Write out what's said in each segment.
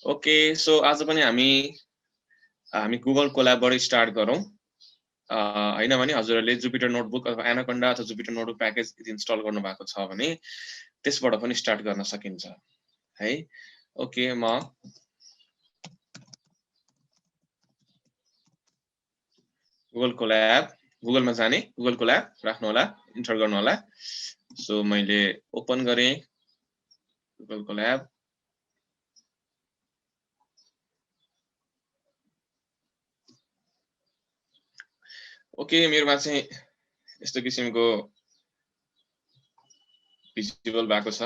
Okay so आज पनि हामी गुगल कोल्याबबाट स्टार्ट गरौँ हैन भने हजुरहरूले जुपिटर नोटबुक अथवा एनाकोन्डा अथवा जुपिटर नोटबुक प्याकेज यदि इन्स्टल गर्नु भएको छ भने त्यसबाट पनि स्टार्ट गर्न सकिन्छ है ओके म गुगल कोल्याब गुगलमा जाने गुगल कोल्याब राख्नु होला इन्टर गर्नु होला सो मैले ओपन गरे गुगल कोल्याब ओके मेरोमा चाहिँ यस्तो किसिमको भिजिबल भएको छ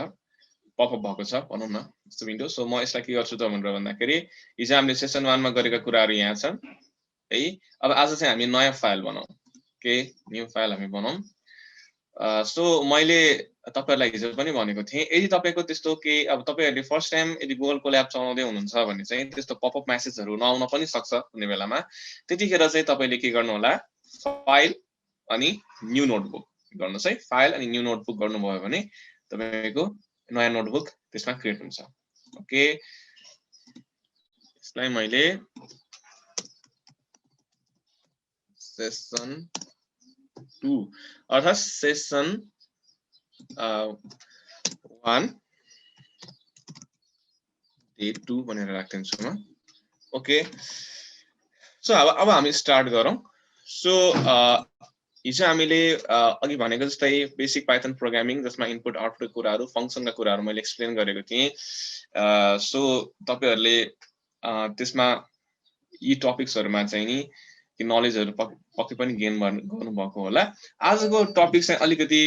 पपअप भएको छ भनौं न यस्तो विन्डो सो म यसलाई के गर्छु त भनेर भन्दाखेरि हिजो हामीले सेसन 1 मा गरेका कुराहरु यहाँ छन् है अब आज चाहिँ हामी नयाँ फाइल बनाऊ के न्यू फाइल हामी बनाऊ सो मैले तपाईहरुलाई हिजो पनि भनेको थिए यदि तपाईको त्यस्तो के अब तपाईहरुले फर्स्ट टाइम यदि गुगल कोल्याब चलाउँदै हुनुहुन्छ भने चाहिँ त्यस्तो पपअप मेसेजहरु नआउन पनि सक्छ कुनै बेलामा त्यतिखेर चाहिँ तपाईले के गर्नु होला फाइल अनि न्यू नोटबुक गर्नुस् है फाइल अनि न्यू नोटबुक गर्नुभयो भने तपाईको नयाँ नोटबुक त्यसमा क्रिएट हुन्छ ओके यसलाई मैले सेसन 2 अर्थात सेसन 1 डे 2 भनेर राख्दिन्छु म ओके सो अब हामी स्टार्ट गरौँ सो हिजो हामीले अघि भनेको जस्तै बेसिक पाइथन प्रोग्रामिङ जसमा इनपुट आउटपुट कुराहरु फंक्सनका कुराहरु मैले एक्सप्लेन गरेको थिएँ सो तपाईहरुले त्यसमा यी टपिक्सहरुमा चाहिँ नि नलेजहरु पक्कै पनि गेन गर्नु भएको होला आजको टपिक चाहिँ अलिकति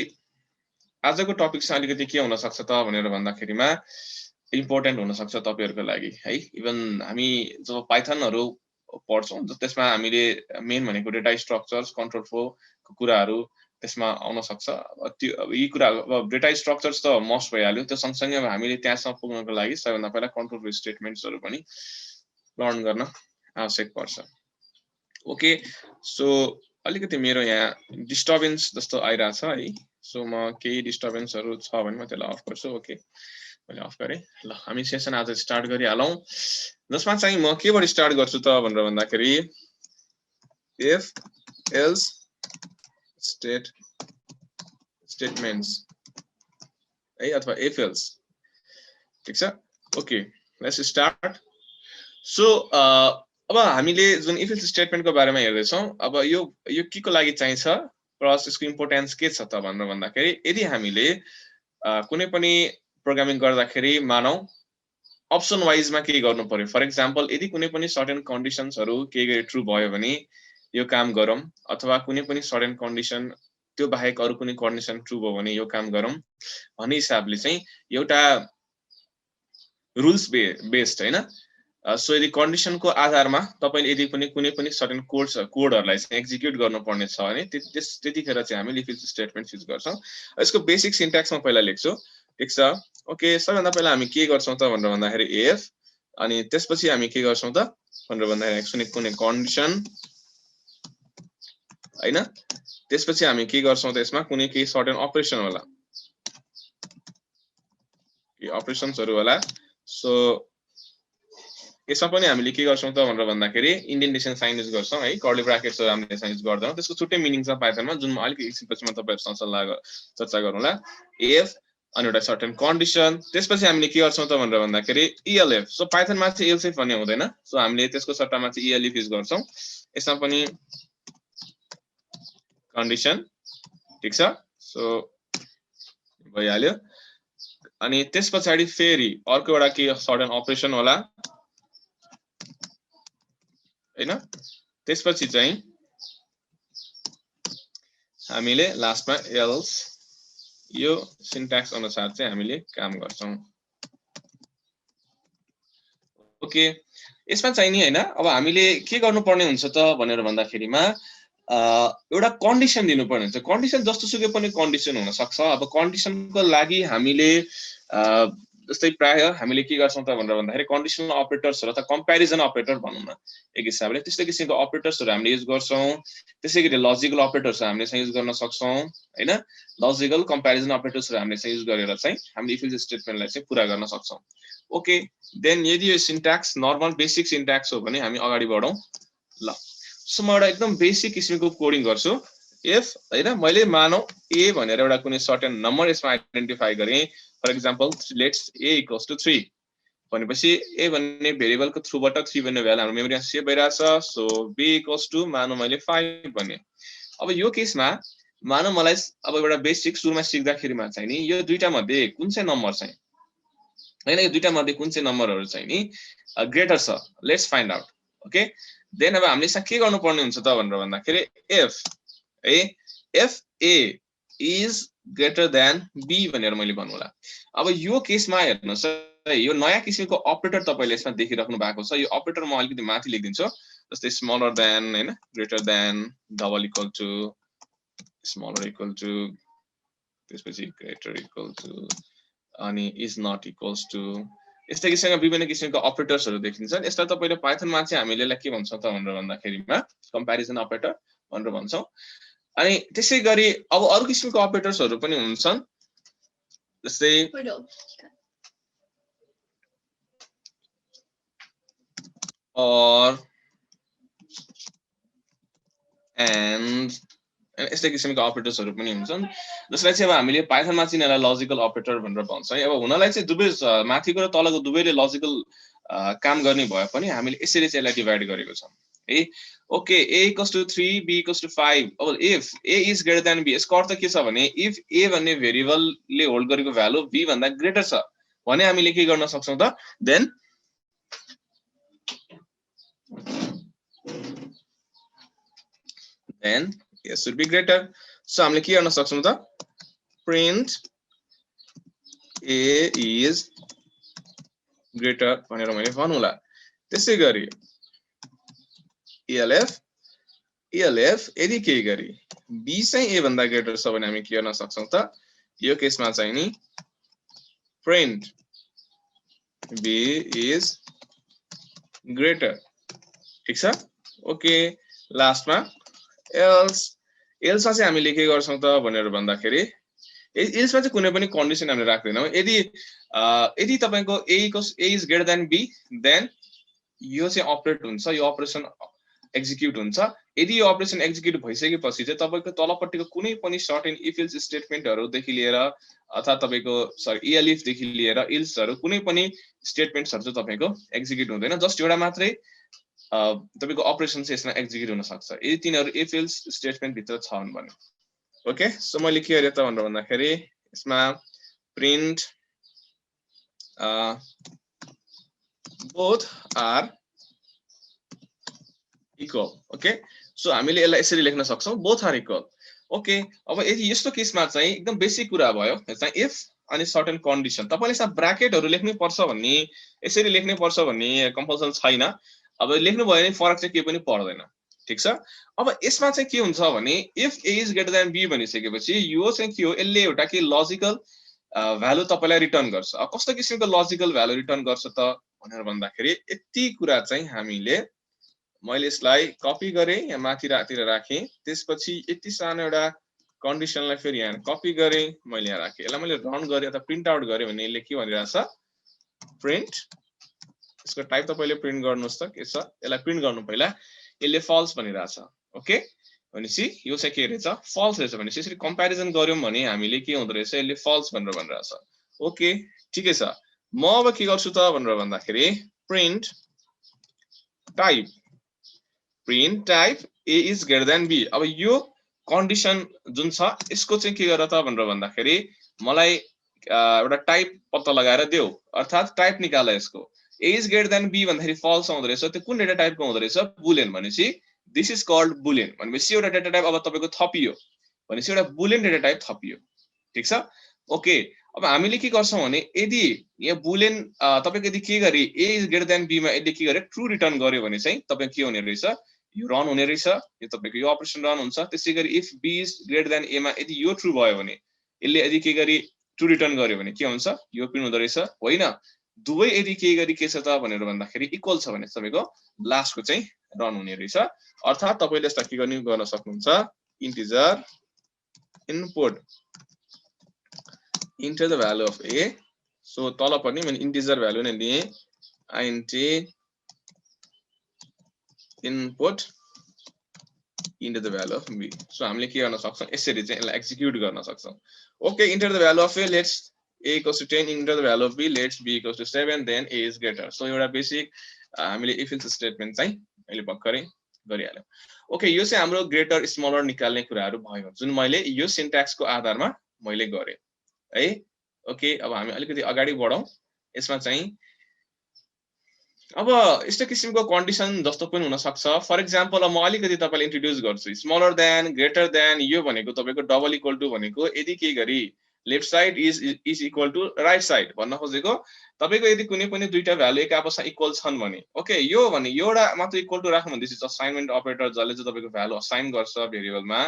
के हुन सक्छ त भनेर भन्दाखेरिमा इम्पोर्टेन्ट हुन सक्छ तपाईहरुको लागि है इभन हामी जब पाइथनहरु पढ्छौं त्यसमा हामीले मेन भनेको डेटा स्ट्रक्चर्स कन्ट्रोल फ्लो को कुराहरु त्यसमा आउन सक्छ यी कुरा अब डेटा स्ट्रक्चर्स त मस्ट भइहाल्यो त्यो सँगसँगै अब हामीले त्यहाँसम्म पुग्नको लागि सबैभन्दा पहिला कन्ट्रोल फ्लो स्टेटमेन्ट्सहरु पनि लर्न गर्न आवश्यक पर्छ ओके सो अलिकति मेरो यहाँ डिस्टर्बेन्स जस्तो आइराछ है सो म केही डिस्टर्बेन्सहरु छ भने म त्यसलाई अफ गर्छु ओके मैले अफ गरे ल हामी सेसन आज स्टार्ट गरिहालौं जसमा चाहिँ म केबाट स्टार्ट गर्छु त भनेर भन्दाखेरि इफ एल्स स्टेटमेन्ट्स है अथवा इफ एल्स ठीक छ ओके लेट्स स्टार्ट सो अब हामीले जुन इफ एल्स स्टेटमेन्टको बारेमा हेर्दै छौं अब यो के को लागि चाहिन्छ प्लस यसको इम्पोर्टेन्स के छ त भनेर भन्दाखेरि यदि हामीले कुनै पनि प्रोग्रामिङ गर्दाखेरि मानौ अप्सन वाइजमा के गर्नु पर्यो फर एक्जाम्पल यदि कुनै पनि सर्टेन कन्डिसन्सहरु के ट्रु भयो भने यो काम गरौँ अथवा कुनै पनि सर्टेन कन्डिसन त्यो बाहेक अरु कुनै कन्डिसन ट्रु भयो भने यो काम गरौँ भन्ने हिसाबले चाहिँ एउटा रुल्स बेस्ड हैन सो यदि कन्डिसनको आधारमा तपाईले यदि पनि कुनै पनि सर्टेन कोडहरुलाई चाहिँ एक्जिक्युट गर्नुपर्ने छ भने त्यतिखेर चाहिँ हामी इफ एल्स स्टेटमेन्ट युज गर्छौं यसको बेसिक सिन्ट्याक्स म पहिला लेख्छु ठीक छ ओके सबैभन्दा पहिला हामी के गर्छौं त भनेर भन्दाखेरि इफ अनि त्यसपछि हामी के गर्छौं त भनेर भन्दाखेरि कुनै कन्डिसन हैन त्यसपछि हामी के गर्छौं त यसमा कुनै केही सर्टेन अपरेसन होला यो अपरेसन्सहरु होला सो यसमा पनि हामीले के गर्छौं त भनेर भन्दाखेरि इन्डेन्टेसन साइन युज गर्छौं है कर्ली ब्र्याकेट्सहरु हामीले साइन युज गर्दैनौं त्यसको छुट्टै मिनिङ छ पाइथनमा जुन म अलिकति एकछिनपछि म तपाईहरुसँग सल्लाह चर्चा गरौँला इफ अनि एउटा सर्टेन कन्डिसन त्यसपछि हामीले के गर्छौं त भनेर भन्दाखेरि elif सो पाइथनमा चाहिँ elif भन्ने हुँदैन सो हामीले त्यसको सट्टामा चाहिँ elif युज गर्छौं यसमा पनि कन्डिसन ठीक छ सो भइहाल्यो अनि त्यसपछि फेरि अर्को एउटा के सर्टेन अपरेसन होला हैन त्यसपछि चाहिँ हामीले लास्टमा एल्स यो सिन्ट्याक्स अनुसार चाहिँ हामीले काम गर्छौं ओके यसमा चाहिँ नि हैन अब हामीले के गर्नुपर्ने हुन्छ त भनेर भन्दाखेरिमा एउटा कन्डिसन दिनुपर्ने हुन्छ कन्डिसन जस्तो सुकै पनि कन्डिसन हुन सक्छ अब कन्डिसनको लागि हामीले जस्तै प्राय हामीले के गर्छौं त भनेर भन्दाखेरि कन्डिसनल अपरेटर्सहरु अथवा कम्प्यारिजन अपरेटर भनौं न एक हिसाबले त्यस्तै किसिमको अपरेटर्सहरु हामीले युज गर्छौं त्यसैगरी लजिकल अपरेटर्स हामीले चाहिँ युज गर्न सक्छौं हैन लजिकल कम्प्यारिजन अपरेटर्सहरु हामीले चाहिँ युज गरेर चाहिँ हामीले इफ एल्स स्टेटमेन्टलाई चाहिँ पूरा गर्न सक्छौं ओके देन यदि यो सिन्ट्याक्स नर्मल बेसिक सिन्ट्याक्स हो भने हामी अगाडि बढौं ल सो म एउटा एकदम बेसिक किसिमको कोडिङ गर्छु इफ हैन मैले मानौ a भनेर एउटा कुनै सर्टेन नम्बर यसमा आइडेन्टिफाई गरे फर एक्जाम्पल लेट्स a = 3 भनेपछि a भन्ने भेरिएबलको थ्रुबाट 3 भन्ने भ्यालु हाम्रो मेमोरीमा सेभ भइराछ सो b = मानौ मैले 5 भन्ने अब यो केसमा मानौ मलाई अब एउटा बेसिक सुरुमा सिक्दाखेरिमा चाहिँ नि यो दुईटा मध्ये कुन चाहिँ नम्बर चाहिँ हैन यो दुईटा मध्ये कुन चाहिँ नम्बरहरु चाहिँ नि ग्रेटर छ let's find out okay then अब हामीले यसमा के गर्नुपर्ने हुन्छ त भनेर भन्दाखेरि if a is greater than b भनेर मैले भन्नुला अब यो केसमा हेर्नुस् यो नयाँ किसिमको अपरेटर तपाईले यसमा देखिराख्नु भएको छ यो अपरेटर म अलिकति माथि लेख्दिन्छु जस्तै स्मलर देन हैन greater than double equal to smaller equal to त्यसपछि ग्रेटर इक्वल टु अनि इज नट इक्वल्स टु यस्तै किसिमका विभिन्न किसिमका अपरेटर्सहरु देखिन्छन् यसलाई तपाईले पाइथनमा चाहिँ हामीले यसलाई के भन्छौं त भनेर भन्दाखेरिमा कम्प्यारिजन अपरेटर भनेर भन्छौं अनि त्यसैगरी अब अरु किसिमको अपरेटर्सहरु पनि हुन्छन् जस्तै or and यस्तै किसिमका अपरेटर्सहरु पनि हुन्छन् जसलाई चाहिँ अब हामीले पाइथनमा चाहिँ यसलाई लजिकल अपरेटर भनेर भन्छौं अब हुनलाई चाहिँ दुवै माथिको र तलको दुवैले लजिकल काम गर्ने भए पनि हामीले यसरी चाहिँ यसलाई डिभाइड गरेको छौं है ओके a = 3 b = 5 अब if a is greater than b यसको अर्थ के छ भने if a भन्ने भेरिएबलले होल्ड गरेको भ्यालु b भन्दा ग्रेटर छ भने हामीले के गर्न सक्छौं त then a should be greater so हामीले के गर्न सक्छौं त print a is greater भनेर मैले भन्नुला त्यसैगरी elf यदि के गरी b चाहिँ a भन्दा ग्रेटर छ भने हामी के गर्न सक्छौं त यो केसमा चाहिँ नि print b is greater ठीक छ ओके लास्टमा else मा चाहिँ हामीले के गर्छौं त भनेर भन्दाखेरि else मा चाहिँ कुनै पनि कन्डिसन हामीले राख्दैनौं यदि तपाईको a is greater than b then यो चाहिँ अपरेट हुन्छ यो अपरेसन एक्जिक्युट हुन्छ यदि यो अपरेसन एक्जिक्युट भइसकेपछि चाहिँ तपाईको तलपट्टिको कुनै पनि सर्टेन इफ एल्स स्टेटमेन्टहरु देखि लिएर अथवा तपाईको सरी elif देखि लिएर else हरु कुनै पनि स्टेटमेन्ट्सहरु चाहिँ तपाईको एक्जिक्युट हुँदैन जस्ट एउटा मात्रै तपाईको अपरेसन चाहिँ यसमा एक्जिक्युट हुन सक्छ यदि तिनीहरु इफ एल्स स्टेटमेन्ट भित्र छन् भने ओके सो मैले के गरे त भनेर भन्दाखेरि यसमा print both are equal okay so हामीले यसलाई यसरी लेख्न सक्छौं both are equal ओके अब यदि यस्तो केसमा चाहिँ एकदम बेसिक कुरा भयो चाहिँ इफ अनि सर्टेन कन्डिसन तपाईले यसमा ब्र्याकेटहरु लेख्नै पर्छ भन्ने यसरी लेख्नै पर्छ भन्ने कम्पल्सन छैन अब लेख्नु भयो भने फरक चाहिँ के पनि पर्दैन ठीक छ अब यसमा चाहिँ के हुन्छ भने if a is greater than b भनिसकेपछि यो चाहिँ के हो यसले एउटा के लजिकल भ्यालु तपाईलाई रिटर्न गर्छ अब कस्तो किसिमको लजिकल भ्यालु रिटर्न गर्छ त भनेर भन्दाखेरि यति कुरा चाहिँ हामीले मैले यसलाई कपी गरे यहाँ माथि रातिर राखे त्यसपछि यति सानो एउटा कन्डिसनलाई फेरि यहाँ कपी गरे मैले यहाँ राखे यसलाई मैले रन गरे अथवा प्रिन्ट आउट गरे भने यसले के भनिरहेछ प्रिन्ट यसको टाइप तपाईले प्रिन्ट गर्नुस् त के छ यसलाई प्रिन्ट गर्नु पहिला यसले फल्स भनिरहेछ ओके भनेपछि यो चाहिँ के रहेछ फल्स रहेछ भनेपछि यसरी कम्प्यारिजन गर्यौं भने हामीले के हुँदै रहेछ यसले फल्स भनेर भनिरहेछ ओके ठिकै छ म अब के गर्छु त भनेर भन्दाखेरि print type a is greater than b अब यो कन्डिसन जुन छ यसको चाहिँ के गर त भनेर भन्दाखेरि मलाई एउटा टाइप पत्ता लगाएर देऊ अर्थात टाइप निकाल यसको a is greater than b भन्दाखेरि फल्स आउँदै रहेछ त्यो कुन डेटा टाइपको हुँदै रहेछ बुलियन भनेपछि दिस इज कल्ड बुलियन भनेपछि एउटा डेटा टाइप अब तपाईको थपियो भनेपछि एउटा बुलियन डेटा टाइप थपियो ठीक छ ओके अब हामीले के गर्छौं भने यदि यहाँ बुलियन तपाईको यदि के गरे a is greater than b मा यदि के गरे ट्रू रिटर्न गर्यो भने चाहिँ तपाईको के हुने रहेछ यो रन हुने रहेछ यो तपाईको यो अपरेसन रन हुन्छ त्यसैगरी if b is greater than a मा यदि यो ट्रू भयो भने यसले यदि के गरी ट्रु रिटर्न गर्यो भने के हुन्छ यो प्रिन्ट हुँदो रहेछ होइन दुवै यदि के गरी के छ त भनेर भन्दाखेरि इक्वल छ भने तपाईको लास्टको चाहिँ रन हुने रहेछ अर्थात तपाईले यसलाई के गर्न सक्नुहुन्छ integer input into the value of a so तल पनि मैले इन्टिजर भ्यालु नै लिए int input into the value of b so हामीले के गर्न सक्छौं यसरी चाहिँ यसलाई एक्जिक्युट गर्न सक्छौं okay enter the value of a let's a equals to 10 into the value of b let's b equals to 7 then a is greater so एउटा बेसिक हामीले if else स्टेटमेन्ट चाहिँ अहिले भर्खरै गरिहाल्यौ ओके यो चाहिँ हाम्रो ग्रेटर स्मलर निकाल्ने कुराहरु भयो जुन मैले यो सिन्ट्याक्सको आधारमा मैले गरे है ओके अब हामी अलिकति अगाडि बढौं यसमा चाहिँ अब यस्तो किसिमको कन्डिसन जस्तो पनि हुन सक्छ फर एक्जाम्पल म अलिकति तपाईलाई इन्ट्रोड्युस गर्छु स्मलर देन ग्रेटर देन यो भनेको तपाईको डबल इक्वल टु भनेको यदि के गरी left side is equal to right side भन्न खोजेको तपाईको यदि कुनै पनि दुईटा भ्यालु एक आपसमा इक्वल छन् भने ओके यो भने एउटा मात्र इक्वल टु राख्नु भन्दै असाइनमेन्ट अपरेटर जसले चाहिँ तपाईको भ्यालु असाइन गर्छ भेरिएबलमा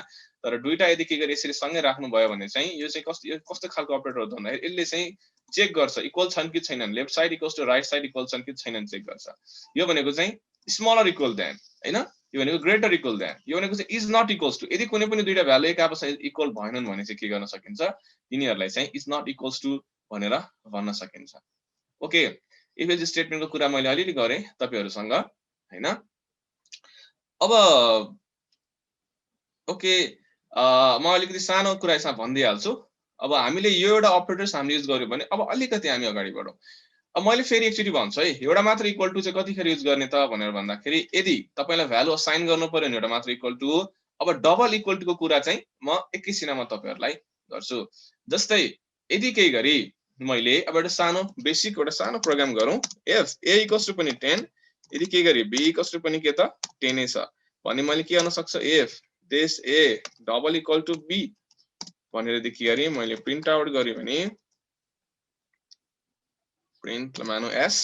तर दुईटा यदि के गरी यसरी सँगै राख्नु भयो भने चाहिँ यो चाहिँ कस्तो खालको अपरेटर हो भन्दाखेरि यसले चाहिँ चेक गर्छ इक्वल छन् कि छैनन् left side equals to right side equal छन् कि छैनन् चेक गर्छ यो भनेको चाहिँ स्मलर इक्वल देन हैन यो भनेको ग्रेटर इक्वल देन यो भनेको चाहिँ इज नट इक्वल्स टु यदि कुनै पनि दुईटा भ्यालु एक आपसमा इक्वल भएनन् भने चाहिँ के गर्न सकिन्छ तिनीहरुलाई चाहिँ इज नट इक्वल्स टु भनेर भन्न सकिन्छ ओके इफ एल्स स्टेटमेन्टको कुरा मैले अलिअलि गरे तपाईहरुसँग हैन अब ओके म अलिकति सानो कुरा यसमा भन्दै हाल्छु अब हामीले यो एउटा अपरेटर्स हामीले युज गर्यो भने अब अलिकति हामी अगाडि बढौं अब मैले फेरि एकचोटी भन्छु है एउटा मात्र इक्वल टु चाहिँ कतिखेर युज गर्ने त भनेर भन्दाखेरि यदि तपाईलाई भ्यालु असाइन गर्नु पर्यो भने एउटा मात्र इक्वल टु अब डबल इक्वल टु को कुरा चाहिँ म एकैछिनमा तपाईहरुलाई गर्छु जस्तै यदि केही गरी मैले अब एउटा सानो बेसिक एउटा सानो प्रोग्राम गरौँ if a equals to पनि 10 यदि के गरी b equals to पनि के त 10 नै छ भने मैले के गर्न सक्छु if this a double equal to b भनेर यदि के गरे मैले प्रिन्ट आउट गरे भने प्रिन्ट मानो s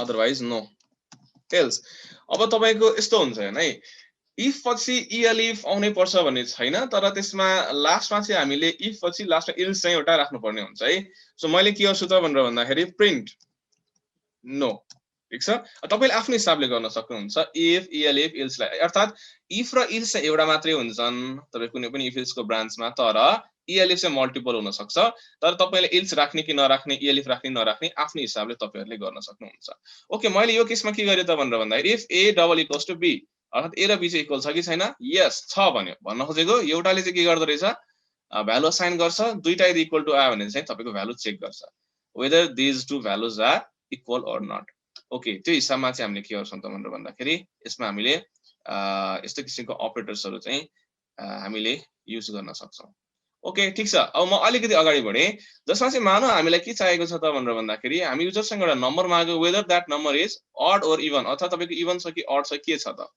otherwise no else अब तपाईको यस्तो हुन्छ हैन है if पछि elif आउनै पर्छ भन्ने छैन तर त्यसमा लास्टमा चाहिँ हामीले if पछि लास्टमा else चाहिँ एउटा राख्नु पर्ने हुन्छ है सो मैले के गर्छु त भनेर भन्दाखेरि प्रिन्ट नो ठीक छ तपाईले आफ्नो हिसाबले गर्न सक्नुहुन्छ if elif else लाई अर्थात if र else चाहिँ एउटा मात्रै हुन्छन् तपाई कुनै पनि if else को ब्रान्चमा तर elif चाहिँ मल्टिपल हुन सक्छ तर तपाईले else राख्ने कि नराख्ने elif राख्ने नराख्ने आफ्नो हिसाबले तपाईहरुले गर्न सक्नुहुन्छ ओके मैले यो केसमा के गरे त भनेर भन्दाखेरि if a double equals to b अर्थात a र b चाहिँ इक्वल छ कि छैन यस छ भन्यो भन्न खोजेको एउटाले चाहिँ के गर्दै रहेछ भ्यालु असाइन गर्छ दुईटा यदि इक्वल टु आयो भने चाहिँ तपाईको भ्यालु चेक गर्छ whether these two values are equal or not okay त्यो हिसाबमा चाहिँ हामीले के गर्छौं त भनेर भन्दाखेरि यसमा हामीले यस्तो किसिमको अपरेटर्सहरु चाहिँ हामीले युज गर्न सक्छौं ओके ठीक छ अब म अलिकति अगाडि बढे जसमा चाहिँ मानौ हामीलाई के चाहिएको छ त भनेर भन्दाखेरि हामी युजरसँग एउटा नम्बर माग्यो whether that number is odd or even अथवा तपाईको इभन छ कि अड छ के छ त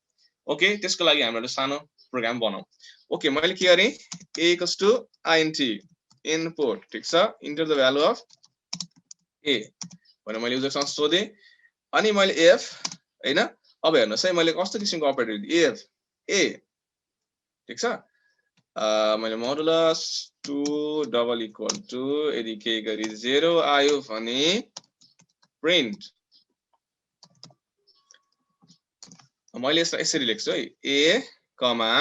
ओके त्यसको लागि हामीले सानो प्रोग्राम बनाऊ ओके मैले के गरे a equals to int input ठीक छ enter the value of a भने मैले युजरसँग सोधे अनि मैले if हैन अब हेर्नुस् है मैले कस्तो किसिमको अपरेटर दिए if a ठीक छ मैले मोडुलस 2 डबल इक्वल टु यदि के गरी 0 आयो भने प्रिन्ट मैले यसरी लेख्छु है a comma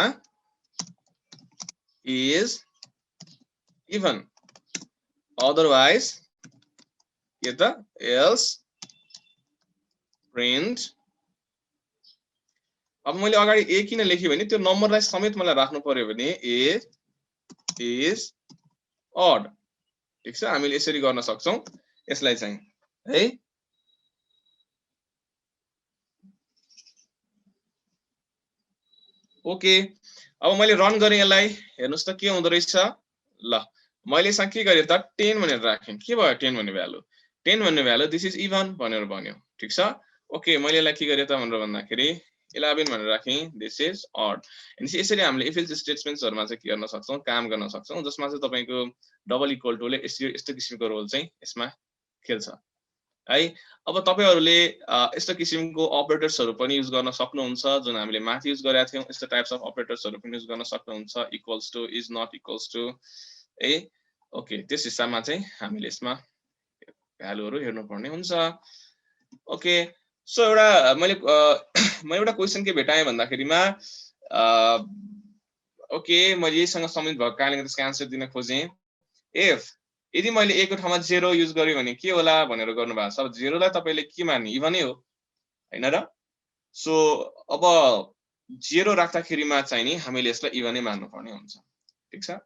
is even otherwise के त else print अब मैले अगाडि a किन लेखे भने त्यो नम्बरलाई समेत मलाई राख्नु पर्यो भने a is odd ठीक छ हामीले यसरी गर्न सक्छौं यसलाई चाहिँ है ओके अब मैले रन गरे यसलाई हेर्नुस् त के हुँदो रहेछ ल मैले यसमा के गरे त 10 भनेर राखे के भयो 10 भन्ने भ्यालु 10 भन्ने भ्यालु दिस इज इभन भनेर भन्यो ठीक छ ओके मैले यसलाई के गरे त भनेर भन्दाखेरि 11 भनेर राखे दिस इज अड अनि यसरी हामीले इफ एल्स स्टेटमेन्ट्सहरुमा चाहिँ के गर्न सक्छौं काम गर्न सक्छौं जसमा चाहिँ तपाईको डबल इक्वल टु ले यस्तो किसिमको रोल चाहिँ यसमा खेल्छ है अब तपाईहरुले यस्तो किसिमको अपरेटर्सहरु पनि युज गर्न सक्नुहुन्छ जुन हामीले माथि युज गरेका थियौ यस्तो टाइप्स अफ अपरेटर्सहरु पनि युज गर्न सक्नुहुन्छ equals to is not equals to ए ओके त्यस हिसाबमा चाहिँ हामीले यसमा भ्यालुहरु हेर्नु पर्ने हुन्छ ओके सो एउटा मैले म एउटा क्वेशन के भेटाएँ भन्दाखेरिमा ओके मैले यसँग सम्बन्धित भएको कारणले त्यसको आन्सर दिन खोजेँ इफ यदि मैले a को ठाउँमा 0 युज गरे भने के होला भनेर गर्नु भएको छ अब 0 लाई तपाईले के मान्ने इभनै हो हैन र सो अब 0 राख्दाखेरिमा चाहिँ नि हामीले यसलाई इभनै मान्नु पर्ने हुन्छ ठीक छ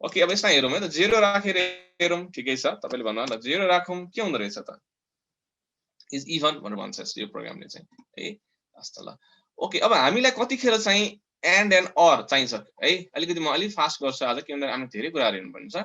ओके अब यसमा हेरौँ है त 0 राखेर हेरौँ ठिकै छ तपाईले भन्नु ल 0 राखौँ के हुँदो रहेछ त इज इभन भनेर भन्छ यो प्रोग्रामले चाहिँ है हस् ल ओके अब हामीलाई कतिखेर चाहिँ एन्ड एन्ड अर चाहिन्छ है अलिकति म अलि फास्ट गर्छु आज किनभने हामी धेरै कुराहरु हेर्नुपर्ने छ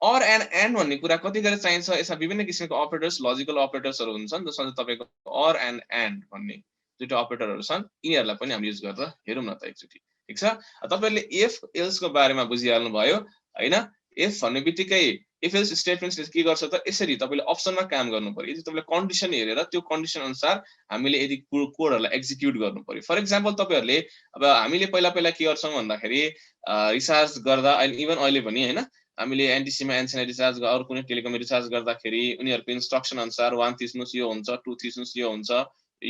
अर एन्ड भन्ने कुरा कतिखेर चाहिन्छ यसमा विभिन्न किसिमको अपरेटर्स लजिकल अपरेटर्सहरु हुन्छन् जसमा तपाईको अर एन्ड भन्ने दुईटा अपरेटरहरु छन् यिनीहरुलाई पनि हामी युज गर्दा हेरौँ न त एकचोटी ठीक छ तपाईहरुले इफ एल्स को बारेमा बुझिहाल्नु भयो हैन इफ भन्ने बित्तिकै इफ एल्स स्टेटमेन्ट्सले के गर्छ त यसरी तपाईले अप्सनमा काम गर्नु पर्यो यदि तपाईले कन्डिसन हेरेर त्यो कन्डिसन अनुसार हामीले यदि कोडहरुलाई एक्जिक्युट गर्नु पर्यो फर एक्जाम्पल तपाईहरुले अब हामीले पहिला के गर्छौं भन्दाखेरि रिचार्ज गर्दा इभन अहिले पनि हैन हामीले एनटीसीमा एनसीना रिचार्ज अरु कुनै टेलिकम रिचार्ज गर्दाखेरि उनीहरुको इन्स्ट्रक्सन अनुसार 1 थिच्नुस् यो हुन्छ 2 थिच्नुस् यो हुन्छ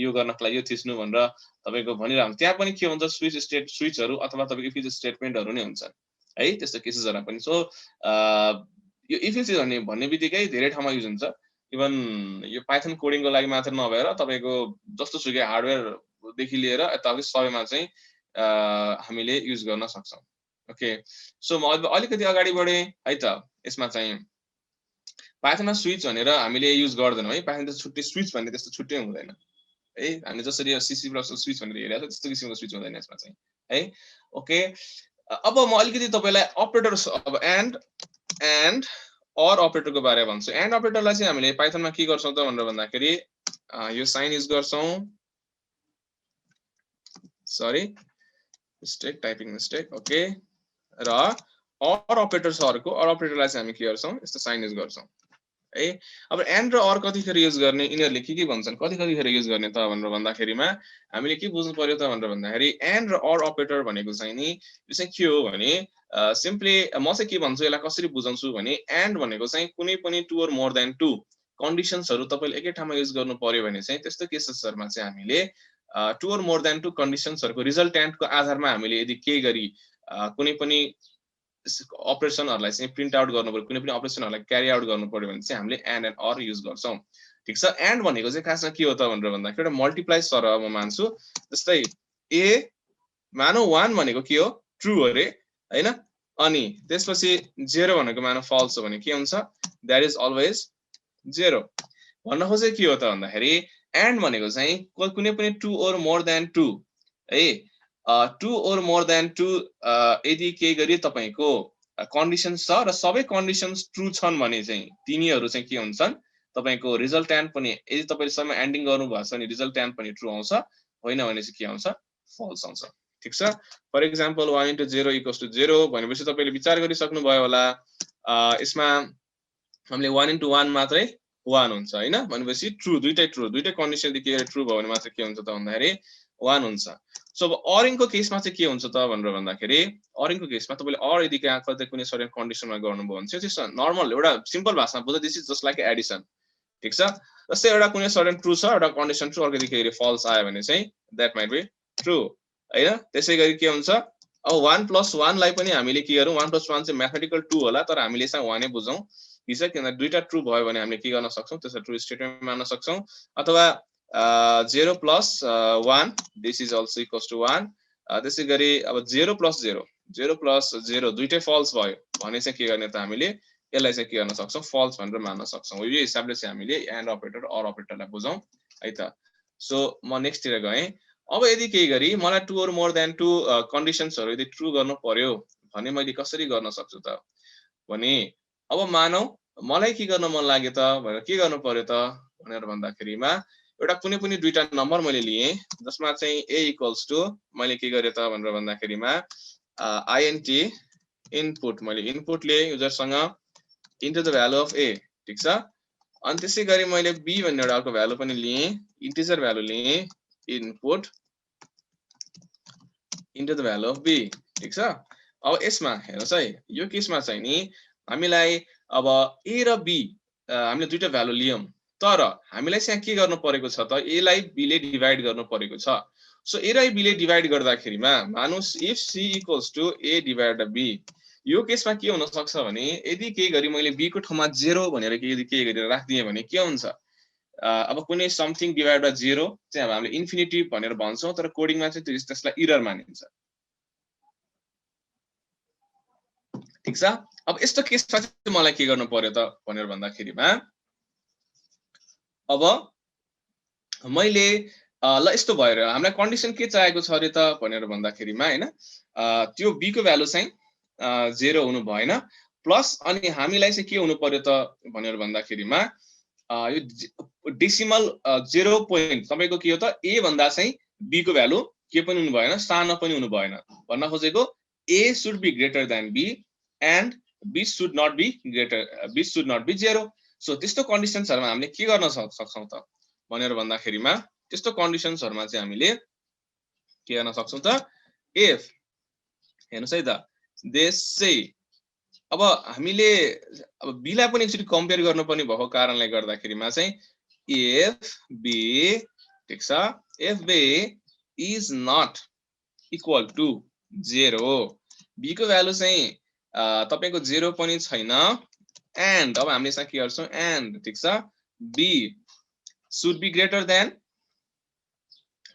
यो गर्नको लागि यो थिच्नु भनेर तपाईको भनिरहन्छ त्यहाँ पनि के हुन्छ स्विचहरु अथवा तपाईको इफ स्टेटमेन्टहरु नै हुन्छ है त्यस्तो केसेसहरु पनि सो यो इफ इज भन्ने बित्तिकै धेरै ठाउँमा युज हुन्छ इभन यो पाइथन कोडिङको लागि मात्र नभएर तपाईको जस्तो सुकै हार्डवेयर देखि लिएर यताउति सबैमा चाहिँ हामीले युज गर्न सक्छौं ओके सो म अलिकति अगाडि बढे है त यसमा चाहिँ पाइथनमा स्विच भनेर हामीले युज गर्दैनौं है पाइथन त छुट्टै स्विच भन्ने त्यस्तो छुट्टै हुँदैन है हामीले जसरी सीसी प्लस स्विच भनेर हेरेको त्यस्तो किसिमको स्विच हुँदैन यसमा चाहिँ है ओके अब म अलिकति तपाईलाई अपरेटर्स अब एन्ड अर अपरेटरको बारेमा भन्छु एन्ड अपरेटरलाई चाहिँ हामीले पाइथनमा के गर्छौं त भनेर भन्दाखेरि यो साइन युज गर्छौं sorry mistake typing mistake okay र अर अपरेटर्सहरुको अर अपरेटरलाई चाहिँ हामी के गर्छौं यस्तो साइन युज गर्छौं है अब एन्ड र अर कतिखेर युज गर्ने यिनीहरुले के भन्छन् कतिखेर युज गर्ने त भनेर भन्दाखेरिमा हामीले के बुझ्नु पर्यो त भनेर भन्दाखेरि एन्ड र अर अपरेटर भनेको चाहिँ नि यो चाहिँ के हो भने सिम्पली म चाहिँ के भन्छु यसलाई कसरी बुझाउँछु भने एन्ड भनेको चाहिँ कुनै पनि 2 or मोर देन 2 कन्डिसन्सहरु तपाईले एकै ठाउँमा युज गर्नु पर्यो भने चाहिँ त्यस्तो केसेसहरुमा चाहिँ हामीले 2 or मोर देन 2 कन्डिसन्सहरुको रिजल्टेन्टको आधारमा हामीले यदि के गरी कुनै पनि अपरेसनहरुलाई चाहिँ प्रिन्ट आउट गर्नु पर्यो कुनै पनि अपरेसनहरुलाई क्यारी आउट गर्नु पर्यो भने चाहिँ हामीले एन्ड एन्ड अर युज गर्छौं ठीक छ एन्ड भनेको चाहिँ खासमा के हो त भनेर भन्दाखेरि एउटा मल्टिप्लाई सर म मान्छु जस्तै a मानौ 1 भनेको के हो ट्रू अरे हैन अनि त्यसपछि 0 भनेको मानौ फल्स हो भने के हुन्छ दैट इज अलवेज 0 भन्न खोजेको के हो त भन्दाखेरि एन्ड भनेको चाहिँ कुनै पनि 2 or मोर देन 2 है 2 or मोर देन 2 यदि के गरी तपाईको कन्डिसन्स छ र सबै कन्डिसन्स ट्रू छन् भने चाहिँ तिनीहरु चाहिँ के हुन्छन् तपाईको रिजल्टेन्ट पनि यदि तपाईले सबै एन्डिङ गर्नु भएको छ भने रिजल्टेन्ट पनि ट्रू आउँछ होइन भने चाहिँ के आउँछ फल्स आउँछ ठीक छ फर एक्जाम्पल 1 * 0 = 0 भनेपछि तपाईले विचार गरिसक्नु भयो होला यसमा हामीले 1 * 1 मात्रै 1 हुन्छ हैन भनेपछि दुईटै कन्डिसन देखि ट्रू भयो भने मात्र के हुन्छ त भन्दाखेरि 1 हुन्छ सो अब अरिङको केसमा चाहिँ के हुन्छ त भनेर भन्दाखेरि अरिङको केसमा तपाईले अर यदि कतै कुनै सर्टेन कन्डिसनमा गर्नुभयो भने चाहिँ त्यस्तो नर्मल एउटा सिम्पल भाषामा बुझ्दा this is just like Edison ठीक छ जस्तै एउटा कुनै सर्टेन ट्रू छ एउटा कन्डिसन ट्रू अर्को देखिखेरि फल्स आयो भने चाहिँ दैट माइट बी ट्रू हैन त्यसैगरी के हुन्छ अब 1 + 1 लाई पनि हामीले के गरौँ 1 + 1 चाहिँ म्याथमेटिकल 2 होला तर हामीले यसमा 1 नै बुझौं किन किनभने दुईटा ट्रू भयो भने हामीले के गर्न सक्छौं त्यसलाई ट्रू स्टेटमेन्ट मान्न सक्छौं अथवा 0 + 1 this is also equals to 1 त्यसैगरी अब 0 + 0 दुईटै फल्स भयो भने चाहिँ के गर्ने त हामीले यसलाई चाहिँ के गर्न सक्छौं फल्स भनेर मान्न सक्छौं यो हिसाबले चाहिँ हामीले एन्ड अपरेटर अर अपरेटरलाई बुझौं है त सो म नेक्स्ट तिर गए अब यदि के गरी मलाई 2 or मोर देन 2 कन्डिसन्सहरु यदि ट्रू गर्नु पर्यो भने मैले कसरी गर्न सक्छु त भने अब मानौ मलाई के गर्न मन लाग्यो त भनेर के गर्नु पर्यो त भनेर भन्दाखेरिमा एउटा कुनै पनि दुईटा नम्बर मैले लिए जसमा चाहिँ a = मैले के गरे त भनेर भन्दाखेरिमा int इनपुट मैले इनपुट लिए युजरसँग into the value of a ठीक छ अनि त्यसैगरी मैले b भन्ने एउटा अर्को भ्यालु पनि लिए इन्टिजर भ्यालु लिए input into the value of b ठीक छ अब यसमा हेर्नुस् है यो केसमा चाहिँ नि हामीलाई अब ए र बी हामीले दुईटा भ्यालु लियौं, तर हामीलाई चाहिँ के गर्नु परेको छ त ए लाई बी ले डिभाइड गर्नु परेको छ। सो ए र बी ले डिभाइड गर्दाखेरिमा मानुस if c equals to a divided b, यो केसमा के हुन सक्छ भने यदि के गरी मैले बी को ठाउँमा 0 भनेर के गरेर राख्दिए भने के हुन्छ, अब कुनै समथिङ डिभाइड बाइ 0 चाहिँ अब हामीले इन्फिनिटी भनेर भन्छौं, तर कोडिङमा चाहिँ त्यसलाई एरर मानिन्छ। ठीक छ। अब यस्तो केसमा चाहिँ मलाई के गर्नु पर्यो त भनेर भन्दाखेरिमा अब मैले ल यस्तो भएर हामीलाई कन्डिसन के चाहिएको छ रे त भनेर भन्दाखेरिमा हैन, त्यो बी को भ्यालु चाहिँ 0 हुनु भएन, प्लस अनि हामीलाई चाहिँ के हुनु पर्यो त भनेर भन्दाखेरिमा यो डेसिमल 0 पोइन्ट तपाईको के हो त ए भन्दा चाहिँ बी को भ्यालु के पनि हुनु भएन, सानो पनि हुनु भएन। भन्न खोजेको A should be greater than B and B should not be 0। So त्यस्तो कन्डिसन्सहरुमा हामीले के गर्न सक्छौं त भनेर भन्दाखेरिमा त्यस्तो कन्डिसन्सहरुमा चाहिँ हामीले के गर्न सक्छौं त, इफ हेर्नुस् है त दे से, अब हामीले अब बी लाई पनि एकचोटी कम्पेयर गर्नुपर्ने भएको कारणले गर्दाखेरिमा चाहिँ इफ बी, ठीक छ, if b is not equal to 0, b को भ्यालु चाहिँ तपाईको 0 पनि छैन, एन्ड अब हामीले चाहिँ के गर्छौं एन्ड, ठीक छ, B should be greater than,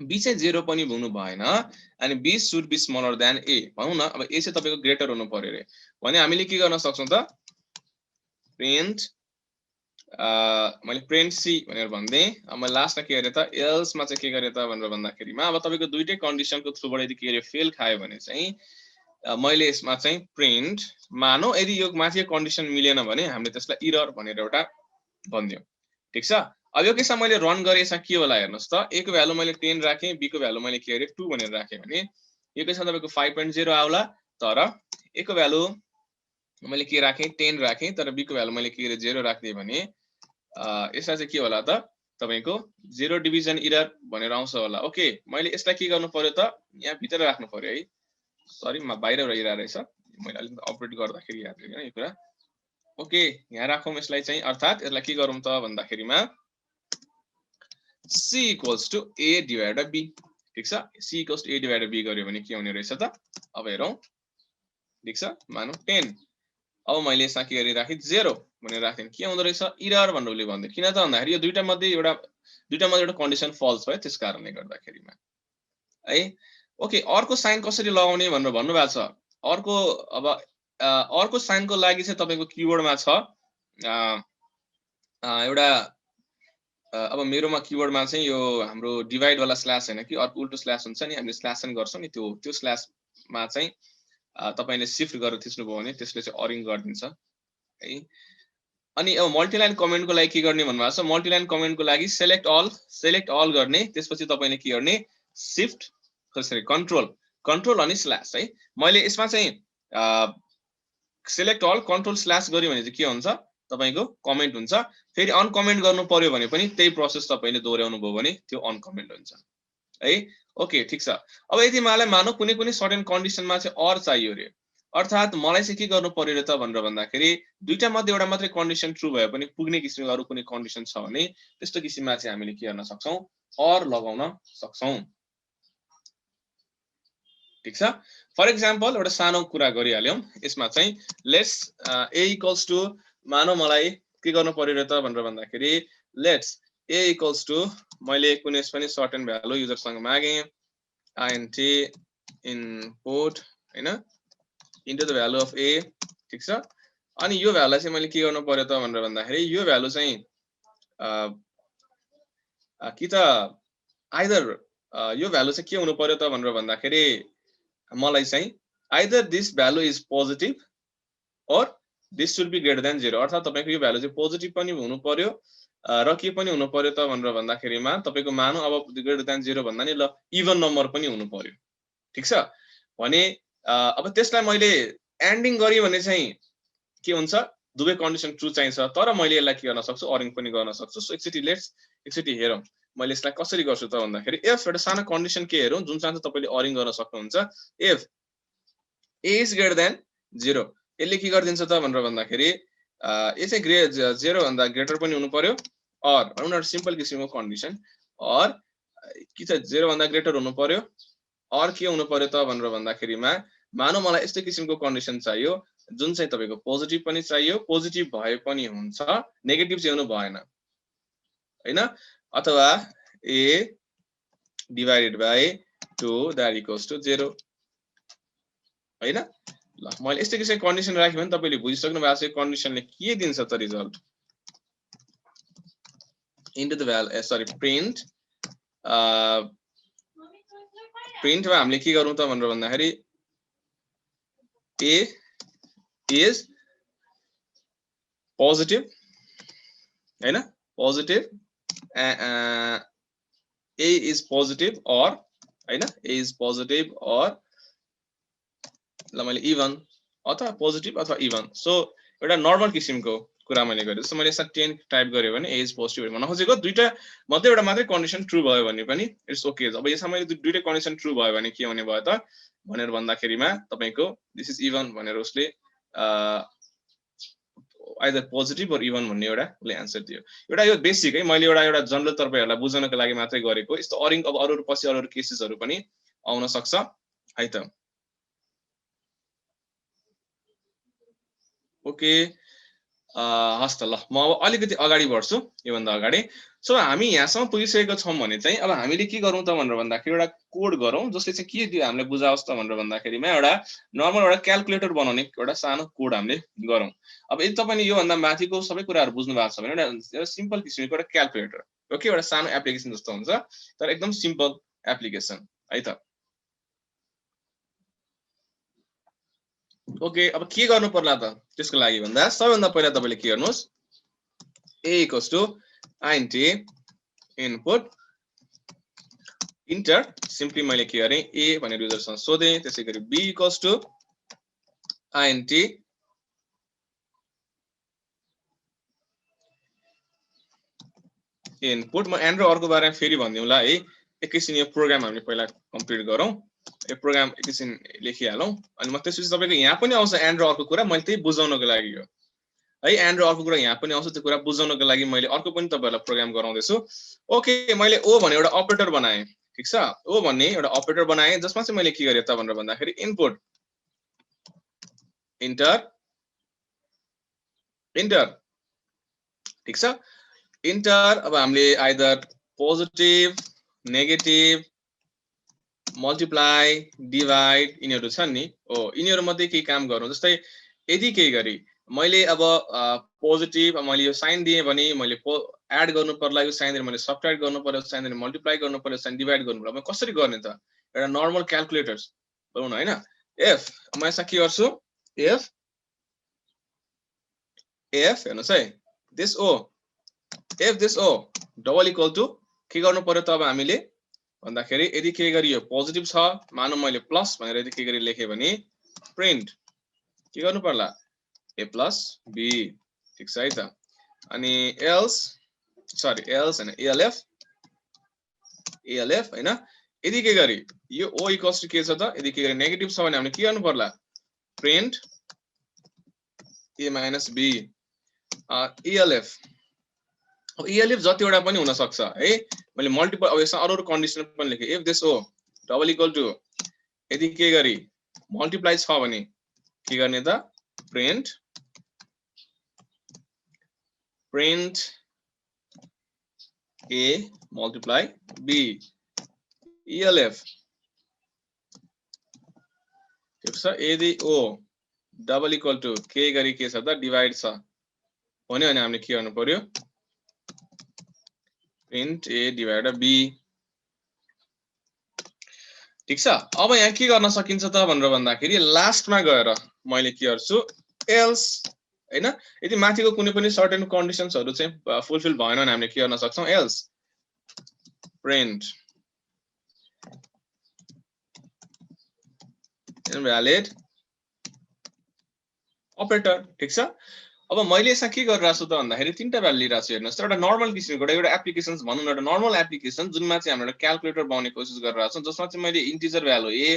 B चाहिँ 0 पनि हुनु भएन, अनि B should be smaller than A भनौं न। अब ए चाहिँ तपाईको ग्रेटर हुनु पर्यो रे भने हामीले के गर्न सक्छौं त, प्रिन्ट मैले प्रिन्ट सी भनेर भन्दै, अब मैले लास्टमा के गरे त एल्स मा चाहिँ के गरे त भनेर भन्दाखेरिमा अब तपाईको दुईटै कन्डिसनको थ्रुबाट यदि के गरे फेल खायो भने चाहिँ मैले यसमा चाहिँ प्रिन्ट मानौ यदि यो माथि कन्डिसन मिलेन भने हामीले त्यसलाई एरर भनेर एउटा भन्दियौ। ठीक छ। अब यो केसमा मैले रन गरे यसमा के होला हेर्नुस् त, ए को भ्यालु मैले 10 राखे, बी को भ्यालु मैले के गरे 2 भनेर राखे भने यो केसमा तपाईको 5.0 आउला, तर ए को भ्यालु मैले के राखे 10 राखे, तर बी को भ्यालु मैले के गरे 0 राख्दिए भने यसमा चाहिँ के होला त तपाईको 0 डिभिजन एरर भनेर आउँछ होला। ओके, मैले यसलाई के गर्नु पर्यो त यहाँ भित्र राख्नु पर्यो है, सरी म बाहिर रहिरा रहेछ, मैले अलि अपडेट गर्दाखेरि याद गरेन यो कुरा। ओके, यहाँ राखौं यसलाई चाहिँ, अर्थात यसलाई के गरौँ त भन्दाखेरिमा c equals to a divided b। ठीक छ, c equals to a divided b गर्यो भने के हुने रहेछ त, अब हेरौं। ठीक छ, मानौ 10, अब मैले यसमा के गरि राखे 0 भनेर राख्दिन, के हुँदो रहेछ एरर भन्नुले भन्दै, किन त भन्दाखेरि यो दुईटा मध्ये एउटा कन्डिसन फल्स भयो, त्यस कारणले गर्दाखेरिमा है। ओके, अर्को साइन कसरी लगाउने भनेर भन्नु भएको छ। अर्को अब अर्को साइनको लागि चाहिँ तपाईको किवर्डमा छ एउटा, अब मेरोमा किवर्डमा चाहिँ यो हाम्रो डिभाइड वाला स्ल्याश हैन कि अर्को उल्टो स्ल्याश हुन्छ नि, हामीले स्ल्याश पनि गर्छौं नि, त्यो स्ल्याशमा चाहिँ तपाईले शिफ्ट गरेर थिच्नुभयो भने त्यसले चाहिँ अरिङ गरिदिन्छ है। अनि अब मल्टिलाइन कमेन्टको लागि के गर्ने भन्नु भएको छ, मल्टिलाइन कमेन्टको लागि सेलेक्ट अल गर्ने, त्यसपछि तपाईले के गर्ने शिफ्ट सरी कन्ट्रोल अनि स्ल्याश है। मैले यसमा चाहिँ सेलेक्ट अल कन्ट्रोल स्ल्याश गर्यो भने चाहिँ के हुन्छ तपाईको कमेन्ट हुन्छ, फेरि अनकमेन्ट गर्नु पर्यो भने पनि त्यही प्रोसेस तपाईले दोहोर्याउनु भयो भने त्यो अनकमेन्ट हुन्छ है। ओके, ठीक छ। अब यदि मलाई मानौ कुनै सर्टेन कन्डिसनमा चाहिँ अर चाहियो रे, अर्थात मलाई चाहिँ के गर्नु पर्यो त भनेर भन्दाखेरि दुईटा मध्ये एउटा मात्रै कन्डिसन ट्रु भए पनि पुग्ने किसिमको अरु कुनै कन्डिसन छ भने त्यस्तो किसिममा चाहिँ हामीले के गर्न सक्छौं अर लगाउन सक्छौं। ठीक छ। फर एक्जाम्पल एउटा सानो कुरा गरिहाल्यौं, यसमा चाहिँ लेट्स a इक्वल्स टु, मानौ मलाई के गर्नु पर्यो त भनेर भन्दाखेरि लेट्स a इक्वल्स टु मैले कुनै पनि सर्टेन भ्यालु युजरसँग मागे int इनपुट हैन into the value of a। ठीक छ। अनि यो भ्यालुलाई चाहिँ मैले के गर्नु पर्यो त भनेर भन्दाखेरि यो भ्यालु चाहिँ कि त आइदर यो भ्यालु चाहिँ के हुनु पर्यो त भनेर भन्दाखेरि मलाई चाहिँ either this value is positive or this should be greater than 0, अर्थात तपाईको यो भ्यालु चाहिँ पोजिटिभ पनि हुनु पर्यो र के पनि हुनु पर्यो त भनेर भन्दाखेरिमा तपाईको मानौ अब ग्रेटर देन 0 भन्दा नि ल इभन नम्बर पनि हुनु पर्यो। ठीक छ भने अब त्यसलाई मैले एन्डिङ गरे भने चाहिँ के हुन्छ दुवै कन्डिसन ट्रु चाहिन्छ, तर मैले यसलाई के गर्न सक्छु अरिङ पनि गर्न सक्छु। सो एकचोटी हेरौं मैले यसलाई कसरी गर्छु त भन्दाखेरि इफ एउटा सानो कन्डिसन के हेरौं जुन चाहिँ तपाईले अरिङ गर्न सक्नुहुन्छ, if a is greater than 0 यसले के गर्दिन्छ त भनेर भन्दाखेरि यो चाहिँ 0 भन्दा ग्रेटर पनि हुनु पर्यो अर उनीहरु सिम्पल किसिमको कन्डिसन अर के छ 0 भन्दा ग्रेटर हुनु पर्यो अर के हुनु पर्यो त भनेर भन्दाखेरिमा मानौ मलाई यस्तो किसिमको कन्डिसन चाहियो जुन चाहिँ तपाईको पोजिटिभ पनि चाहियो पोजिटिभ भए पनि हुन्छ नेगेटिभ चाहिँ हुनु भएन हैन अथवा a divided by 2 that equals to 0 हैन ल मैले यस्तो किसिमको कन्डिसन राखे भने तपाईले बुझिसक्नु भएको छ कन्डिसनले के दिन्छ त result into the value sorry print print मा हामीले के गरौँ त भनेर भन्दाखेरि a is positive हैन positive a is positive or हैन a is positive or ल मैले even अथवा पोजिटिभ अथवा even सो एउटा नर्मल किसिमको कुरा मैले गरे जस्तो मैले यसमा 10 टाइप गरे भने a is positive भन्न खोजेको दुईटा मध्ये एउटा मात्रै कन्डिसन ट्रु भयो भने पनि इट्स ओके अब यसमा मैले दुईटै कन्डिसन ट्रु भयो भने के हुने भयो त भनेर भन्दाखेरिमा तपाईको दिस इज इभन भनेर उसले आइदर पोजिटिभ अर इभन भन्ने एउटा उले आन्सर दियो एउटा यो बेसिक है मैले एउटा जनरल तपाईहरुलाई बुझाउनको लागि मात्रै गरेको यस्तो अरिङ अब अरु पछि अरु केसेसहरु पनि आउन सक्छ है त ओके हस्त ल म अब अलिकति अगाडि बढ्छु यो भन्दा अगाडि सो हामी यहाँसम्म पुगिसकेको छौं भने चाहिँ अब हामीले के गरौँ त भनेर भन्दाखेरि एउटा कोड गरौँ जसले चाहिँ के दियो हामीले बुझाओस् त भनेर भन्दाखेरिमा एउटा नर्मल एउटा क्याल्कुलेटर बनाउने एउटा सानो कोड हामीले गरौँ अब यदि तपाईले यो भन्दा माथिको सबै कुराहरु बुझ्नु भएको छ भने एउटा सिम्पल किसिमको एउटा क्याल्कुलेटर ओके एउटा सानो एप्लिकेसन जस्तो हुन्छ तर एकदम सिम्पल एप्लिकेसन है त ओके अब के गर्नु पर्ला त त्यसको लागि भन्दा सबैभन्दा पहिला तपाईले के गर्नुस् a equals to int input enter simply मैले के गरे a भनेर युजरसँग सोधे त्यसैगरी b equals to int input म एन्ड र अर्को बारेमा फेरि भन्दिउँला है एकैछिन यो प्रोग्राम हामीले पहिला कम्प्लिट गरौँ यो प्रोग्राम एकैछिन लेखिहालौं अनि म त्यसपछि तपाईको यहाँ पनि आउँछ एन्ड र अर्को कुरा मैले त्यही बुझाउनको लागि हो है एन्ड र अर्को कुरा यहाँ पनि आउँछ त्यो कुरा बुझाउनको लागि मैले अर्को पनि तपाईहरुलाई प्रोग्राम गराउँदैछु ओके मैले ओ भन्ने एउटा अपरेटर बनाए ठीक छ ओ भन्ने एउटा अपरेटर बनाए जसमा चाहिँ मैले के गरे त भनेर भन्दाखेरि इनपुट इन्टर ठीक छ इन्टर अब हामीले either positive negative multiply divide यिनीहरु छन् नि ओ यिनीहरु मध्ये के काम गरौँ जस्तै यदि के गरी मैले अब पोजिटिभ मैले यो साइन दिए भने मैले एड गर्नु पर्ला यो साइन दिएर मैले सबट्र्याक्ट गर्नु पर्यो साइन दिएर मल्टिप्लाई गर्नु पर्यो साइन डिवाइड गर्नु पर्यो म कसरी गर्ने त एउटा नर्मल क्याल्कुलेटर्स भनौँ न हैन एफ म यसमा के गर्छु एफ हेर्नुस् है this o if this o double equal to के गर्नु पर्यो त अब हामीले भन्दाखेरि यदि के गरियो पोजिटिभ छ मानौ मैले प्लस भनेर यदि के गरी लेखे भने प्रिन्ट के गर्नु पर्ला a plus b ठीक छ है त अनि एल्स हैन elf हैन यदि के गरी यो o इक्वल्स टु के छ त यदि के गरी नेगेटिभ छ भने हामीले के गर्नु पर्ला print a minus b elf अब elf जतिवटा पनि हुन सक्छ है मैले मल्टिपल अब यसमा अरु कन्डिसन पनि लेखे if this o double equal to यदि के गरी मल्टिप्लाई छ भने के गर्ने त print a multiply b elf ठीक छ यदि o डबल इक्वल टु के गरी के छ त डिवाइड छ भने हामीले के गर्नु पर्यो प्रिन्ट a डिवाइड b ठीक छ अब यहाँ के गर्न सकिन्छ त भनेर भन्दाखेरि लास्टमा गएर मैले के गर्छु एल्स हैन यदि माथिको कुनै पनि सर्टेन कन्डिसन्सहरु चाहिँ फुलफिल भएन भने हामीले के गर्न सक्छौं एल्स प्रिन्ट इनभ्यालिड अपरेटर ठीक छ अब मैले यसमा के गरिरहेछु त भन्दाखेरि तीनटा भ्यालु लिइरहेको छु हेर्नुस् एउटा नर्मल किसिमको एउटा एप्लिकेसन्स भनौं न एउटा नर्मल एप्लिकेसन जुनमा चाहिँ हामीले क्याल्कुलेटर बनाउने कोसिस गरिरहेको छौं जसमा चाहिँ मैले integer value a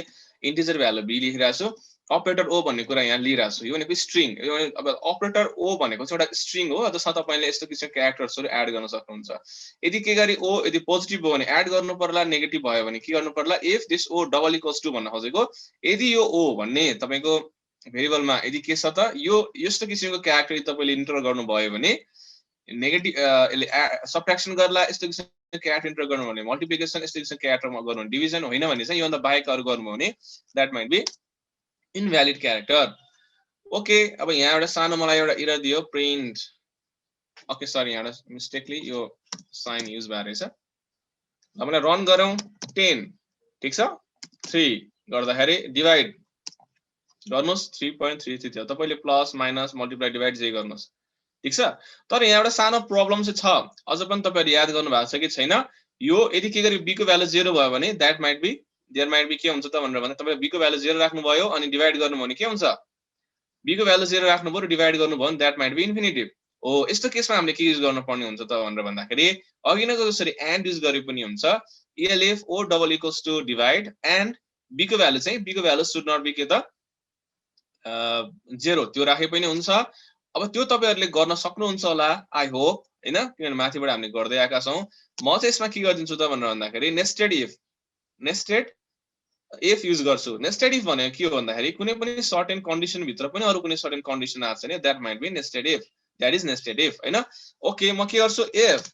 integer value b लेखिरहेको छु अपरेटर ओ भन्ने कुरा यहाँ लिइरहेको छु। यो भनेको स्ट्रिङ। अब अपरेटर ओ भनेको चाहिँ एउटा स्ट्रिङ हो, जसमा तपाईले यस्तो किसिमको क्यारेक्टर्सहरु एड गर्न सक्नुहुन्छ। यदि के गरी ओ यदि पोजिटिभ हो भने एड गर्नु पर्ला, नेगेटिभ भयो भने के गर्नु पर्ला, if this o double equals to भन्न खोजेको यदि यो ओ भन्ने तपाईको भेरिएबलमा यदि के छ त यो यस्तो किसिमको क्यारेक्टर तपाईले इन्टर गर्नु भयो भने नेगेटिभ यसले सबट्र्याक्सन गर्ला, यस्तो किसिमको क्यारेक्टर इन्टर गर्नु भने मल्टिप्लिकेसन, यस्तो किसिमको क्यारेक्टरमा गर्नु भने डिभिजन, होइन भने चाहिँ यो भन्दा बाहेक अरु गर्नु भने that might be invalid character. Okay, अब यहाँ एउटा सानो मलाई एउटा एरर दियो प्रिन्ट। ओके सरी, यहाँ मिस्टेकली यो साइन युज भएर रहेछ। हामीले रन गरौँ 10 ठीक छ। 3 गर्दाखेरि डिवाइड गर्नुस् 3.33 तपाईले प्लस माइनस मल्टिप्लाई डिवाइड जे गर्नुस् ठीक छ। तर यहाँ एउटा सानो प्रब्लम चाहिँ छ, अझ पनि तपाईहरु याद गर्नु भएको छ कि छैन। यो यदि के गरी b को भ्यालु 0 भयो भने that might be there might be के हुन्छ त भनेर भने तपाईले b को भ्यालु 0 राख्नु भयो अनि डिवाइड गर्नु भने के हुन्छ, b को भ्यालु 0 राख्नु भयो र डिवाइड गर्नु भयो भने दैट माइट बी इन्फिनिटिभ। हो, यस्तो केसमा हामीले के युज गर्न पर्ने हुन्छ त भनेर भन्दाखेरि अघि नै जसरी एन्ड युज गरे पनि हुन्छ, elif o double equals to divide and b को भ्यालु चाहिँ b को भ्यालु शुड नट बी के त 0 त्यो राखे पनि हुन्छ। अब त्यो तपाईहरुले गर्न सक्नुहुन्छ होला आई होप, हैन, किनभने माथिबाट हामीले गर्दै आएका छौं। म चाहिँ यसमा के गर्दिन्छु त भनेर भन्दाखेरि नेस्टेड इफ युज गर्छु। नेस्टेड इफ भनेको के हो भन्दाखेरि कुनै पनि सर्टेन कन्डिसन भित्र पनि अरु कुनै सर्टेन कन्डिसन आछ नि that might be nested if, that is nested if, हैन। ओके, म के गर्छु इफ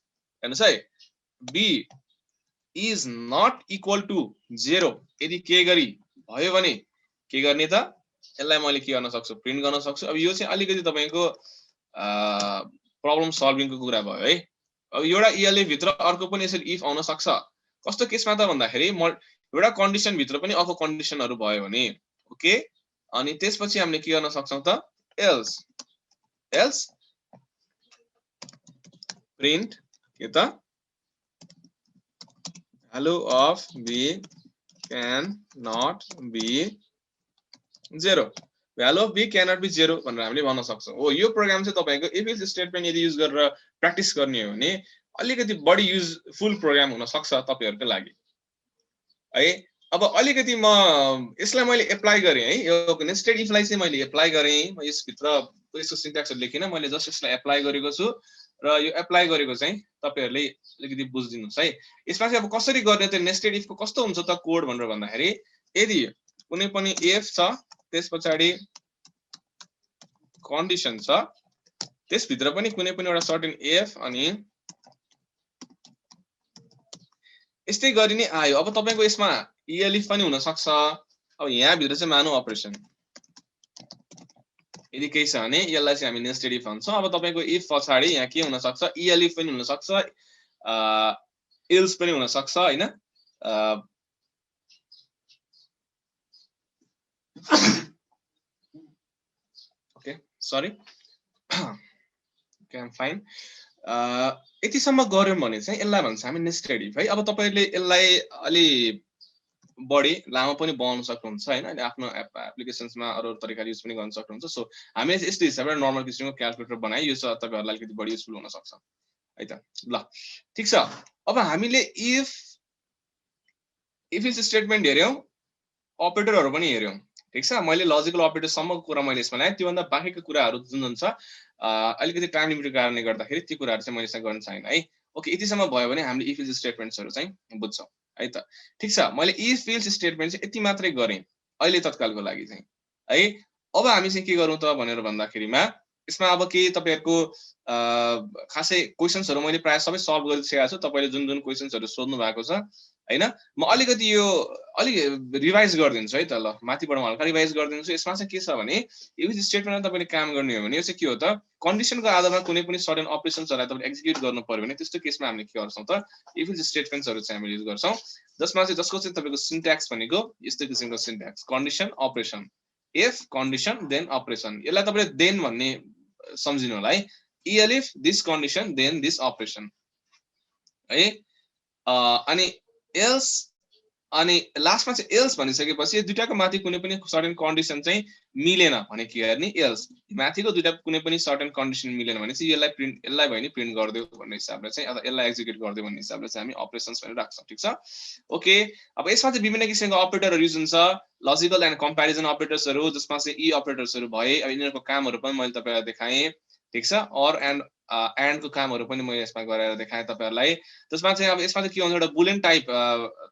हेर्नुस् है b is not equal to 0 यदि के गरी भयो भने के गर्ने त यसलाई मैले के गर्न सक्छु, प्रिन्ट गर्न सक्छु। अब यो चाहिँ अलिकति तपाईको प्रब्लम सल्भिङको कुरा भयो है। अब एउटा elif भित्र अर्को पनि यसरी इफ आउन सक्छ। कस्तो केसमा त भन्दाखेरि एउटा कन्डिसन भित्र पनि अर्को कन्डिसनहरु भयो भने ओके, अनि त्यसपछि हामीले के गर्न सक्छौं त एल्स प्रिन्ट के त value of b can not be 0, value of b cannot be 0 भनेर हामीले भन्न सक्छौं। हो, यो प्रोग्राम चाहिँ तपाईको इफ इज स्टेटमेन्ट यदि युज गरेर प्र्याक्टिस गर्ने हो भने अलिकति बढी युजफुल प्रोग्राम हुन सक्छ तपाईहरुको लागि है। अब अलिकति म यसलाई मैले एप्लाई गरे है, यो नेस्टेड इफ लाई चाहिँ मैले एप्लाई गरे। म यस भित्र यसको सिन्ट्याक्सहरु लेखिन, मैले जस्ट यसलाई एप्लाई गरेको छु र यो एप्लाई गरेको चाहिँ तपाईहरुले अलिकति बुझ्दिनुस् है। यसमा चाहिँ अब कसरी गर्ने त नेस्टेड इफ को कस्तो हुन्छ त कोड भनेर भन्दाखेरि यदि कुनै पनि इफ छ त्यसपछि कन्डिसन छ, त्यस भित्र पनि कुनै पनि एउटा सर्टेन इफ अनि यस्तै गरी नै आयो। अब तपाईको यसमा elif पनि हुन सक्छ। अब यहाँ भित्र चाहिँ मानौ अपरेसन यदि केही छ भने यसलाई चाहिँ हामी नेस्टेड इफ भन्छौं। अब तपाईको इफ पछाडी यहाँ के हुन सक्छ, elif पनि हुन सक्छ, एल्स पनि हुन सक्छ, हैन। Okay sorry, okay I am fine. यतिसम्म गर्यौं भने चाहिँ यसलाई भन्छ हामी नेस्टेड इफ है। अब तपाईहरुले यसलाई अलि बढी लामो पनि बनाउन सक्नुहुन्छ हैन, आफ्नो एप्लिकेशन्समा अरु तरिकाले युज पनि गर्न सक्नुहुन्छ। सो हामीले यस्तो हिसाबले नर्मल किसिमको क्याल्कुलेटर बनाए, यो चाहिँ तपाईहरुलाई अलिकति बढी युजफुल हुन सक्छ है त। ल ठीक छ, अब हामीले इफ इज स्टेटमेन्ट हेर्यौं, अपरेटरहरु पनि हेर्यौं ठीक छ। मैले लजिकल अपरेटर सम्मको कुरा मैले यसमा ल्याए, त्यो भन्दा बाँकीको कुराहरु जुन छ अलिकति टाइम लिमिटको कारणले गर्दाखेरि त्यो कुराहरु चाहिँ मैले यसमा गर्न चाहिन है। ओके, यतिसम्म भयो भने हामीले इफ इज स्टेटमेन्ट्सहरु चाहिँ बुझ्छौं है त। ठीक छ, मैले इफ इज स्टेटमेन्ट चाहिँ यति मात्रै गरे अहिले तत्कालको लागि चाहिँ है। अब हामी चाहिँ के गरौँ त भनेर भन्दाखेरिमा यसमा अब के तपाईहरुको खासै क्वेशन्सहरु मैले प्राय सबै सल्भ गरिसकेको छु। तपाईले जुन जुन क्वेशन्सहरु सोध्नु भएको छ हैन, म अलिकति यो अलि रिभाइज गर्दिन्छु है त। ल माथिबाट म हल्का रिभाइज गर्दिन्छु। यसमा चाहिँ के छ भने इफ इज स्टेटमेन्टमा तपाईले काम गर्ने हो भने यो चाहिँ के हो त, कन्डिसनको आधारमा कुनै पनि सर्टेन अपरेसन्सहरुलाई तपाईले एक्जिक्युट गर्नु पर्यो भने त्यस्तो केसमा हामीले के गर्छौं त इफ इज स्टेटमेन्ट्सहरु चाहिँ हामीले युज गर्छौं, जसमा चाहिँ जसको चाहिँ तपाईको सिन्ट्याक्स भनेको यस्तो किसिमको syntax condition operation, if condition then operation. यसलाई तपाईले देन भन्ने सम्झिनु होला है, elif this condition then this operation है। अनि else अनि लास्टमा चाहिँ एल्स भनिसकेपछि यो दुईटाको माथि कुनै पनि सर्टेन कन्डिसन चाहिँ मिलेन भने के गर्ने एल्स माथिको दुईटा कुनै पनि सर्टेन कन्डिसन मिलेन भने चाहिँ यसलाई भयो नि प्रिन्ट गरिदियो भन्ने हिसाबले चाहिँ अथवा यसलाई एक्जिक्युट गरिदियो भन्ने हिसाबले चाहिँ हामी अपरेसन्स भनेर राख्छौँ ठिक छ ओके अब यसमा चाहिँ विभिन्न किसिमको अपरेटरहरू युज हुन्छ लजिकल एन्ड कम्प्यारिजन अपरेटर्सहरू जसमा चाहिँ यी अपरेटर्सहरू भए अब यिनीहरूको कामहरू पनि मैले तपाईँलाई देखाएँ ठिक छ अर एन्डको कामहरू पनि मैले यसमा गरेर देखाएँ तपाईँहरूलाई त्यसमा चाहिँ अब यसमा चाहिँ के हुन्छ एउटा बुलियन टाइप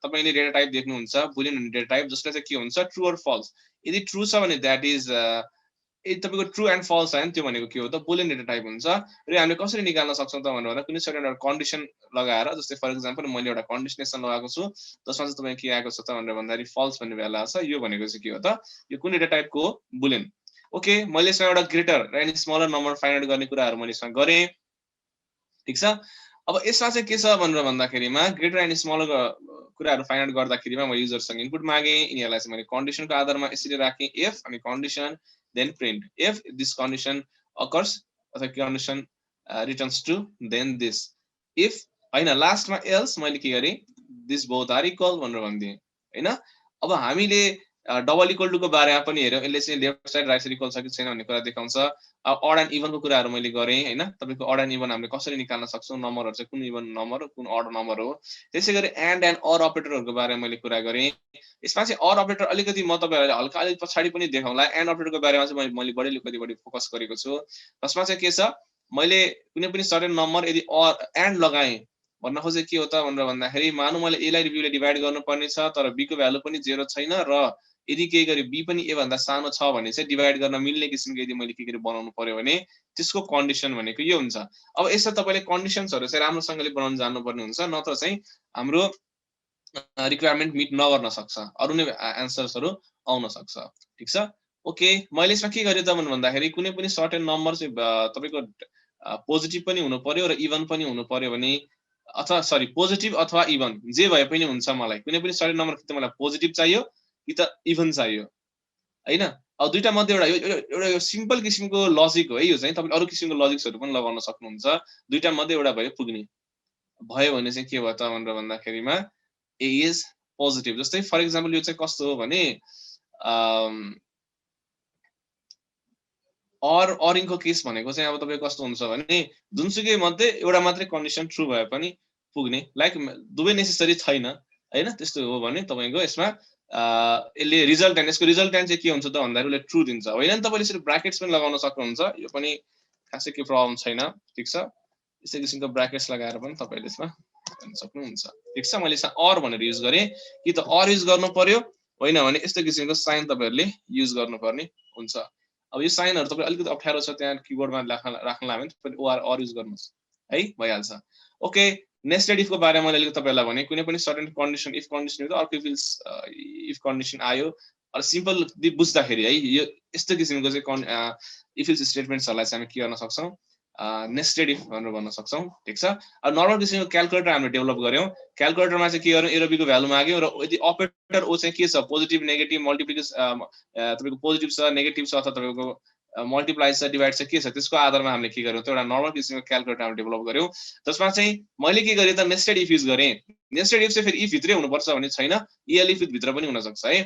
तपाईँले डेटा टाइप देख्नुहुन्छ बुलियन डेटा टाइप जसले चाहिँ के हुन्छ ट्रु अर फल्स यदि ट्रु छ भने द्याट इज यदि तपाईँको ट्रु एन्ड फल्स छ भने त्यो भनेको के हो त बुलियन डेटा टाइप हुन्छ र हामीले कसरी निकाल्न सक्छौँ त भनेर कुनै सर्टेन एउटा कन्डिसन लगाएर जस्तै फर इक्जाम्पल मैले एउटा कन्डिसनेसन लगाएको छु जसमा चाहिँ तपाईँ के आएको छ त भनेर भन्दाखेरि फल्स भन्ने भ्यालु आएको छ यो भनेको चाहिँ के हो त यो कुन डेटा टाइपको हो बुलियन ओके मैले यसमा एउटा ग्रेटर र any smaller number find out गर्ने कुराहरू मैले यसमा गरेँ ठिक छ अब यसमा चाहिँ के छ भनेर भन्दाखेरिमा ग्रेटर एन्ड स्मलर कुराहरू फाइन्ड आउट गर्दाखेरिमा मैले युजरसँग इनपुट मागेँ यिनीहरूलाई चाहिँ मैले कन्डिसनको आधारमा यसरी राखेँ इफ अनि condition then print if this condition occurs अथवा condition returns true then this if होइन लास्टमा एल्स मैले के गरेँ दिस बोथ आर इक्वल भनेर भनिदिएँ होइन अब हामीले डबल इक्वल टुको बारेमा पनि हेऱ्यौँ यसले चाहिँ left side right side equal छ कि छैन भन्ने कुरा देखाउँछ अब अड एन्ड इभनको कुराहरू मैले गरेँ होइन तपाईँको अड एन्ड इभन हामीले कसरी निकाल्न सक्छौँ नम्बरहरू चाहिँ कुन इभन नम्बर हो कुन अड नम्बर हो त्यसै गरी एन्ड एन्ड अर अपरेटरहरूको बारेमा मैले कुरा गरेँ यसमा चाहिँ अर अपरेटर अलिकति म तपाईँहरूलाई हल्का अलिक पछाडि पनि देखाउँला एन्ड अपरेटरको बारेमा चाहिँ मैले बढी अलिकति बढी फोकस गरेको छु त्यसमा चाहिँ के छ मैले कुनै पनि सर्टेन नम्बर यदि एन्ड लगाएँ भन्न खोजेको के हो त भनेर भन्दाखेरि मानौँ मैले एलाई बीले डिभाइड गर्नुपर्ने छ तर बीको भ्यालु पनि 0 छैन र यदि केही गरी बी पनि ए भन्दा सानो छ भने चाहिँ डिभाइड गर्न मिल्ने किसिमको यदि मैले के बनाउनु पर्यो भने त्यसको कन्डिसन भनेको यो हुन्छ अब यसो तपाईँले कन्डिसन्सहरू चाहिँ राम्रोसँगले बनाउन जान्नुपर्ने हुन्छ नत्र चाहिँ हाम्रो रिक्वायरमेन्ट मिट नगर्न सक्छ अरू नै एन्सर्सहरू आउन सक्छ ठिक छ ओके मैले यसमा के गरेँ त भन्दाखेरि कुनै पनि सर्टेन नम्बर चाहिँ तपाईँको पोजिटिभ पनि हुनु पर्यो र इभन पनि हुनु पर्यो भने अथवा सरी पोजिटिभ अथवा इभन जे भए पनि हुन्छ मलाई कुनै पनि सर्टेन नम्बर कि त मलाई पोजिटिभ चाहियो कि त इभन चाहियो होइन अब दुईटा मध्ये एउटा यो सिम्पल किसिमको लजिक हो है यो चाहिँ तपाईँले अरू किसिमको लजिक्सहरू पनि लगाउन सक्नुहुन्छ दुईटा मध्ये एउटा भयो पुग्ने भयो भने चाहिँ के भयो त भनेर भन्दाखेरिमा ए इज पोजिटिभ जस्तै फर इक्जाम्पल यो चाहिँ कस्तो हो भने अरिङको केस भनेको चाहिँ अब तपाईँ कस्तो हुन्छ भने जुनसुकै मध्ये एउटा मात्रै कन्डिसन ट्रु भए पनि पुग्ने लाइक दुवै नेसेसरी छैन होइन त्यस्तो हो भने तपाईँको यसमा यसले रिजल्टेन्ट यसको रिजल्टेन्ट चाहिँ के हुन्छ त भन्दाखेरि उसले ट्रु दिन्छ होइन नि तपाईँले यसरी ब्राकेट्स पनि लगाउन सक्नुहुन्छ यो पनि खासै केही प्रब्लम छैन ठिक छ यस्तै किसिमको ब्राकेट्स लगाएर पनि तपाईँले यसमा गर्न सक्नुहुन्छ ठिक छ मैले अर भनेर युज गरेँ कि त अर युज गर्नु पर्यो होइन भने यस्तो किसिमको साइन तपाईँहरूले युज गर्नुपर्ने हुन्छ अब यो साइनहरू तपाईँ अलिकति अप्ठ्यारो छ त्यहाँ किबोर्डमा राख्न लाग्यो भने तपाईँले ओआर अर युज गर्नुहोस् है भइहाल्छ ओके नेस्टेड इफको बारेमा मैले अलिकति तपाईँलाई भने कुनै पनि सर्टेन कन्डिसन इफ कन्डिसन अर्को इफ कन्डिसन आयो सिम्पल बुझ्दाखेरि है यो यस्तो किसिमको चाहिँ इफ इल्स स्टेटमेन्ट्सहरूलाई चाहिँ हामी के गर्न सक्छौँ नेस्टेड इफ भनेर भन्न सक्छौँ ठिक छ अब नर्मल किसिमको क्यालकुलेटर हामीले डेभलप गऱ्यौँ क्यालकुलेटरमा चाहिँ के गऱ्यौँ ए र बीको भ्यालु माग्यौँ र यदि अपरेटर ओ चाहिँ के छ पोजिटिभ नेगेटिभ मल्टिप्लिकेसन तपाईँको पोजिटिभ छ नेगेटिभ छ अथवा तपाईँको मल्टिप्लाई छ डिभाइड छ के छ त्यसको आधारमा हामीले के गर्यौँ त एउटा नर्मल किसिमको क्यालकुलेटर हामीले डेभलप गऱ्यौँ जसमा चाहिँ मैले के गरेँ त नेस्टेड इफ युज गरेँ नेस्टेड इफ चाहिँ फेरि इफ भित्रै हुनुपर्छ भन्ने छैन इएल इफ भित्र पनि हुनसक्छ है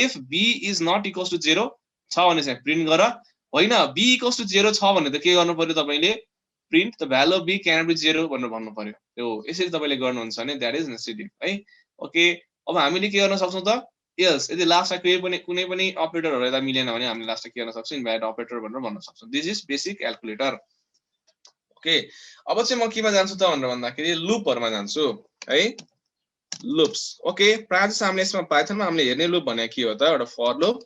if b is not equals to 0 छ भने चाहिँ प्रिन्ट गर होइन बी इक्वल्स टु 0 छ भने त के गर्नु पर्यो तपाईँले print the value of b can be 0 भनेर भन्नु पर्यो यो यसरी तपाईँले गर्नुहुन्छ भने द्याट इज नेस्टेड इफ है ओके अब हामीले के गर्न सक्छौँ त यस यदि लास्टमा कुनै पनि अपरेटरहरू यता मिलेन भने हामीले लास्टमा के गर्न सक्छौँ इन्भ्यालिड अपरेटर भनेर भन्न सक्छौँ this is basic calculator okay अब चाहिँ म केमा जान्छु त भनेर भन्दाखेरि लुपहरुमा जान्छु है लुप्स ओके प्रायः जस्तो हामीले यसमा पाइथनमा हामीले हेर्ने लुप भनेको के हो त एउटा फर लुप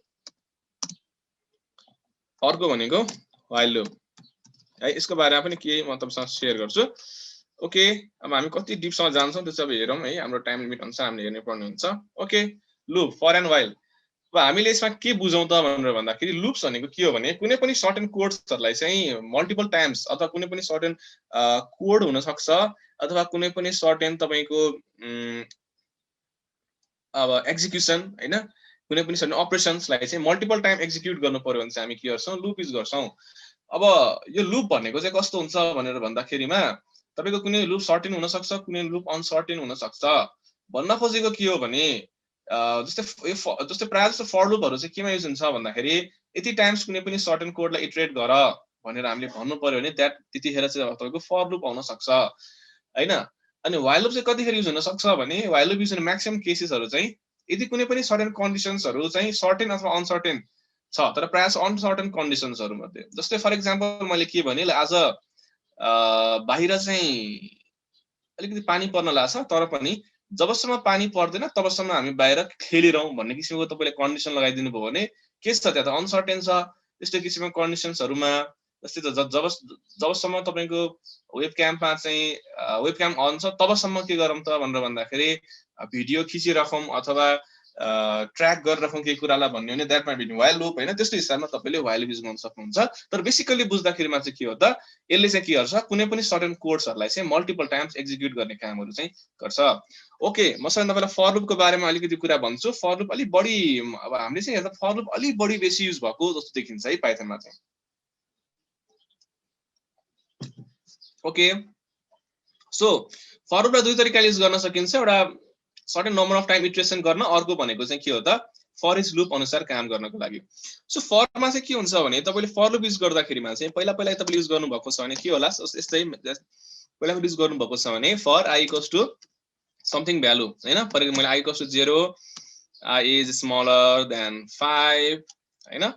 अर्को भनेको व्हाइल लुप है यसको बारेमा पनि के म तपाईसँग शेयर गर्छु ओके अब हामी कति डिपसम्म जान्छौं त्यो चाहिँ हेरौं है हाम्रो टाइम लिमिट अनुसार हामीले हेर्नु पर्ने हुन्छ okay loop for and while अब हामीले यसमा के बुझौं त भनेर भन्दाखेरि लुप्स भनेको के हो भने कुनै पनि सर्टेन कोड्सहरुलाई चाहिँ मल्टिपल टाइम्स अथवा कुनै पनि सर्टेन कोड हुन सक्छ अथवा कुनै पनि सर्टेन तपाईको अब एक्जिक्युसन हैन कुनै पनि सर्टेन अपरेशन्सलाई चाहिँ मल्टिपल टाइम एक्जिक्युट गर्नु पर्यो भने चाहिँ हामी के गर्छौं लुप युज गर्छौं अब यो लुप भनेको चाहिँ कस्तो हुन्छ भनेर भन्दाखेरिमा तपाईको कुनै लुप सर्टेन हुन सक्छ कुनै लुप अनसर्टेन हुन सक्छ भन्न खोजेको के हो भने जस्तै प्रायः जस्तो फर लुपहरु चाहिँ केमा युज हुन्छ भन्दाखेरि यति टाइम्स कुनै पनि सर्टेन कोडलाई इटरेट गर भनेर हामीले भन्नु पर्यो भने त्यतिखेर चाहिँ तपाईको फर लुप आउन सक्छ हैन। अनि व्हाइल लुप चाहिँ कतिखेर युज हुन सक्छ भने व्हाइल लुप युज हुने म्याक्सिमम केसेसहरु चाहिँ यदि कुनै पनि सर्टेन कन्डिसन्सहरु चाहिँ सर्टेन अथवा अनसर्टेन छ तर प्रायः अनसर्टेन कन्डिसन्सहरु मध्ये जस्तै फर एक्जाम्पल मैले के भने आज बाहिर चाहिँ अलिकति पानी पर्न लाग्छ तर पनि जबसम्म पानी पर्दैन तबसम्म हामी बाहिर खेलिरहौं भन्ने किसिमको तपाईले कन्डिसन लगाइदिनु भयो भने के छ त्यहाँ त अनसर्टेन छ। त्यस्तो किसिमको कन्डिसन्सहरुमा जस्तै जबसम्म तपाईको वेबक्याममा चाहिँ वेबक्याम अन छ तबसम्म के गरौँ त भनेर भन्दाखेरि भिडियो खिचिराखौं अथवा ट्र्याक गरिराखौं केही कुरालाई भन्ने हो भने that might be while loop हैन। त्यस्तो हिसाबमा तपाईले व्हाइल लुप युज गर्न सक्नुहुन्छ। तर बेसिकली बुझ्दाखेरिमा चाहिँ के हो त यसले चाहिँ के गर्छ कुनै पनि सर्टेन कोड्सहरुलाई चाहिँ मल्टिपल टाइम्स एक्जिक्युट गर्ने कामहरु चाहिँ गर्छ। ओके मसँग तपाईलाई फर लुपको बारेमा अलिकति कुरा भन्छु। फर लुप अलि बढी अब हामीले चाहिँ हेर्दा फर लुप अलि बढी बेसी युज भएको जस्तो देखिन्छ है पाइथनमा चाहिँ। ओके सो फर लुपलाई दुई तरिकाले युज गर्न सकिन्छ। एउटा certain number of time iteration गर्न, अर्को भनेको चाहिँ के हो त फर इच लुप अनुसार काम गर्नको लागि। सो फरमा चाहिँ के हुन्छ भने तपाईले फर लुप युज गर्दाखेरिमा चाहिँ पहिला तपाईले युज गर्नु भएको छ भने के होला यस्तै पहिला युज गर्नु भएको छ भने for i equals to something value हैन। फर एक्जाम्पल मैले i equals to 0 i is smaller than 5 हैन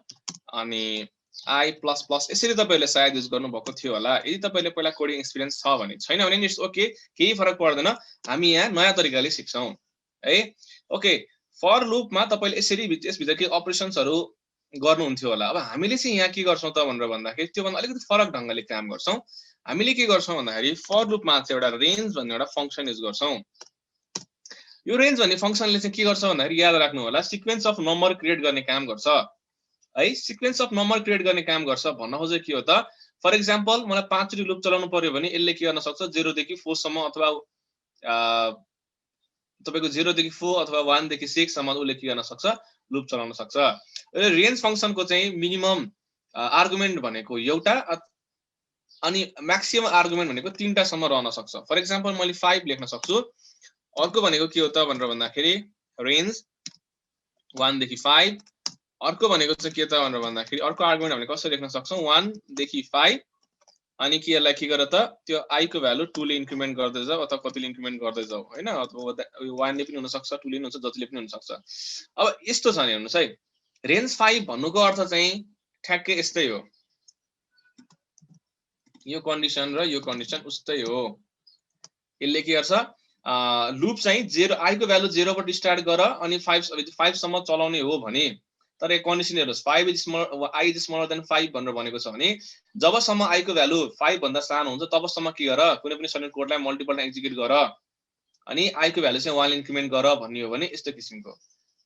अनि i प्लस प्लस यसरी तपाईले सायद युज गर्नु भएको थियो होला। यदि तपाईले पहिला कोडिङ एक्सपिरियन्स छ भने छैन भने इट्स ओके केही फरक पर्दैन। हामी यहाँ नयाँ तरिकाले सिक्छौं है। ओके फर लुपमा तपाईले यसरी यसभित्र के अपरेसन्सहरु गर्नुहुन्थ्यो होला। अब हामीले चाहिँ यहाँ के गर्छौं त भनेर भन्दाखेरि त्यो भन्दा अलिकति फरक ढंगले काम गर्छौं। हामीले के गर्छौं भन्दाखेरि फर लुपमा चाहिँ एउटा रेन्ज भन्ने एउटा फंक्सन युज गर्छौं। यो रेन्ज भन्ने फंक्सनले चाहिँ के गर्छ भन्दाखेरि याद राख्नु होला सिक्वेन्स अफ नम्बर क्रिएट गर्ने काम गर्छ है। सिक्वेन्स अफ नम्बर क्रिएट गर्ने काम गर्छ भन्न खोजेको के हो त फर एक्जाम्पल मलाई 5 चोटी लुप चलाउनु पर्यो भने यसले के गर्न सक्छ 0 देखि 4 सम्म अथवा तपाईको 0 देखि 4 अथवा 1 देखि 6 सम्म उले के गर्न सक्छ लुप चलाउन सक्छ। रेन्ज फंक्सनको चाहिँ मिनिमम आर्गुमेन्ट भनेको एउटा अनि म्याक्सिमम आर्गुमेन्ट भनेको 3टा सम्म रहन सक्छ। फर एक्जाम्पल मैले 5 लेख्न सक्छु। अर्को भनेको के हो त भनेर भन्दाखेरि रेन्ज 1 देखि 5। अर्को भनेको चाहिँ के त भनेर भन्दाखेरि अर्को आर्गुमेन्ट हामीले कसरी लेख्न सक्छौं 1 देखि 5 अनि के यसलाई के गर त त्यो i को भ्यालु 2 ले इन्क्रिमेन्ट गर्दै जाऊ अथवा कतिले इन्क्रिमेन्ट गर्दै जाऊ हैन। अथवा 1 ले पनि हुन सक्छ 2 ले पनि हुन्छ जतिले पनि हुन सक्छ। अब यस्तो छ नि हेर्नुस् है रेन्ज 5 भन्नुको अर्थ चाहिँ ठ्याक्कै यस्तै हो। यो कन्डिसन र यो कन्डिसन उस्तै हो। यसले के गर्छ लुप चाहिँ 0 i को भ्यालु 0 बाट स्टार्ट गर अनि 5 सम्म चलाउने हो भने तर एक कन्डिसन हेर्नुस् 5 is smaller i is smaller than 5 भनेर भनेको छ भने जबसम्म i को भ्यालु 5 भन्दा सानो हुन्छ तबसम्म के गर कुनै पनि सर्टेन कोडलाई मल्टिपल टाइम एक्जिक्युट गर अनि i को भ्यालु चाहिँ 1 इन्क्रिमेन्ट गर भन्ने हो भने यस्तो किसिमको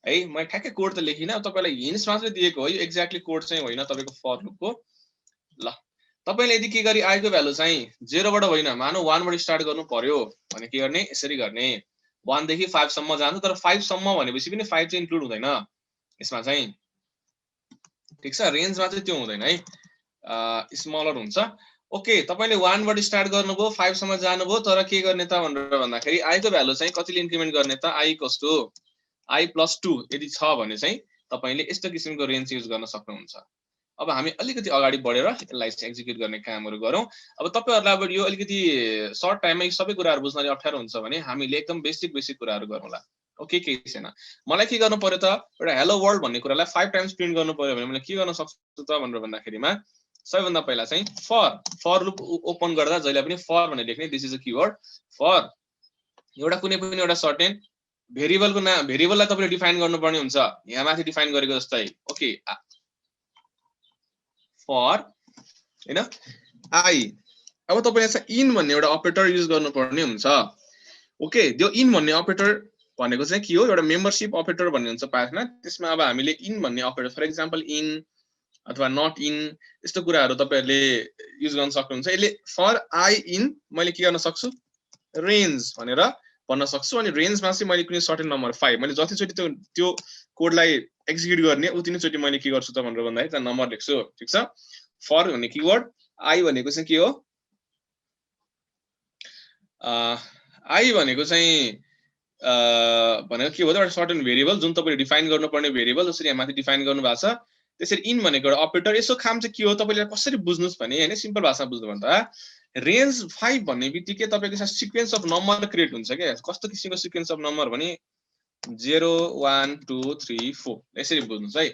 है। मैले ठ्याक्कै कोड त लेखिन तपाईलाई हिन्ट्स मात्र दिएको हो। यो एक्ज्याक्टली कोड चाहिँ होइन तपाईको फर लुपको। ल तपाईले यदि के गरी i को भ्यालु चाहिँ 0 बाट होइन मानौ 1 बाट स्टार्ट गर्नु पर्यो भने के गर्ने यसरी गर्ने 1 देखि 5 सम्म जान्छ। तर 5 सम्म भनेपछि पनि 5 चाहिँ इन्क्लुड हुँदैन यसमा चाहिँ ठीक छ। रेन्जमा चाहिँ त्यो हुँदैन है स्मलर हुन्छ। ओके तपाईले 1 बाट स्टार्ट गर्नुभयो 5 सम्म जानुभयो तर के गर्ने त भनेर भन्दाखेरि i को भ्यालु चाहिँ कतिले इन्क्रिमेन्ट गर्ने त i equals to i plus 2 यदि छ भने चाहिँ तपाईले यस्तो किसिमको रेन्ज युज गर्न सक्नुहुन्छ। अब हामी अलिकति अगाडि बढेर यसलाई चाहिँ एक्जिक्युट गर्ने कामहरु गरौँ। अब तपाईहरुलाई अब यो अलिकति सर्ट टाइममै सबै कुराहरु बुझ्न अप्ठ्यारो हुन्छ भने हामीले एकदम बेसिक कुराहरु गरौँला। ओके केही छैन। मलाई के गर्नु पर्यो त एउटा हेलो वर्ल्ड भन्ने कुरालाई 5 टाइम्स प्रिन्ट गर्नु पर्यो भने मैले के गर्न सक्छु त भनेर भन्दाखेरिमा सबैभन्दा पहिला चाहिँ फर लुप ओपन गर्दा जहिले पनि फर भनेर लेख्ने this is a keyword for एउटा कुनै पनि एउटा सर्टेन भेरिएबलको नाम भेरिएबललाई तपाईले डिफाइन गर्नुपर्ने हुन्छ यहाँ माथि डिफाइन गरेको जस्तै। ओके फर हैन i अब तपाईले चाहिँ इन भन्ने एउटा अपरेटर युज गर्नुपर्ने हुन्छ। ओके त्यो इन भन्ने अपरेटर भनेको चाहिँ के हो एउटा मेम्बरशिप अपरेटर भन्ने हुन्छ पाइथनमा। त्यसमा अब हामीले इन भन्ने अपरेटर फर एक्जाम्पल इन अथवा नट इन यस्तो कुराहरु तपाईहरुले युज गर्न सक्नुहुन्छ। यसले फर i इन मैले के गर्न सक्छु रेन्ज भनेर भन्न सक्छु अनि रेन्जमा चाहिँ मैले कुनै सर्टेन नम्बर 5 मैले जति चोटी त्यो कोडलाई एक्जिक्युट गर्ने उति नै चोटी मैले के गर्छु त भनेर भन्दाखेरि त्यहाँ नम्बर लेख्छु ठीक छ। फर भन्ने कीवर्ड i भनेको चाहिँ के हो i भनेको चाहिँ भनेको के हो त एउटा सर्टेन भेरिएबल जुन तपाईले डिफाइन गर्नुपर्ने भेरिएबल जसरी यहाँ माथि डिफाइन गर्नु भएको छ त्यसरी इन भनेको एउटा अपरेटर यसो काम चाहिँ के हो तपाईले कसरी बुझ्नुस् भने हैन सिम्पल भाषामा बुझ्नु भन्दा रेन्ज 5 भन्ने बित्तिकै तपाईको यसमा सिक्वेन्स अफ नम्बर क्रिएट हुन्छ के कस्तो किसिमको सिक्वेन्स अफ नम्बर भने 0 1 2 3 4 यसरी बुझ्नुस् है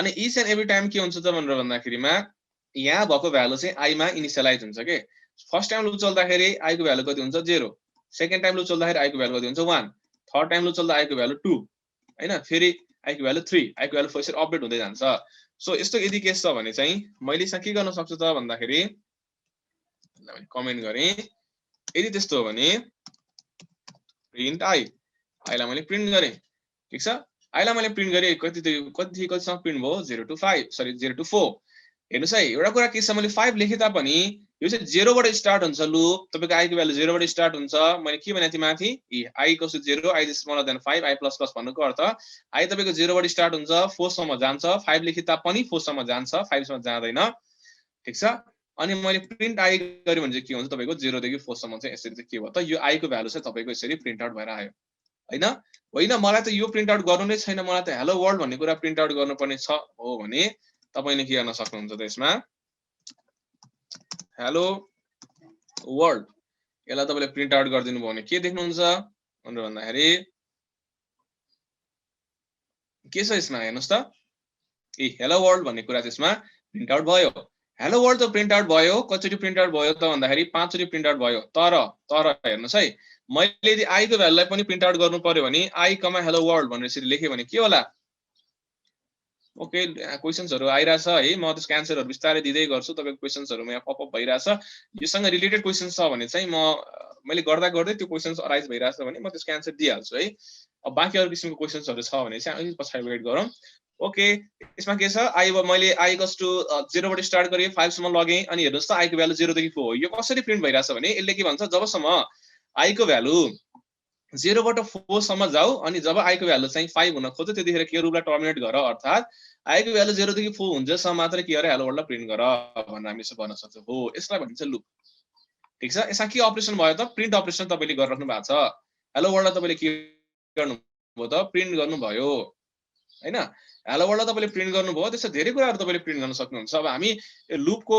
अनि इच एन्ड एभ्री टाइम के हुन्छ त भनेर भन्दाखेरिमा यहाँ भएको भ्यालु चाहिँ i मा इनिशियलाइज हुन्छ के फर्स्ट टाइम लुप चल्दाखेरि i को भ्यालु कति हुन्छ 0 सेकेन्ड टाइम लुप चल्दाखेरि i को भ्यालु कति हुन्छ 1 थर्ड टाइम लुप चल्दा i को भ्यालु 2 हैन फेरि i को भ्यालु 3 i को भ्यालु 4 यसरी अपडेट हुँदै जान्छ सो यस्तो यदि केस छ भने चाहिँ मैले यसमा के गर्न सक्छु त भन्दाखेरि मैले कमेन्ट गरे यदि त्यस्तो हो भने प्रिन्ट i लाई मैले प्रिन्ट गरे ठीक छ i लाई मैले प्रिन्ट गरे कतिसम्म प्रिन्ट भयो 0 to 5 सरी 0 to 4 हेर्नुस् है एउटा कुरा के छ मैले 5 लेखे तापनि यो चाहिँ 0 बाट स्टार्ट हुन्छ लुप तपाईको i को भ्यालु 0 बाट स्टार्ट हुन्छ मैले के भने थिए माथि i = 0 i is smaller than 5 i++ भन्नुको अर्थ i तपाईको 0 बाट स्टार्ट हुन्छ 4 सम्म जान्छ 5 लेखे तापनि 4 सम्म जान्छ 5 सम्म जाँदैन ठीक छ अनि मैले प्रिन्ट i गरे भने चाहिँ के हुन्छ तपाईको 0 देखि 4 सम्म चाहिँ यसरी चाहिँ के भयो त यो i को भ्यालु चाहिँ तपाईको यसरी प्रिन्ट आउट भएर आयो हैन मलाई त यो प्रिन्ट आउट गर्नु नै छैन मलाई त हेलो वर्ल्ड भन्ने कुरा प्रिन्ट आउट गर्नुपर्ने छ हो भने तपाईले के गर्न सक्नुहुन्छ त यसमा हेलो वर्ल्ड यसलाई तपाईले प्रिन्ट आउट गर्दिनु भयो भने के देख्नुहुन्छ भनेर भन्दाखेरि के छ यसमा हेर्नुस् त हेलो वर्ल्ड भन्ने कुरा चाहिँ यसमा प्रिन्ट आउट भयो हेलो वर्ल्ड त प्रिन्ट आउट भयो कतिचोटी प्रिन्ट आउट भयो त भन्दाखेरि 5 चोटी प्रिन्ट आउट भयो तर हेर्नुस् है मैले यदि i को भ्यालुलाई पनि प्रिन्ट आउट गर्नु पर्यो भने i, हेलो वर्ल्ड भनेर यसरी लेखे भने के होला ओके क्वेशन्सहरु आइराछ है म त्यसको आन्सरहरु विस्तारै दिदै गर्छु तपाईको क्वेशन्सहरुमा यहाँ पपअप भइराछ योसँग रिलेटेड क्वेशन्स छ भने चाहिँ मैले गर्दा गर्दै त्यो क्वेशन्स अराइज भइराछ भने म त्यसको आन्सर दिइहाल्छु है अब बाँकी अरु किसिमको क्वेशन्सहरु छ भने चाहिँ अलि पछाडी वेट गरौँ ओके यसमा के छ मैले i = 0 बाट स्टार्ट गरे 5 सम्म लगे अनि हेर्नुस् त i को भ्यालु 0 देखि 4 यो कसरी प्रिन्ट भइराछ भने यसले के भन्छ जबसम्म i को भ्यालु 0 बाट 4 सम्म जाऊ अनि जब i को भ्यालु चाहिँ 5 हुन खोज्छ त्यतिखेर के रुपलाई टर्मिनेट गर अर्थात i को भ्यालु 0 देखि 4 हुन्छसम्म मात्र के गरे हेलो वर्ल्डलाई प्रिन्ट गर भनेर हामी यसो भन्न सक्छौं हो यसलाई भनिन्छ लुप ठीक छ यसमा के अपरेसन भयो त प्रिन्ट अपरेसन तपाईले गरिराख्नु भएको छ हेलो वर्ल्डलाई तपाईले के गर्नु भयो त प्रिन्ट गर्नु भयो हैन हेलो वर्ल्डलाई तपाईले प्रिन्ट गर्नु भयो त्यसै धेरै कुराहरु तपाईले प्रिन्ट गर्न सक्नुहुन्छ अब हामी लुपको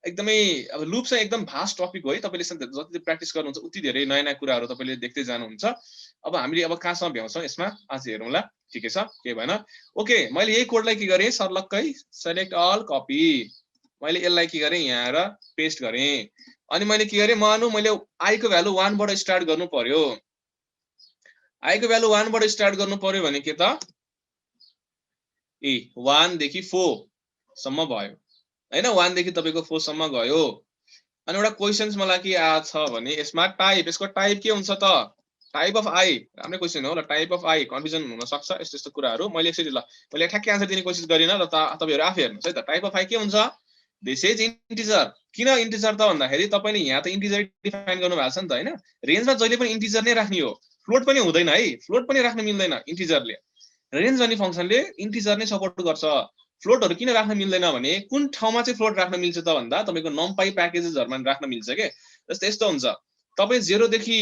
एकदमै अब लुप चाहिँ एकदम भास्ट टपिक हो है तपाईले जति प्र्याक्टिस गर्नुहुन्छ उति धेरै नयाँ नयाँ कुराहरु तपाईले देख्दै जानुहुन्छ अब हामीले अब कहाँसम्म भ्याउँछौं यसमा आज हेरौँला ठिकै छ के भएन ओके मैले यही कोडलाई के गरे सर्लक्कै सेलेक्ट अल कपी मैले यसलाई के गरे यहाँ र पेस्ट गरे अनि मैले के गरे मानु मैले i को भ्यालु 1 बाट स्टार्ट गर्नु पर्यो i को भ्यालु 1 बाट स्टार्ट गर्नु पर्यो भने के त 1 देखि 4 सम्म भयो हैन 1 देखि तपाईको 4 सम्म गयो अनि एउटा क्वेशन्स मलाई के आछ भने यसमा टाइप यसको टाइप के हुन्छ त टाइप अफ i राम्रो क्वेशन हो ल टाइप अफ i कन्फ्युजन हुन सक्छ यस्तो यस्तो कुराहरु मैले एकचोटी ल मैले ठ्याक्कै आन्सर दिने कोसिस गरिन र तपाईहरु आफै हेर्नुस् है त टाइप अफ i के हुन्छ दिस इज इन्टिजर किन इन्टिजर त भन्दाखेरि तपाईले यहाँ त इन्टिजर डिफाइन गर्नु भएको छ नि त हैन रेन्जमा जहिले पनि इन्टिजर नै राख्ने हो फ्लोट पनि हुँदैन है फ्लोट पनि राख्न मिल्दैन इन्टिजरले रेन्ज भन्ने फंक्सनले इन्टिजर नै सपोर्ट गर्छ फ्लोटहरु किन राख्न मिल्दैन भने कुन ठाउँमा चाहिँ फ्लोट राख्न मिल्छ त भन्दा तपाईको numpy प्याकेजेसहरुमा राख्न मिल्छ के जस्तै यस्तो हुन्छ तपाई 0 देखि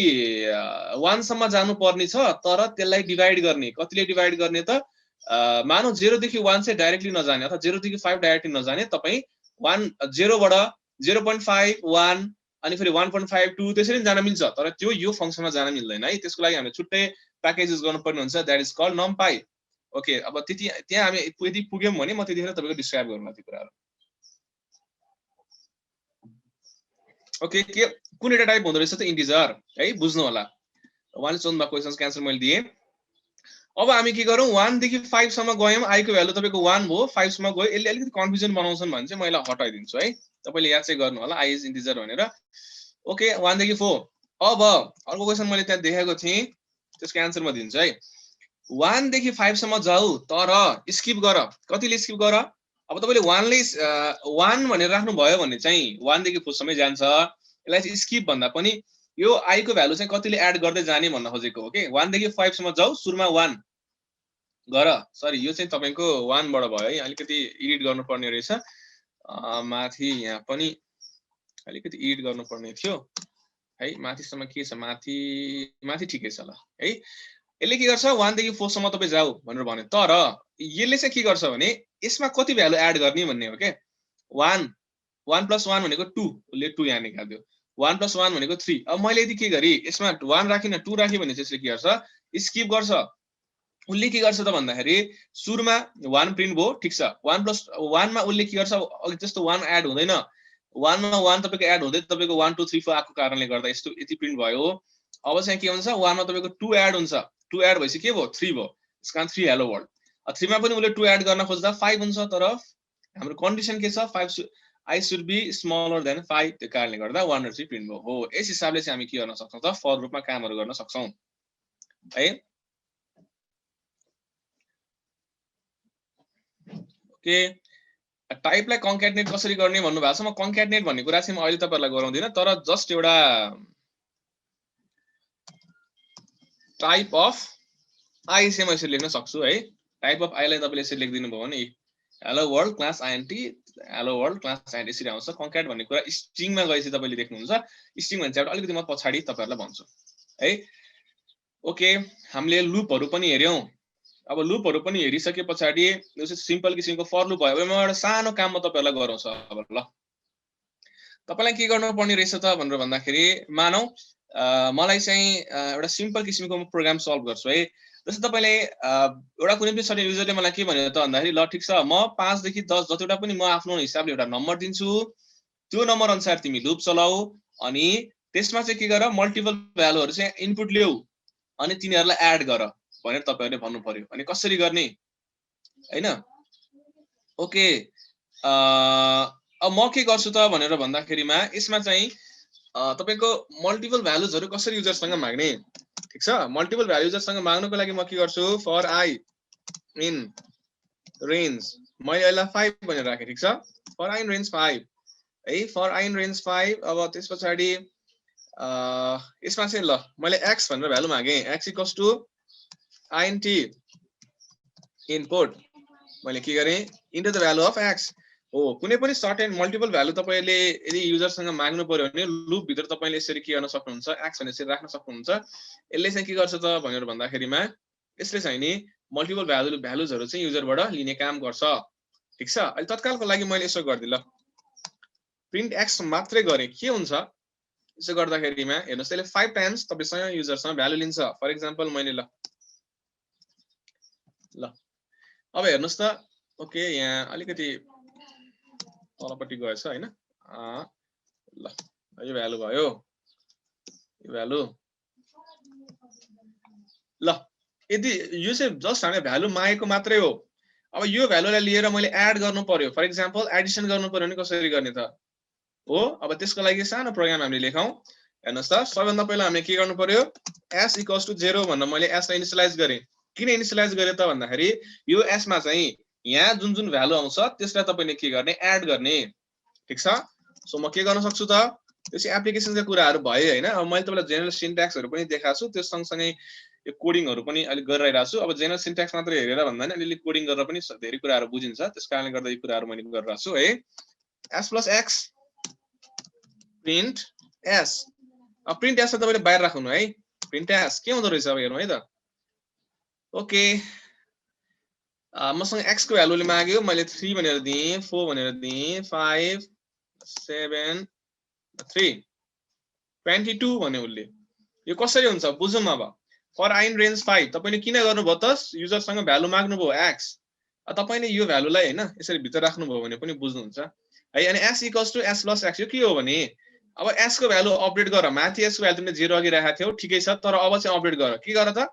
1 सम्म जानु पर्ने छ तर त्यसलाई डिभाइड गर्ने कतिले डिभाइड गर्ने त मानौ 0 देखि 1 चाहिँ डाइरेक्टली नजाने अथवा 0 देखि 5 डाइरेक्टली नजाने तपाई 0 बाट 0.5 1 अनि फेरि 1.5 2 त्यसरी जान मिल्छ तर त्यो यो फंक्सनमा जान मिल्दैन है त्यसको लागि हामीले छुट्टै प्याकेजेस गर्नुपर्ने हुन्छ that is called numpy okay अब त्यति त्यहाँ हामी यदि पुग्यौं भने म त्यतिखेर तपाईको डिस्क्राइब गर्नुला त्यो कुराहरु ओके के कुन एउटा टाइप हुँदो रहेछ त इन्टिजर है बुझ्नु होला उहाँले सोध्नु भएको क्वेशन्स आन्सर मैले दिए अब हामी के गरौँ 1 देखि 5 सम्म गयौं i को भ्यालु तपाईको 1 भयो 5 सम्म गयो यसले अलिकति कन्फ्युजन बनाउँछन् भने चाहिँ मैले हटाइदिन्छु है तपाईले याद चाहिँ गर्नु होला i इज इन्टिजर भनेर ओके 1 देखि 4 अब अर्को क्वेशन मैले त्यहाँ देखेको थिए त्यसको आन्सर म दिन्छु है 1 देखि 5 सम्म जाऊ तर स्किप गर कतिले स्किप गर अब तपाईले 1 ले 1 भनेर राख्नु भयो भने चाहिँ 1 देखि 4 सम्मै जान्छ यसलाई चाहिँ स्किप भन्दा पनि यो i को भ्यालु चाहिँ कतिले एड गर्दै जाने भन्न खोजेको हो के 1 देखि 5 सम्म जाऊ सुरुमा 1 गर सरी यो चाहिँ तपाईको 1 बाट भयो है अलिकति एडिट गर्नुपर्ने रहेछ माथि यहाँ पनि अलिकति एडिट गर्नुपर्ने थियो है माथिसम्म के छ माथि माथि ठिकै छ ल है यसले के गर्छ 1 देखि 4 सम्म तपाई जाऊ भनेर भन्यो तर यसले चाहिँ के गर्छ भने यसमा कति भ्यालु एड गर्ने भन्ने हो के 1 1 + 1 भनेको 2 उसले 2 यहाँ निकाल्दियो 1 + 1 भनेको 3 अब मैले यदि के गरी यसमा 1 राखिन 2 राखि भने चाहिँ यसले के गर्छ स्किप गर्छ उसले के गर्छ त भन्दाखेरि सुरुमा 1 प्रिन्ट भयो ठीक छ 1 + 1 मा उसले के गर्छ अघि जस्तो 1 एड हुँदैन 1 मा 1 तपाईको एड हुँदै तपाईको 1 2 3 4 आको कारणले गर्दा यस्तो यति प्रिन्ट भयो अब चाहिँ के हुन्छ 1 मा तपाईको 2 एड हुन्छ 2 एड भएपछि के भयो 3 भयो त्यसकारण 3 हेलो वर्ल्ड 3 मा पनि उसले 2 एड गर्न खोज्दा 5 हुन्छ तर हाम्रो कन्डिसन के छ 5 I should be smaller than 5 त्यो कारणले गर्दा 1 र 3 प्रिन्ट भयो हो यस हिसाबले चाहिँ हामी के गर्न सक्छौं त फर लुपमा कामहरु गर्न सक्छौं है ओके टाइपलाई कन्क्याटनेट कसरी गर्ने भन्नु भएको छ म कन्क्याटनेट भन्ने कुरा चाहिँ म अहिले तपाईहरुलाई गराउँदिन तर जस्ट एउटा टाइप अफ आई चाहिँ म यसरी लेख्न सक्छु है टाइप अफ आई लाई तपाईले यसरी लेख्दिनु भयो भने hello world class INT hello world class INT यसरी आउँछ कन्क्याट भन्ने कुरा स्ट्रिङमा गएपछि तपाईले देख्नुहुन्छ स्ट्रिङ भन्छ एउटा अलिकति म पछाडी तपाईहरुलाई भन्छु है ओके हामीले लुपहरु पनि हेर्यौं अब लुपहरु पनि हेरिसके पछाडी यो चाहिँ सिम्पल किसिमको फर लुप भयो म एउटा सानो काम म तपाईहरुलाई गराउँछु अब ल तपाईलाई के गर्नु पर्ने रहेछ त भनेर भन्दाखेरि मानौ मलाई चाहिँ एउटा सिम्पल किसिमको म प्रोग्राम सल्भ गर्छु है जस्तो तपाईले एउटा कुनै पनि सर्टेन युजरले मलाई के भन्यो त भन्दाखेरि ल ठीक छ म 5 देखि 10 जतिवटा पनि म आफ्नो हिसाबले एउटा नम्बर दिन्छु त्यो नम्बर अनुसार तिमी लुप चलाऊ अनि त्यसमा चाहिँ के गर मल्टिपल भ्यालुहरु चाहिँ इनपुट ल्याऊ अनि तिनीहरुलाई एड गर भनेर तपाईहरुले भन्नु पर्यो अनि कसरी गर्ने हैन ओके अब म के गर्छु त भनेर भन्दाखेरिमा यसमा चाहिँ तपाईको मल्टिपल भ्यालुजहरु कसरी युजरसँग माग्ने ठीक छ मल्टिपल भ्यालु युजरसँग माग्नको लागि म के गर्छु फर आई इन रेन्ज मैले यसलाई 5 भनेर राखे ठीक छ फर आई इन रेन्ज 5 है फर आई इन रेन्ज 5 अब त्यसपछि यसमा चाहिँ ल मैले x भनेर भ्यालु मागे x = int इनपुट मैले के गरे into the value of x हो कुनै पनि सर्टेन मल्टिपल भ्यालु तपाईले यदि युजरसँग माग्नु पर्यो भने लुप भित्र तपाईले यसरी के गर्न सक्नुहुन्छ x भनेर यसरी राख्न सक्नुहुन्छ यसले चाहिँ के गर्छ त भनेर भन्दाखेरिमा यसले चाहिँ नि मल्टिपल भ्यालुजहरु चाहिँ युजरबाट लिने काम गर्छ ठीक छ अहिले तत्कालको लागि मैले यसो गर्दै ल प्रिन्ट x मात्रै गरे के हुन्छ यसो गर्दाखेरिमा हेर्नुस् यसले 5 टाइम्स तपाईसँग युजरसँग भ्यालु लिन्छ फर एक्जाम्पल मैले ल अब हेर्नुस् त ओके यहाँ अलिकति तलपट्टि गएछ हैन ल यो भ्यालु भयो यो भ्यालु ल यदि यो चाहिँ जस्ट हामीले भ्यालु मागेको मात्रै हो अब यो भ्यालुलाई लिएर मैले एड गर्नु पर्यो फर एक्जाम्पल एडिसन गर्नु पर्यो भने कसरी गर्ने त हो अब त्यसको लागि सानो प्रोग्राम हामीले लेखौं हेर्नुस् त सबैभन्दा पहिला हामीले के गर्नु पर्यो s = 0 भनेर मैले s लाई इनिशियलाइज गरे किन इनिशियलाइज गरे त भन्दाखेरि यो s मा चाहिँ यहाँ जुन जुन भ्यालु आउँछ त्यसलाई तपाईले के गर्ने एड गर्ने ठीक छ सो म के गर्न सक्छु त यो चाहिँ एप्लिकेसनको कुराहरु भयो हैन अब मैले तपाईलाई जेनरल सिन्ट्याक्सहरु पनि देखाछु त्यो सँगसँगै यो कोडिङहरु पनि अलि गरिरहेको छु अब जेनरल सिन्ट्याक्स मात्र हेरेर भन्दा नि अलि कोडिङ गरेर पनि धेरै कुराहरु बुझिन्छ त्यसकारणले गर्दा यो कुराहरु मैले गरिरहेको छु है s + x प्रिन्ट s अब प्रिन्ट s तपाईले बाहिर राख्नु है प्रिन्ट s के हुँदो रहेछ अब हेरौँ है त ओके मसँग x को भ्यालुले माग्यो मैले 3 भनेर दिए 4 भनेर दिए 5 7 3 22 भने उले यो कसरी हुन्छ बुझौं अब फर आई इन रेन्ज 5 तपाईले किन गर्नुभयो त युजरसँग भ्यालु माग्नु भयो x तपाईले यो भ्यालुलाई हैन यसरी भित्र राख्नु भयो भने पनि बुझ्नुहुन्छ है अनि s = s + x यो के हो भने अब s को भ्यालु अपडेट गर माथि s को भ्यालु तिमीले 0 अघि राखेको थियौ ठिकै छ तर अब चाहिँ अपडेट गर के गर त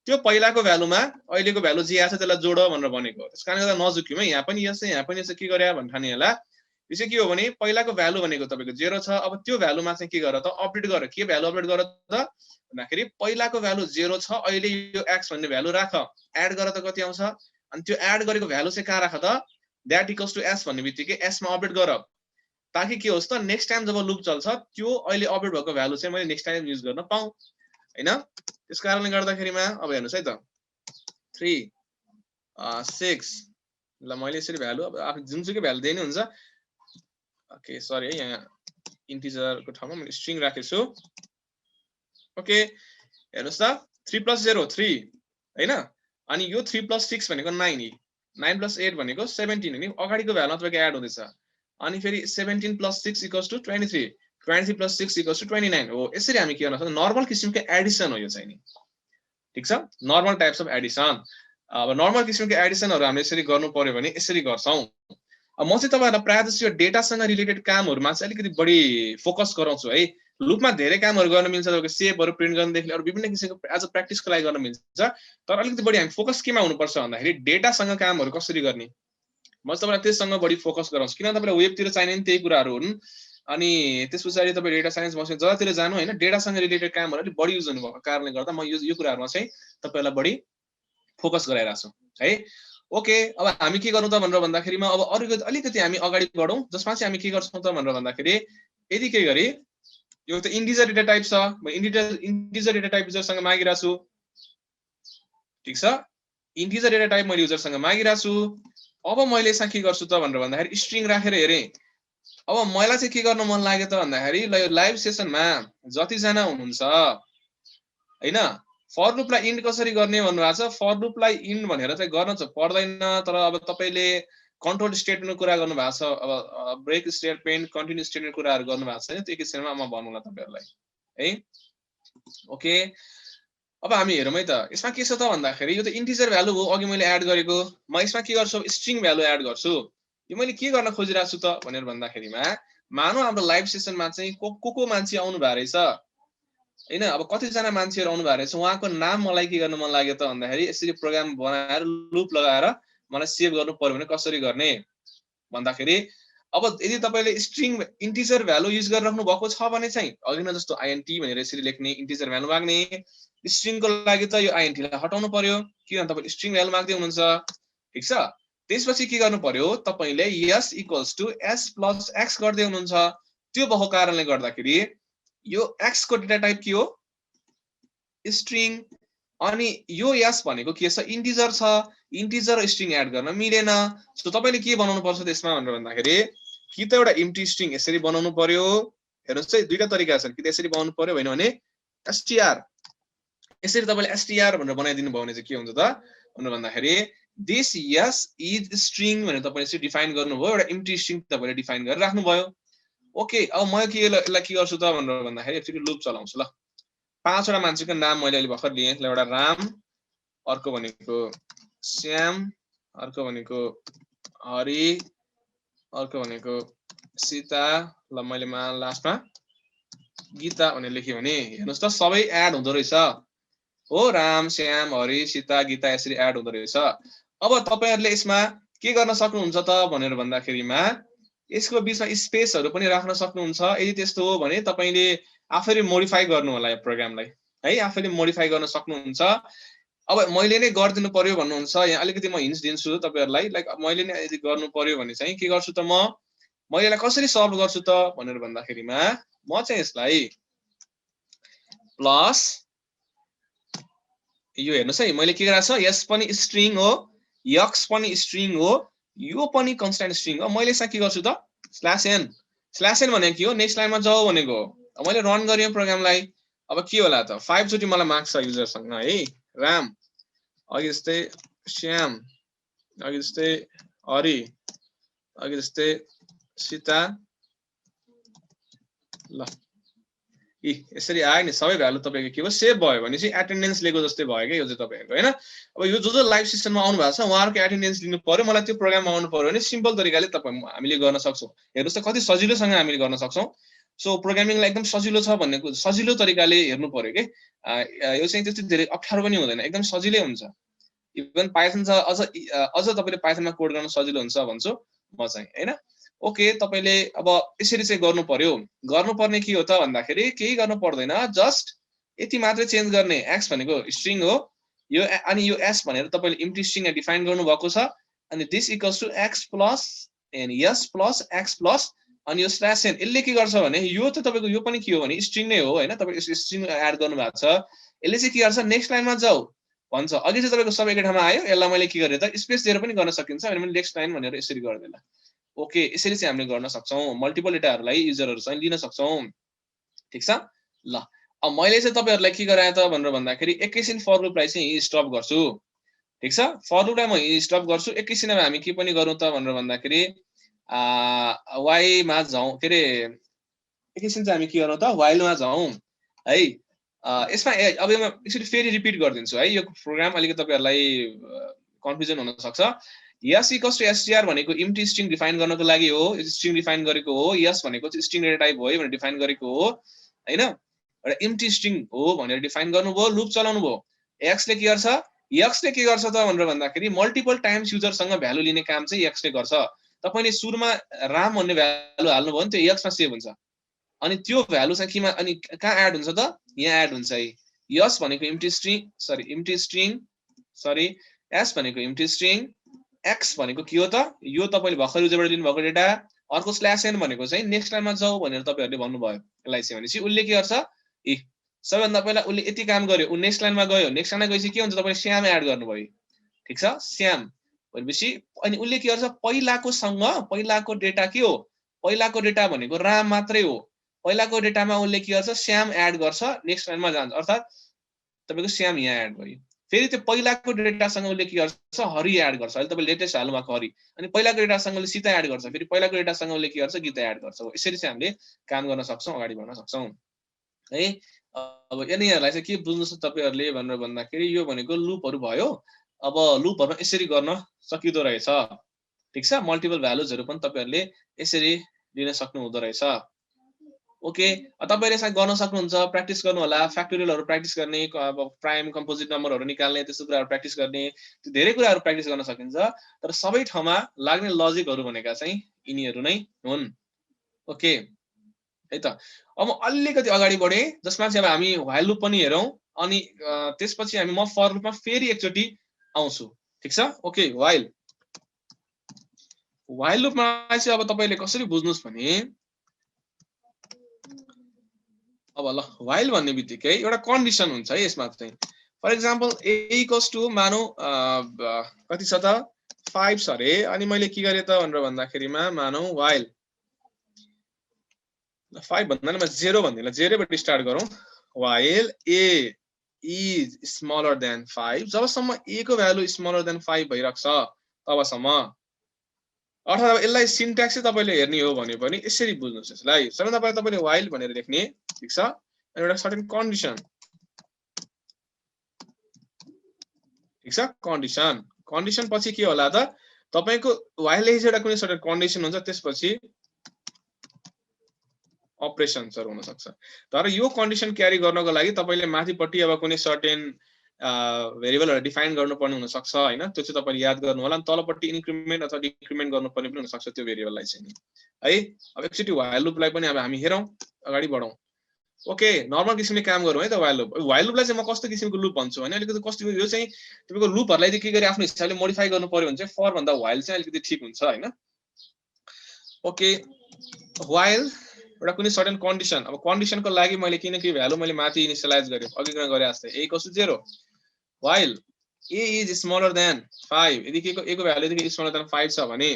त्यो पहिलाको भ्यालुमा अहिलेको भ्यालु जे आछ त्यसलाई जोड भनेर भनेको त्यसकारण गर्दा नजुक्यौं है यहाँ पनि यसै के गरे भन्न ठाने होला यो चाहिँ के हो भने पहिलाको भ्यालु भनेको तपाईको 0 छ अब त्यो भ्यालुमा चाहिँ के गर त अपडेट गर के भ्यालु अपडेट गर त भन्दाखेरि पहिलाको भ्यालु 0 छ अहिले यो x भन्ने भ्यालु राख एड गर त कति आउँछ अनि त्यो एड गरेको भ्यालु चाहिँ कहाँ राख त that = s भन्ने बित्तिकै s मा अपडेट गर ताकि के होस् त नेक्स्ट टाइम जब लुप चल्छ त्यो अहिले अपडेट भएको भ्यालु चाहिँ मैले नेक्स्ट टाइम युज गर्न पाऊँ हैन त्यसकारणले गर्दाखेरिमा अब हेर्नुस् है त 3 6 ल मैले यसरी भ्यालु अब आफू जुनसुकै भ्यालु दिए नि हुन्छ ओके सरी है यहाँ इन्टिजरको ठाउँमा मैले स्ट्रिङ राखेछु ओके हेर्नुस् त 3 + 0 3 हैन अनि यो 3 + 6 भनेको 9 नि 9 + 8 भनेको 17 नि अगाडिको भ्यालुमा तपाईको एड हुँदैछ अनि फेरि 17 + 6 = 23 23 + 6 = 29 हो यसरी हामी के गर्न सक्छौं नर्मल किसिमको एडिसन हो यो चाहिँ नि ठीक छ नर्मल टाइप्स अफ एडिसन अब नर्मल किसिमको एडिसनहरु हामीले यसरी गर्नु पर्यो भने यसरी गर्छौं अब म चाहिँ तपाईहरुलाई प्राय जसो डेटासँग रिलेटेड कामहरुमा चाहिँ अलिकति बढी फोकस गराउँछु है लुपमा धेरै कामहरु गर्न मिल्छ तपाईको सेपहरु प्रिन्ट गर्नदेखि अरु विभिन्न किसिमको एज अ प्र्याक्टिसको लागि गर्न मिल्छ तर अलिकति बढी हामी फोकस केमा हुनुपर्छ भन्दाखेरि डेटासँग कामहरु कसरी गर्ने म चाहिँ तपाईलाई त्यससँग बढी फोकस गराउँछु किन तपाईलाई वेबतिर चाहिने नि त्यही कुराहरु हुन् अनि त्यसपछि तपाई डेटा साइन्स मसिन जतातिर जानु हैन डेटासँग रिलेटेड कामहरु अलि बढी युज हुनुभएको कारणले गर्दा म यो कुराहरुमा चाहिँ तपाईलाई बढी फोकस गराइरा छु है ओके अब हामी के गर्नु त भनेर भन्दाखेरिमा अब अरु अलिकति हामी अगाडि बढौं जसमा चाहिँ हामी के गर्छौं त भनेर भन्दाखेरि यदि के गरी यो त इन्टिजर डेटा टाइप छ म इन्टिजर डेटा टाइप युजरसँग मागिरा छु ठीक छ इन्टिजर डेटा टाइप मैले युजरसँग मागिरा छु अब मैले यसमा के गर्छु त भनेर भन्दाखेरि स्ट्रिङ राखेर हेरे अब मलाई चाहिँ के गर्न मन लाग्यो त भन्दाखेरि ल यो लाइभ सेसनमा जति जना हुनुहुन्छ हैन फर लुपलाई इन्ड कसरी गर्ने भन्नुभएको छ फर लुपलाई इन्ड भनेर चाहिँ गर्न चाहिँ पर्दैन तर अब तपाईले कन्ट्रोल स्टेटमेन्टको कुरा गर्नु भएको छ अब ब्रेक स्टेटमेन्ट कन्टिन्यु स्टेटमेन्ट कुराहरु गर्नु भएको छ नि त्यो किसिममा म भन्नुला तपाईहरुलाई है ओके अब हामी हेरौँ है त यसमा के छ त भन्दाखेरि यो त इन्टिजर भ्यालु हो अघि मैले एड गरेको म यसमा के गर्छु स्ट्रिङ भ्यालु एड गर्छु यो मैले के गर्न खोजिरहेको छु त भनेर भन्दाखेरिमा मानौ हाम्रो लाइभ सेसनमा चाहिँ को मान्छे आउनु भएको रहेछ हैन अब कति जना मान्छेहरु आउनु भएको रहेछ उहाँको नाम मलाई के गर्न मन लाग्यो त भन्दाखेरि यसरी प्रोग्राम बनाएर लुप लगाएर मलाई सेभ गर्नु पर्यो भने कसरी गर्ने भन्दाखेरि अब यदि तपाईले स्ट्रिङ इन्टिजर भ्यालु युज गरिराख्नु भएको छ भने चाहिँ अघि न जस्तो int भनेर यसरी लेख्ने इन्टिजर भ्यालु माग्ने स्ट्रिङको लागि त यो int लाई हटाउनु पर्यो किन तपाईले स्ट्रिङ भ्यालु माग्दै हुनुहुन्छ ठीक छ त्यसपछि के गर्नु पर्यो तपाईले s = s + x गर्दै हुनुहुन्छ त्यो भएको कारणले गर्दाखेरि यो x को डेटा टाइप के हो स्ट्रिङ अनि यो s भनेको के छ इन्टिजर छ इन्टिजर स्ट्रिङ एड गर्न मिलेन सो तपाईले के बनाउनु पर्छ त्यसमा भनेर भन्दाखेरि कि त एउटा इम्प्टी स्ट्रिङ यसरी बनाउनु पर्यो हेर्नुस् है दुईटा तरिका छन् कि त यसरी बनाउनु पर्यो हैन भने str यसरी तपाईले str भनेर बनाइदिनु भयो भने चाहिँ के हुन्छ त भनेर भन्दाखेरि this yes is string भनेर तपाईले यसरी डिफाइन गर्नुभयो एउटा इम्प्टी स्ट्रिङ तपाईले डिफाइन गरेर राख्नु भयो ओके अब म के यसलाई के गर्छु त भनेर भन्दाखेरि एकचोटी लुप चलाउँछु ल पाँचवटा मान्छेको नाम मैले अहिले भर्खर लिए एउटा राम अर्को भनेको श्याम अर्को भनेको हरि अर्को भनेको सीता ल मैले लास्टमा गीता भनेर लेख्यो भने हेर्नुस् त सबै एड हुँदो रहेछ हो राम श्याम हरि सीता गीता यसरी एड हुँदो रहेछ अब तपाईहरुले यसमा के गर्न सक्नुहुन्छ त भनेर भन्दाखेरिमा यसको बीचमा स्पेसहरु पनि राख्न सक्नुहुन्छ यदि त्यस्तो हो भने तपाईले आफैले मोडिफाई गर्नु होला यो प्रोग्रामलाई है आफैले मोडिफाई गर्न सक्नुहुन्छ अब मैले नै गर्दिनु पर्यो भन्नुहुन्छ यहाँ अलिकति म हिन्ट्स दिन्छु तपाईहरुलाई लाइक मैले नै यदि गर्नु पर्यो भने चाहिँ के गर्छु त मैले यसलाई कसरी सल्भ गर्छु त भनेर भन्दाखेरिमा म चाहिँ यसलाई प्लस यो हेर्नुस् है मैले के गरेको छ यस पनि स्ट्रिङ हो x पनि स्ट्रिङ हो यो पनि कन्स्ट्यान्ट स्ट्रिङ हो मैले यसमा के गर्छु त /n भनेको के हो नेक्स्ट लाइनमा जाऊ भनेको अब मैले रन गरेँ प्रोग्रामलाई अब के होला त 5 चोटी मलाई माग्छ युजरसँग है राम अघि जस्तै श्याम अघि जस्तै हरि अघि जस्तै सीता ल यसरी आयो नि सबै भ्यालु तपाईको के हो सेभ भयो भने चाहिँ एटेन्डेन्स लिएको जस्तै भयो के यो चाहिँ तपाईहरुको हैन अब यो जो लाइभ सिस्टममा आउनु भएको छ उहाँहरुको एटेन्डेन्स लिनु पर्यो मलाई त्यो प्रोग्राममा आउनु पर्यो भने सिम्पल तरिकाले हामीले गर्न सक्छौं हेर्नुस् त कति सजिलोसँग हामीले गर्न सक्छौं सो प्रोग्रामिङलाई एकदम सजिलो छ भन्नेको सजिलो तरिकाले हेर्नु पर्यो के यो चाहिँ त्यति धेरै अप्ठ्यारो पनि हुँदैन एकदम सजिलै हुन्छ इभन पाइथन छ अझ तपाईले पाइथनमा कोड गर्न सजिलो हुन्छ भन्छु म चाहिँ हैन ओके तपाईले अब यसरी चाहिँ गर्नु पर्यो गर्नुपर्ने के हो त भन्दाखेरि केही गर्नु पर्दैन जस्ट यति मात्र चेन्ज गर्ने x भनेको स्ट्रिङ हो यो अनि यो s भनेर तपाईले इम्प्टी स्ट्रिङ डिफाइन गर्नु भएको छ अनि this equals to x plus n s plus x plus अनि यो स्ल्याश n यसले के गर्छ भने यो त तपाईको यो पनि के हो भने स्ट्रिङ नै हो हैन तपाईले स्ट्रिङ एड गर्नु भएको छ यसले चाहिँ के गर्छ नेक्स्ट लाइनमा जाऊ भन्छ अघि चाहिँ तपाईको सबै एकै ठाउँमा आयो यसलाई मैले के गरे त स्पेस दिएर पनि गर्न सकिन्छ अनि मैले नेक्स्ट लाइन भनेर यसरी गर्देला ओके यसरी चाहिँ हामीले गर्न सक्छौं मल्टिपल डेटाहरुलाई युजरहरु चाहिँ लिन सक्छौं ठीक छ ल अब मैले चाहिँ तपाईहरुलाई के गराए त भनेर भन्दाखेरि एकैछिन फर लुपलाई चाहिँ यही स्टप गर्छु ठीक छ फर लुपलाई म यही स्टप गर्छु एकैछिनमा हामी के पनि गरौँ त भनेर भन्दाखेरि y मा जाउँ के रे एकैछिन चाहिँ हामी के गरौँ त while मा जाउँ है यसमा अब म एकचोटी फेरि रिपिट गरिदिन्छु है यो प्रोग्राम अलिकति तपाईहरुलाई कन्फ्युजन हुन सक्छ yes equals to str भनेको empty string डिफाइन गर्नको लागि हो स्ट्रिङ डिफाइन गरेको हो yes भनेको चाहिँ स्ट्रिङ डेटा टाइप हो है भनेर डिफाइन गरेको हो हैन एउटा empty string हो भनेर डिफाइन गर्नुभयो लुप चलाउनु भयो x ले के गर्छ x ले के गर्छ त भनेर भन्दाखेरि मल्टिपल टाइम्स युजर सँग भ्यालु लिने काम चाहिँ x ले गर्छ तपाईले सुरुमा राम भन्ने भ्यालु हाल्नु भयो नि त्यो x मा सेभ हुन्छ अनि त्यो भ्यालु चाहिँ किमा अनि कहाँ एड हुन्छ त यहाँ एड हुन्छ है yes भनेको empty string s भनेको empty string x भनेको के हो त यो तपाईले भर्खर युजरबाट लिनु भएको डेटा अर्को /n भनेको चाहिँ नेक्स्ट लाइनमा जाऊ भनेर तपाईहरुले भन्नुभयो यसलाई चाहिँ भनेपछि उले के गर्छ ए सबैभन्दा पहिला उले यति काम गर्यो उ नेक्स्ट लाइनमा गयो नेक्स्ट लाइनमा गएपछि के हुन्छ तपाईले श्याम एड गर्नुभयो ठीक छ श्याम भनेपछि अनि उले के गर्छ पहिलाको डेटा के हो पहिलाको डेटा भनेको राम मात्रै हो पहिलाको डेटामा उले के गर्छ श्याम एड गर्छ नेक्स्ट लाइनमा जान्छ अर्थात तपाईको श्याम यहाँ एड भयो फेरि त्यो पहिलाको डेटासँग उले के गर्छ हरि एड गर्छ अहिले तपाईले लेटेस्ट हाल्नु भएको हरि अनि पहिलाको डेटासँग उले सीता एड गर्छ फेरि पहिलाको डेटासँग उले के गर्छ गीता एड गर्छ यसरी चाहिँ हामीले काम गर्न सक्छौं अगाडि बढ्न सक्छौं है अब यिनीहरुलाई चाहिँ के बुझ्नु छ तपाईहरुले भनेर भन्दाखेरि यो भनेको लुपहरु भयो अब लुपहरुमा यसरी गर्न सकिदो रहेछ ठीक छ मल्टिपल भ्यालुजहरु पनि तपाईहरुले यसरी लिन सक्नु हुँदो रहेछ ओके तपाईहरुले चाहिँ गर्न सक्नुहुन्छ प्र्याक्टिस गर्नु होला फ्याक्टोरियलहरु प्र्याक्टिस गर्ने अब प्राइम कम्पोजिट नम्बरहरु निकाल्ने त्यस्तो कुराहरु प्र्याक्टिस गर्ने त्यो धेरै कुराहरु प्र्याक्टिस गर्न सकिन्छ तर सबै ठाउँमा लाग्ने लजिकहरु भनेका चाहिँ यिनीहरु नै हुन् ओके है त अब अलिकति अगाडि बढे जसमा चाहिँ अब हामी व्हाइल लुप पनि हेरौं अनि त्यसपछि हामी म फर लुपमा फेरि एकचोटी आउँछु ठीक छ ओके व्हाइल लुपमा चाहिँ अब तपाईले कसरी बुझ्नुस् भने अब ल व्हाइल भन्ने बित्तिकै एउटा कन्डिसन हुन्छ है यसमा चाहिँ for example a equals to मानौ कति छ त 5 छ रे अनि मैले के गरे त भनेर भन्दाखेरिमा मानौ व्हाइल 5 भन्दा नि म 0 भन्दिनँ 0 बाट स्टार्ट गरौँ while a is smaller than 5 जबसम्म a को भ्यालु स्मलर देन 5 भइराख्छ तबसम्म अर्थात् अब यसलाई सिन्ट्याक्स चाहिँ तपाईले हेर्ने हो भने पनि यसरी बुझ्नुस् यसलाई सबैभन्दा पहिला तपाईले व्हाइल भनेर लेख्ने ठीक छ अनि एउटा सर्टेन कन्डिसन ठीक छ कन्डिसन पछि के होला त तपाईको व्हाइल ले एउटा कुनै सर्टेन कन्डिसन हुन्छ त्यसपछि अपरेसन्सहरु हुन सक्छ तर यो कन्डिसन क्यारी गर्नको लागि तपाईले माथिपट्टि अब कुनै सर्टेन भेरिएबलहरु डिफाइन गर्नुपर्ने हुन सक्छ हैन त्यो चाहिँ तपाईले याद गर्नु होला अनि तलपट्टि इन्क्रिमेन्ट अथवा डिक्रिमेन्ट गर्नुपर्ने पनि हुन सक्छ त्यो भेरिएबललाई चाहिँ है अब एकचोटी व्हाइल लुपलाई पनि अब हामी हेरौं अगाडि बढौं ओके नर्मल किसिमले काम गरौँ है त व्हाइल लुपलाई चाहिँ म कस्तो किसिमको लुप भन्छु भने अलिकति कस्तो यो चाहिँ तपाईको लुपहरुलाई चाहिँ के गरी आफ्नो हिसाबले मोडिफाई गर्नु पर्यो भने चाहिँ फर भन्दा व्हाइल चाहिँ अलिकति ठीक हुन्छ हैन ओके व्हाइल एउटा कुनै सर्टेन कन्डिसन अब कन्डिसनको लागि मैले किन के भ्यालु मैले माथि इनिशियलाइज गरे अघि गरे जस्तै a = 0 while a is smaller than 5 यदि a को भ्यालु यदि स्मलर देन 5 छ भने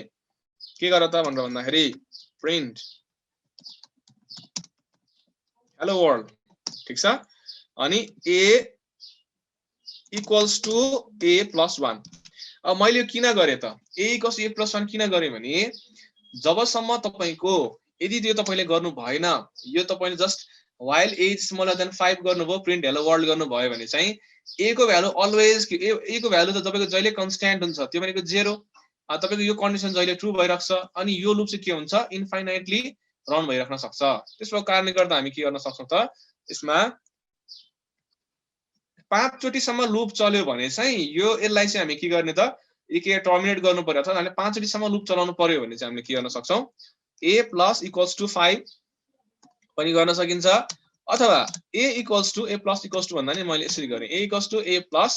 के गर त भनेर भन्दाखेरि प्रिन्ट हेलो वर्ल्ड ठीक छ अनि a इक्वल्स टु a + 1 अब मैले यो किन गरे त a = a + 1 किन गरे भने जबसम्म तपाईको यदि त्यो तपाईले गर्नु भएन यो तपाईले just while a is smaller than 5 गर्नुभयो प्रिन्ट हेलो वर्ल्ड गर्नुभयो भने चाहिँ a को भ्यालु अलवेज a को भ्यालु त तपाईको जहिले कन्स्ट्यान्ट हुन्छ त्यो भनेको 0 तपाईको यो कन्डिसन जहिले ट्रु भइराख्छ अनि यो लुप चाहिँ के हुन्छ इन्फाइनाइटली रन भइराख्न सक्छ त्यसको कारणले गर्दा हामी के गर्न सक्छौं त यसमा 5 चोटी सम्म लुप चल्यो भने चाहिँ यो यसलाई चाहिँ हामी के गर्ने त यदि के टर्मिनेट गर्नु पर्यो अथवा हामीले 5 चोटी सम्म लुप चलाउनु पर्यो भने चाहिँ हामीले के गर्न सक्छौं a + = 5 पनि गर्न सकिन्छ अथवा a = a + भन्दा नि मैले यसरी गरे a = a +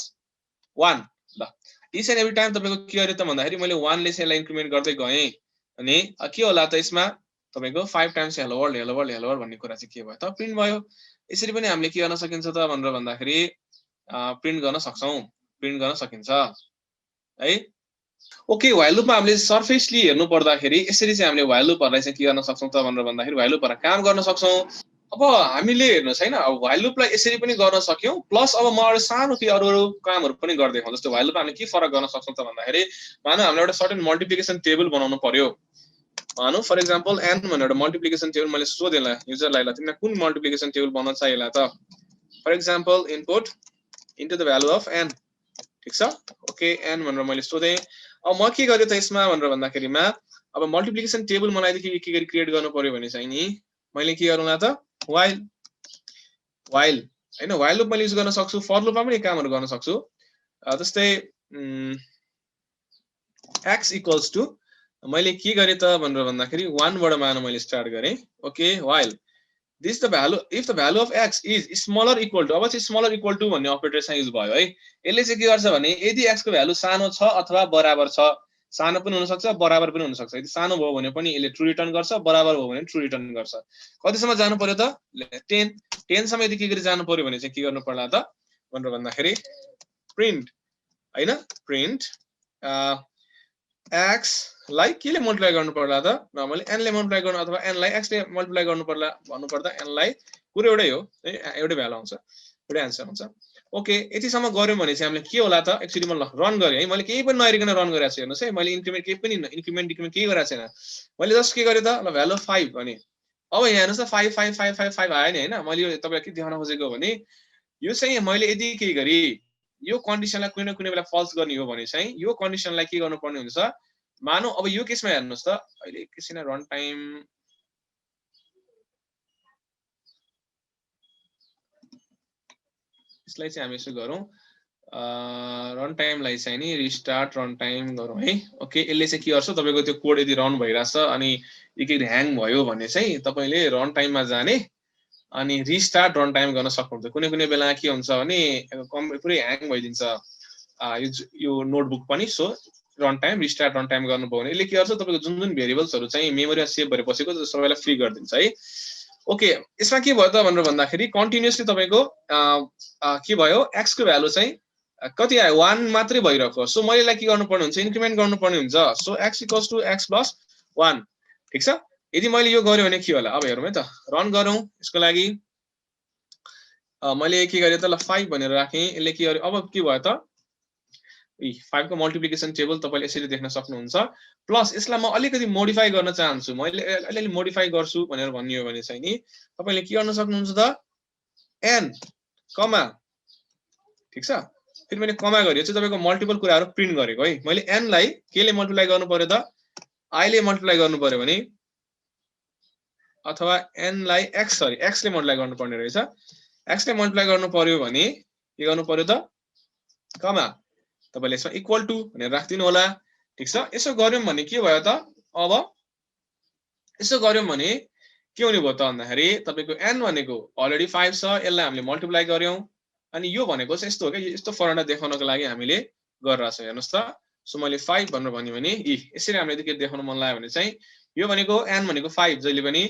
1 ल इच एन्ड एभ्री टाइम तपाईको के गरे त भन्दाखेरि मैले 1 ले चाहिँ यसलाई इन्क्रिमेन्ट गर्दै गए अनि के होला त यसमा तपाईको 5 टाइम्स हेलो वर्ल्ड भन्ने कुरा चाहिँ के भयो त प्रिन्ट भयो यसरी पनि हामीले के गर्न सकिन्छ त भनेर भन्दाखेरि प्रिन्ट गर्न सकिन्छ है ओके व्हाइल लुपमा हामीले सरफेसली हेर्नु पर्दाखेरि यसरी चाहिँ हामीले व्हाइल लुपहरुलाई चाहिँ के गर्न सक्छौं त भनेर भन्दाखेरि व्हाइल लुपहरु काम गर्न सक्छौं अब हामीले हेर्नुहोस् हैन, अब while loop लाई यसरी पनि गर्न सक्यौं, प्लस अब म सानो के अरु कामहरु पनि गर्दै देखाउँ। जस्तो while loop हामीले के फरक गर्न सक्छौं त भन्दाखेरि, मानौ हामीले एउटा सर्टेन मल्टिप्लिकेसन टेबल बनाउनु पर्यो। मानौ फर एक्जाम्पल n भनेर एउटा मल्टिप्लिकेसन टेबल मैले सोधेला युजरलाई, ल तिमीलाई कुन मल्टिप्लिकेसन टेबल बनाउन चाहिएला त? For example input into the value of n, ठीक छ? ओके, n भनेर मैले सोधे। अब म के गरे त यसमा भनेर भन्दाखेरिमा, अब मल्टिप्लिकेसन टेबल मलाई के गरी क्रिएट गर्नु पर्यो भने चाहिँ नि मैले के गरौँला त, while हैन, while लुप मैले युज गर्न सक्छु, फर लुपमा पनि कामहरु गर्न सक्छु। जस्तै x इक्वल्स टु मैले के गरे त भनेर भन्दाखेरि 1 बाट मान मैले स्टार्ट गरे। Okay, while this the value if the value of x is smaller equal to, अब चाहिँ स्मलर इक्वल टु भन्ने अपरेटर चाहिँ युज भयो है। यसले चाहिँ के गर्छ भने यदि x को भ्यालु सानो छ अथवा बराबर छ, सानो पनि हुन सक्छ बराबर पनि हुन सक्छ। यदि सानो भयो भने पनि यसले ट्रु रिटर्न गर्छ, बराबर भयो भने ट्रु रिटर्न गर्छ। कतिसम्म जानु पर्यो त 10 सम्म यदि के गरी जानु पर्यो भने चाहिँ के गर्नु पर्ला त भनेर भन्दाखेरि प्रिन्ट हैन, प्रिन्ट x लाई केले मल्टिप्लाई गर्नु पर्ला त, नर्मली n ले मल्टिप्लाई गर्नु अथवा n लाई x ले मल्टिप्लाई गर्नु पर्ला। भन्नु पर्दा n लाई कुरो एउटै हो है, एउटै भ्यालु आउँछ, एउटै आन्सर हुन्छ। ओके, यतिसम्म गर्यौं भने चाहिँ हामीले के होला त, एक्चुअली म रन गरे है, मैले केही पनि नहेरिकन रन गरेको छु। हेर्नुस् है, मैले इन्क्रिमेन्ट केही पनि इन्क्रिमेन्ट डिक्रिमेन्ट केही गरेको छैन। मैले जस्ट के गरे त, ल भ्यालु 5 भने अब यहाँ हेर्नुस् त 5 5 5 5 5 आयो नि हैन। मैले यो तपाईलाई के देखाउन खोजेको भने यो चाहिँ मैले यदि के गरी यो कन्डिसनलाई कुनै न कुनै बेला फल्स गर्ने हो भने चाहिँ यो कन्डिसनलाई के गर्नुपर्ने हुन्छ, मानौ अब यो केसमा हेर्नुस् त, अहिले एकैछिन रन टाइम यसलाई चाहिँ हामी यसो गरौँ, रन टाइमलाई चाहिँ नि रिस्टार्ट रन टाइम गरौँ है। ओके, यसले चाहिँ के गर्छ, तपाईको त्यो कोड यदि रन भइराछ अनि एकैचोटि ह्याङ भयो भने चाहिँ तपाईले रन टाइममा जाने अनि रिस्टार्ट रन टाइम गर्न सक्नुहुन्छ। कुनै कुनै बेला के हुन्छ भने पुरै ह्याङ भइदिन्छ यो नोटबुक पनि। So run time restart run time गर्नुभयो भने यसले के गर्छ, तपाईको जुन जुन भेरिएबल्सहरु चाहिँ मेमोरीमा सेभ भएर बसेको सबैलाई फ्री गरिदिन्छ है। ओके, यसमा के भयो त भनेर भन्दाखेरि कन्टिन्युअसली तपाईको के भयो, x को भ्यालु चाहिँ कति आयो, 1 मात्रै भइरहेको। सो मैले यसलाई के गर्नुपर्ने हुन्छ, इन्क्रिमेन्ट गर्नुपर्ने हुन्छ। So x equals to x plus 1, ठीक छ? यदि मैले यो गर्यो भने के होला, अब हेरौँ है त, रन गरौँ। यसको लागि मैले के गरे त, ल 5 भनेर राखेँ। यसले के गर्यो, अब के भयो त, 5 को मल्टिप्लिकेसन टेबल तपाईले यसरी देख्न सक्नुहुन्छ। प्लस यसलाई म अलिकति मोडिफाई गर्न चाहन्छु, मैले अलिअलि मोडिफाई गर्छु भनेर भन्ने हो भने चाहिँ नि तपाईले के गर्न सक्नुहुन्छ त, n कमा, ठीक छ? फेरि मैले कमा गरे चाहिँ तपाईको मल्टिपल कुराहरु प्रिन्ट गरेको है। मैले n लाई के ले मल्टिप्लाई गर्नु पर्यो त, i ले मल्टिप्लाई गर्नु पर्यो भने, अथवा n लाई x ले मल्टिप्लाई गर्नु पर्ने रहेछ। x ले मल्टिप्लाई गर्नु पर्यो भने के गर्नु पर्यो त, कमा, तपाईले यसमा इक्वल टु भनेर राख्दिनु होला, ठीक छ? यसो गर्यौं भने के भयो त, अब यसो गर्यौं भने के हुने भयो त भन्दाखेरि तपाईको n भनेको अलरेडी 5 छ, यसलाई हामीले मल्टिप्लाई गर्यौं अनि यो भनेको चाहिँ यस्तो हो के, यस्तो फर्मुला देखाउनको लागि हामीले गरिरहेको छौं। हेर्नुस् त, सो मैले 5 भनेर भन्यो भने यसरी हामीले यदि के देखाउन मन लाग्यो भने चाहिँ यो भनेको n भनेको 5 जहिले पनि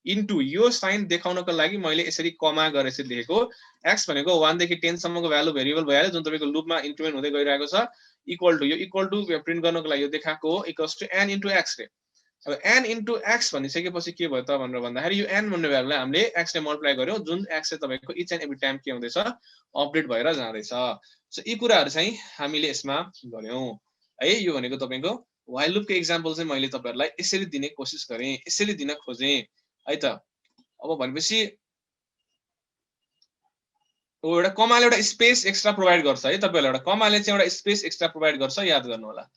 इन्टु यो साइन देखाउनको लागि मैले यसरी कमा गरेर चाहिँ लेखेको। x भनेको 1 देखि 10 सम्मको भ्यालु भेरिएबल भइहाल्यो जुन तपाईको लुपमा इन्क्रिमेन्ट हुँदै गइरहेको छ, इक्वल टु यो इक्वल टु प्रिन्ट गर्नको लागि यो देखाएको हो equals to n into x रे। अब n इन्टु x भनिसकेपछि के भयो त भनेर भन्दाखेरि यो n भन्ने भ्यालुलाई हामीले x ले मल्टिप्लाई गर्यौं, जुन x चाहिँ तपाईको इच एन्ड एभ्री टाइम के हुँदैछ, अपडेट भएर जाँदैछ। सो यी कुराहरु चाहिँ हामीले यसमा गर्यौं है। यो भनेको तपाईको व्हाइल लुपको एक्जाम्पल चाहिँ मैले तपाईहरुलाई यसरी दिने कोसिस गरे, यसरी दिन खोजे है त। अब भनेपछि एउटा कमाले एउटा स्पेस एक्स्ट्रा प्रोवाइड गर्छ है, तपाईहरुलाई एउटा कमाले चाहिँ एउटा स्पेस एक्स्ट्रा प्रोवाइड गर्छ, याद गर्नु होला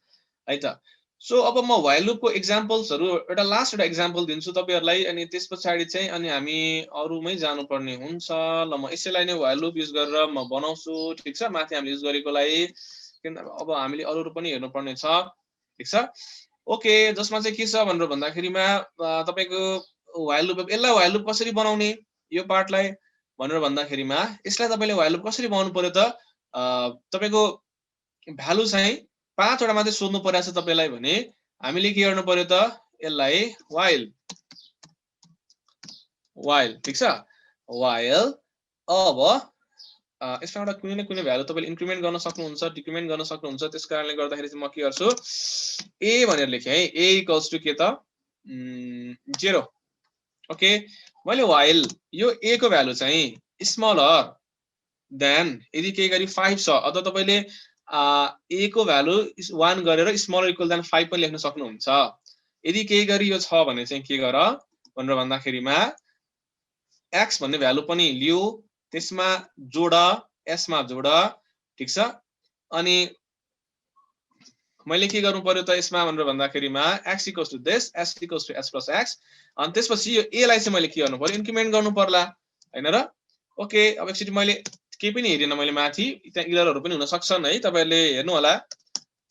है त। सो अब म व्हाइल लुपको एक्जाम्पल्सहरु एउटा लास्ट एउटा एक्जाम्पल दिन्छु तपाईहरुलाई, अनि त्यसपछि चाहिँ अनि हामी अरुमै जानुपर्ने हुन्छ। ल म यसैलाई नै व्हाइल लुप युज गरेर म बनाउँछु, ठीक छ? माथि हामीले युज गरेकोलाई किन अब हामीले अरुहरु पनि हेर्नु पर्ने छ, ठीक छ? ओके, जसमा चाहिँ के छ भनेर भन्दाखेरिमा तपाईको व्हाइल लुप, यसलाई व्हाइल लुप कसरी बनाउने यो पार्टलाई भनेर भन्दाखेरिमा यसलाई तपाईले व्हाइल लुप कसरी बनाउनु पर्यो त, तपाईको भ्यालु चाहिँ 5 वटा मात्रै सोध्नु परेछ तपाईलाई भने हामीले के गर्नु पर्यो त, यसलाई व्हाइल, ठीक छ? व्हाइल अब यसमा एउटा कुनै न कुनै भ्यालु तपाईले इन्क्रिमेन्ट गर्न सक्नुहुन्छ, डिक्रिमेन्ट गर्न सक्नुहुन्छ। त्यसकारणले गर्दाखेरि चाहिँ म के गर्छु, a भनेर लेखे है, a इक्वल्स टु के त 0। ओके, मैले while यो a को भ्यालु चाहिँ स्मलर देन यदि के गरी 5 छ अथवा तपाईले a को भ्यालु 1 गरेर स्मलर इक्वल देन 5 पनि लेख्न सक्नुहुन्छ यदि के गरी यो छ भने चाहिँ के गर भनेर भन्दाखेरिमा x भन्ने भ्यालु पनि लियो त्यसमा जोड s मा जोड ठीक छ अनि मैले के गर्नु पर्यो त यसमा भनेर भन्दाखेरिमा x = this s = s + x अनि त्यसपछि यो a लाई चाहिँ मैले के गर्नु पर्यो इन्क्रिमेन्ट गर्नु पर्ला हैन र ओके अब एकचोटी मैले के पनि हेरिन मैले माथि त्यहाँ इररहरु पनि हुन सक्छन् है तपाईहरुले हेर्नु होला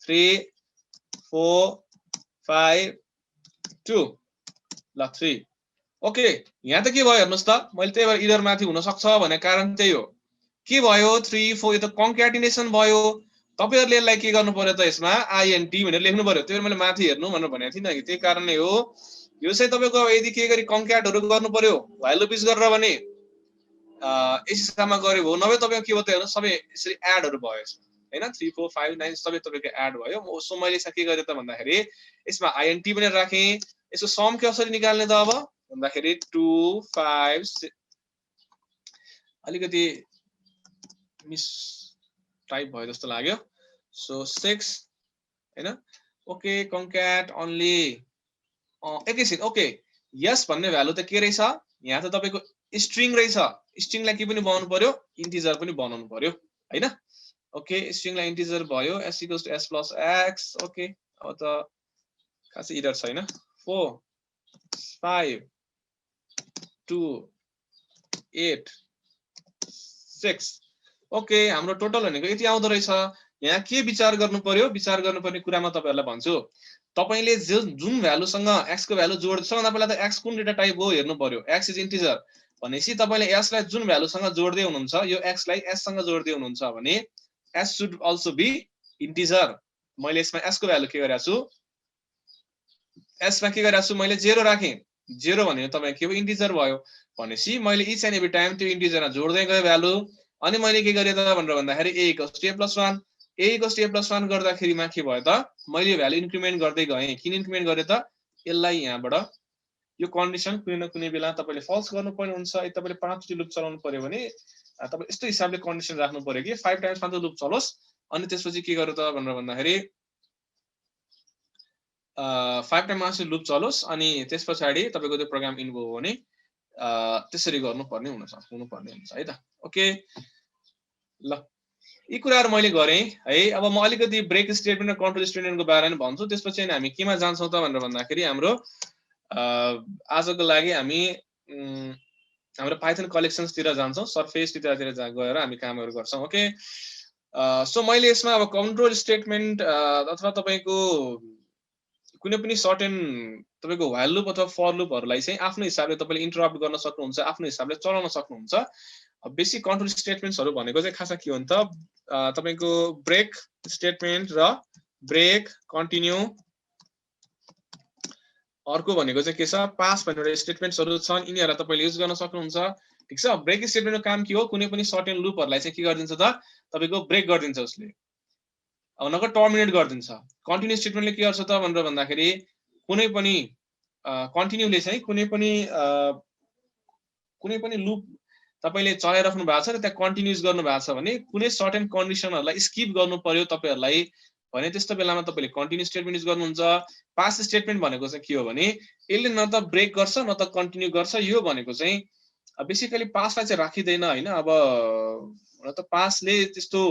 3 4 5 2 ल 3 ओके यहाँ त के भयो हेर्नुस् त मैले त्यही भएर इरर माथि हुन सक्छ भन्ने कारण त्यही हो के भयो 3 4 यो त कन्क्याटिनेसन भयो तपाईहरुले यसलाई के गर्नु पर्यो त यसमा int भनेर लेख्नु पर्यो त्यही भएर मैले माथि हेर्नु भनेर भनेको थिएँ नि त्यही कारणले हो यो चाहिँ तपाईको यदि के गरी कन्क्याटहरु गर्नु पर्यो व्हाइल लुप युज गरेर भने यसमा गर्यो हो नभए तपाईको के भयो त हेर्नु सबै यसरी एडहरु भयो हैन 3 4 5 9 सबै तपाईको एड भयो सो मैले के गरे त भन्दाखेरि यसमा int भनेर राखे यसको सम के कसरी निकाल्ने त अब भन्दाखेरि 2 5 6 अलिकति मिस टाइप भयो जस्तो लाग्यो सो 6 हैन ओके कन्क्याट ओन्ली एकैछिन ओके यस भन्ने भ्यालु त के रहेछ यहाँ त तपाईको स्ट्रिङ रहेछ स्ट्रिङलाई के पनि बनाउनु पर्यो इन्टिजर पनि बनाउनु पर्यो हैन ओके स्ट्रिङलाई इन्टिजर भयो s = s + x ओके अब त खासै इरर छैन 4 5 2 8 6 ओके हाम्रो टोटल भनेको यति आउँदो रहेछ यहाँ के विचार गर्नु पर्यो विचार गर्नुपर्ने कुरामा तपाईहरुलाई भन्छु तपाईले जुन भ्यालु सँग x को भ्यालु जोड्छ भन्दा पहिला त x कुन डेटा टाइप हो हेर्नु पर्यो x इज इन्टिजर भनेपछि तपाईले s लाई जुन भ्यालु सँग जोड्दै हुनुहुन्छ यो x लाई s सँग जोड्दै हुनुहुन्छ भने s should also be integer मैले यसमा s को भ्यालु के गरेको छु s मा के गरेको छु मैले 0 राखे 0 भनेको तपाईको के भयो इन्टिजर भयो भनेपछि मैले इच एन्ड एभ्री टाइम त्यो इन्टिजरमा जोड्दै गए भ्यालु अनि मैले के गरे त भनेर भन्दाखेरि a = a + 1 a = a + 1 गर्दाखेरिमा के भयो त मैले भ्यालु इन्क्रिमेन्ट गर्दै गए किन इन्क्रिमेन्ट गरे त यसलाई यहाँबाट यो कन्डिसन कुनै न कुनै बेला तपाईले फल्स गर्नुपर्ने हुन्छ यदि तपाईले 5 चोटी लुप चलाउनु पर्यो भने तपाईले यस्तो हिसाबले कन्डिसन राख्नु पर्यो कि 5 टाइम्स मात्र लुप चलोस् अनि त्यसपछि के गर्नु त भनेर भन्दाखेरि 5 टाइम्स मात्र लुप चलोस् अनि त्यसपछि तपाईको त्यो प्रोग्राम इन भयो भने त्यसरी गर्नुपर्ने हुन्छ है त ओके ल यी कुराहरु मैले गरे है अब म अलिकति ब्रेक स्टेटमेन्ट र कन्ट्रोल स्टेटमेन्टको बारेमा भन्छु त्यसपछि हामी केमा जान्छौं त भनेर भन्दाखेरि हाम्रो आजको लागि हामी हाम्रो पाइथन कलेक्सन्स तिर जान्छौं सरफेस तिर गएर हामी कामहरु गर्छौं ओके सो मैले यसमा अब कन्ट्रोल स्टेटमेन्ट अथवा तपाईको कुनै पनि सर्टेन तपाईको व्हाइल लुप अथवा फर लुपहरुलाई चाहिँ आफ्नो हिसाबले तपाईले इन्टरप्ट गर्न सक्नुहुन्छ आफ्नो हिसाबले चलाउन सक्नुहुन्छ बेसिक कन्ट्रोल स्टेटमेन्ट्सहरु भनेको चाहिँ खासमा के हो नि त तपाईको ब्रेक स्टेटमेन्ट र ब्रेक कन्टिन्यू अर्को भनेको चाहिँ के छ पास भनेर स्टेटमेन्ट्सहरु छन् यिनीहरुलाई तपाईले युज गर्न सक्नुहुन्छ ठीक छ ब्रेक स्टेटमेन्टको काम के हो कुनै पनि सर्टेन लुपहरुलाई चाहिँ के गर्दिन्छ त तपाईको ब्रेक गर्दिन्छ उसले अब नक टर्मिनेट गर्दिन्छ कन्टिन्यू स्टेटमेन्टले के गर्छ त भनेर भन्दाखेरि कुनै पनि कन्टिन्यूले चाहिँ कुनै पनि लुप तपाईले चलाइराख्नु भएको छ र त्यहाँ कन्टिन्युस गर्नु भएको छ भने कुनै सर्टेन कन्डिसनहरुलाई स्किप गर्नु पर्यो तपाईहरुलाई भने त्यस्तो बेलामा तपाईले कन्टिन्यू स्टेटमेन्ट युज गर्नुहुन्छ पास स्टेटमेन्ट भनेको चाहिँ के हो भने यसले न त ब्रेक गर्छ न त कन्टिन्यू गर्छ यो भनेको चाहिँ बेसिकली पासलाई चाहिँ राखिदैन हैन अब न त पासले त्यस्तो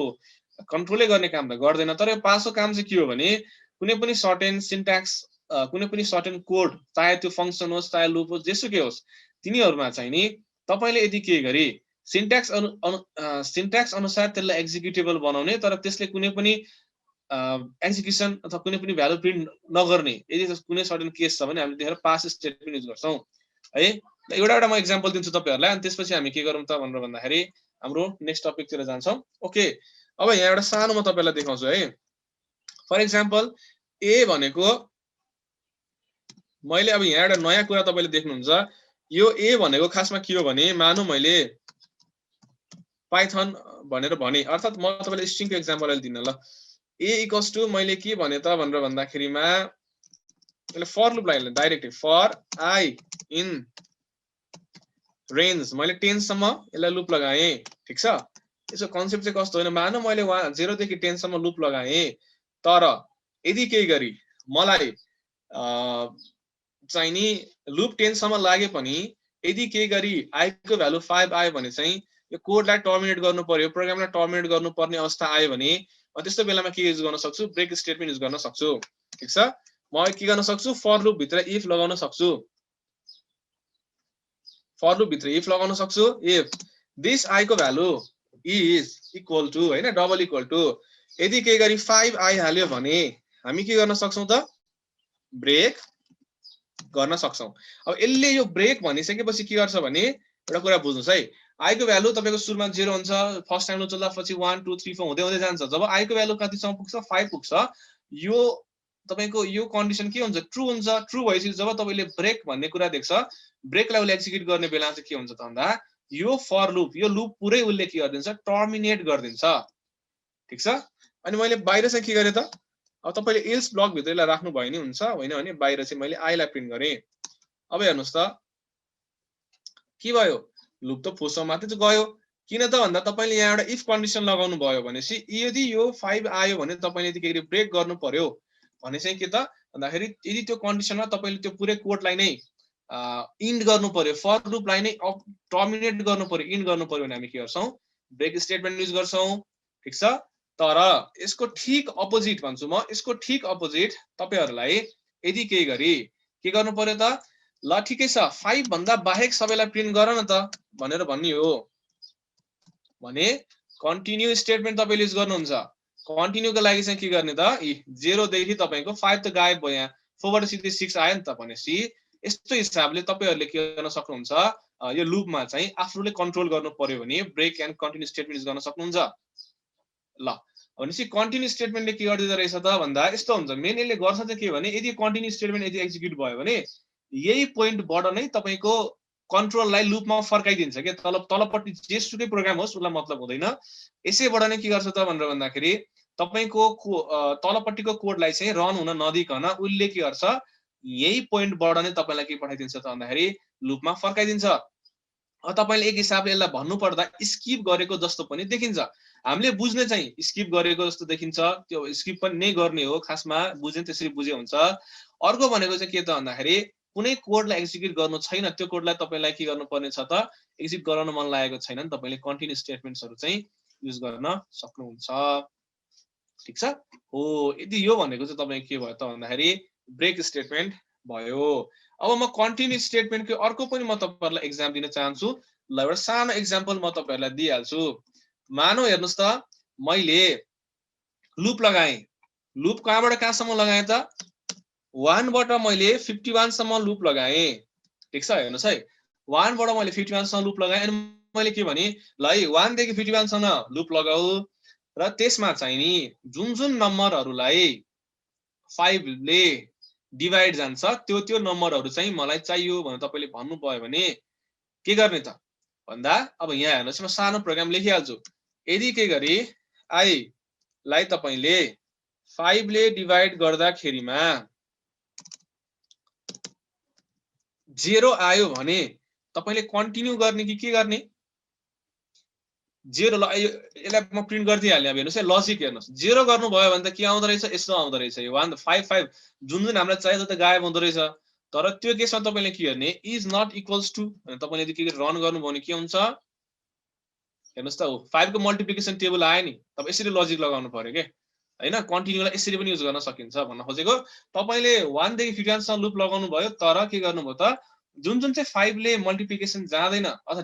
कन्ट्रोलै गर्ने काम त गर्दैन तर यो पासको काम चाहिँ के हो भने कुनै पनि सर्टेन सिन्ट्याक्स कुनै पनि सर्टेन कोड चाहे त्यो फंक्सन होस् चाहे लुप होस् जेसुकै होस् तिनीहरुमा चाहिँ नि तपाईले यदि के गरी सिन्ट्याक्स अनुसार त्यसलाई एक्जिक्युटेबल बनाउने तर त्यसले कुनै पनि एक्जिक्युसन अथवा कुनै पनि भ्यालु प्रिन्ट नगर्ने यदि कुनै सर्टेन केस छ भने हामीले त्यतिखेर पास स्टेटमेन्ट युज गर्छौं है एउटा म एक्जाम्पल दिन्छु तपाईहरुलाई अनि त्यसपछि हामी के गरौँ त भनेर भन्दाखेरि हाम्रो नेक्स्ट टपिक तिर जान्छौं ओके अब यहाँ एउटा सानो म तपाईलाई देखाउँछु है फर एक्जाम्पल ए भनेको मैले अब यहाँ एउटा नयाँ कुरा तपाईले देख्नुहुन्छ यो ए भनेको खासमा के हो भने मानौ मैले पाइथन भनेर भने अर्थात म तपाईलाई स्ट्रिङको एक्जाम्पल दिन ल a = मैले के भने त भनेर भन्दाखेरिमा मैले फर लुप लाइनले directly for I in range मैले 10 सम्म यसलाई लुप लगाएँ ठीक छ यसको कन्सेप्ट चाहिँ कस्तो होइन मानौ मैले 0 देखि 10 सम्म लुप लगाएँ तर यदि केही गरी मलाई चाहिँ नि लुप 10 सम्म लागे पनि यदि केही गरी i को भ्यालु 5 आयो भने चाहिँ यो कोडलाई टर्मिनेट गर्नु पर्यो प्रोग्रामलाई टर्मिनेट गर्नुपर्ने अवस्था आयो भने म त्यस्तो बेलामा के युज गर्न सक्छु ब्रेक स्टेटमेन्ट युज गर्न सक्छु ठीक छ म के गर्न सक्छु फर लुप भित्र इफ लगाउन सक्छु फर लुप भित्र इफ लगाउन सक्छु इफ दिस i को भ्यालु इज इक्वल टु हैन डबल इक्वल टु यदि के गरी 5 i हाल्यो भने हामी के गर्न सक्छौं त ब्रेक गर्न सक्छौं अब यसले यो ब्रेक भनिसकेपछि के गर्छ भने एउटा कुरा बुझ्नुस् है i को भ्यालु तपाईको सुरुमा 0 हुन्छ फर्स्ट टाइम चल्दा पछि 1 2 3 4 हुँदै हुँदै जान्छ जब i को भ्यालु कति सम्म पुग्छ 5 पुग्छ यो तपाईको यो कन्डिसन के हुन्छ ट्रु हुन्छ ट्रु भएपछि जब तपाईले ब्रेक भन्ने कुरा देख्छ ब्रेकलाई उले एक्जिक्युट गर्ने बेला चाहिँ के हुन्छ त भन्दा यो फर लुप यो लुप पुरै उले के गर्दिन्छ टर्मिनेट गर्दिन्छ ठीक छ अनि मैले बाहिर चाहिँ के गरे त अब तपाईले एल्स ब्लक भित्र यसलाई राख्नु भयो नि हुन्छ हैन भने बाहिर चाहिँ मैले i लाई प्रिन्ट गरे अब हेर्नुस् त के भयो लुप त फुसो मात्रै चाहिँ गयो किन त भन्दा तपाईले यहाँ एउटा इफ कन्डिसन लगाउनु भयो भनेसी यदि यो 5 आयो भने तपाईले यदि के ब्रेक गर्नु पर्यो भने चाहिँ के त भन्दाखेरि यदि त्यो कन्डिसनमा तपाईले त्यो पुरै कोडलाई नै इन्ड गर्नु पर्यो फर लुपलाई नै टर्मिनेट गर्नु पर्यो इन्ड गर्नु पर्यो भने हामी के गर्छौं ब्रेक स्टेटमेन्ट युज गर्छौं ठीक छ तर यसको ठीक अपोजिट भन्छु म यसको ठीक अपोजिट तपाईहरुलाई यदि के गरी के गर्नु पर्यो त ल ठिकै छ 5 भन्दा बाहेक सबैलाई प्रिन्ट गर न त भनेर भन्ने हो भने कन्टिन्यु स्टेटमेन्ट तपाईले युज गर्नुहुन्छ कन्टिन्युको लागि चाहिँ के गर्ने त 0 देखि तपाईको 5 त गायब भयो यहाँ 4 बाट सिधै 6 आयो नि त भनेसी यस्तो हिसाबले तपाईहरुले के गर्न सक्नुहुन्छ यो लुपमा चाहिँ आफूले कन्ट्रोल गर्नु पर्यो भने brake and continue statement use गर्न सक्नुहुन्छ ल भनेसी कन्टिन्यु स्टेटमेन्टले के गर्दिन्छ रहेछ त भन्दा यस्तो हुन्छ मेन यसले गर्छ चाहिँ के भने यदि कन्टिन्यु स्टेटमेन्ट यदि एक्जिक्युट भयो भने यही पोइन्टबाट नै तपाईको कन्ट्रोललाई लुपमा फर्काइदिन्छ के तलपट्टि जेसुकै प्रोग्राम होस् उलाई मतलब हुँदैन यसैबाट नै के गर्छ त भनेर भन्दाखेरि तपाईको तलपट्टिको कोडलाई चाहिँ रन हुन नदिकन उले के गर्छ यही पोइन्टबाट नै तपाईलाई के पठाइदिन्छ त भन्दाखेरि लुपमा फर्काइदिन्छ अब तपाईले एक हिसाबले यसलाई भन्नु पर्दा स्किप गरेको जस्तो पनि देखिन्छ हामीले बुझ्ने चाहिँ स्किप गरेको जस्तो देखिन्छ त्यो स्किप पनि नै गर्ने हो खासमा बुझ्ने त्यसरी बुझे हुन्छ अर्को भनेको चाहिँ के त भन्दाखेरि कुनै कोडलाई एक्जिक्युट गर्नु छैन त्यो कोडलाई तपाईलाई के गर्नु पर्ने छ त एक्जिक्युट गराउन मन लागेको छैन नि तपाईले कन्टिन्यु स्टेटमेन्ट्सहरु चाहिँ युज गर्न सक्नुहुन्छ ठीक छ हो यदि यो भनेको चाहिँ तपाई के भयो त भन्दाखेरि ब्रेक स्टेटमेन्ट भयो अब म कन्टिन्यु स्टेटमेन्टको अर्को पनि म तपाईहरुलाई एक्जाम्पल दिन चाहन्छु ल एउटा सानो एक्जाम्पल म तपाईहरुलाई दिइहाल्छु मानौ हेर्नुस् त मैले लुप लगाएँ लुप कहाँबाट कहाँसम्म लगाएँ त 1 बाट मैले 51 सम्म लुप लगाएँ ठीक छ हेर्नुस् है 1 बाट मैले 51 सम्म लुप लगाएँ अनि मैले के भने ल है 1 देखि 51 सम्म लुप लगाऊ र त्यसमा चाहिँ नि जुन जुन नम्बरहरुलाई 5 ले डिभाइड जान्छ त्यो नम्बरहरु चाहिँ मलाई चाहियो भने तपाईले भन्नु भयो भने के गर्ने त भन्दा अब यहाँ हेर्नुस् म सानो प्रोग्राम लेखिहाल्छु यदि के गरी i लाई तपाईले 5 ले डिभाइड गर्दाखेरिमा 0 आयो भने तपाईले कन्टिन्यु गर्ने कि के गर्ने 0 ल यसलाई म प्रिन्ट गर्दिहाल्ने अब हेर्नुस् है लजिक हेर्नुस् 0 गर्नु भयो भने त के आउँदै रहेछ यस्तो आउँदै रहेछ यो 1 5 5 जुन जुन हामीलाई चाहियो त गायब हुँदै रहेछ तर त्यो केसमा तपाईले के गर्ने इज नट इक्वल्स टु अनि तपाईले यदि के रन गर्नु भयो भने के हुन्छ हेर्नुस् त 5 को मल्टिप्लिकेसन टेबल आयो नि तब यसरी लजिक लगाउनु पर्यो के हैन कन्टिन्युलाई यसरी पनि युज गर्न सकिन्छ भन्न खोजेको तपाईले 1 देखि 51 सम्म लुप लगाउनु भयो तर के गर्नु भयो त जुन जुन चाहिँ 5 ले मल्टिप्लिकेसन जाँदैन अथवा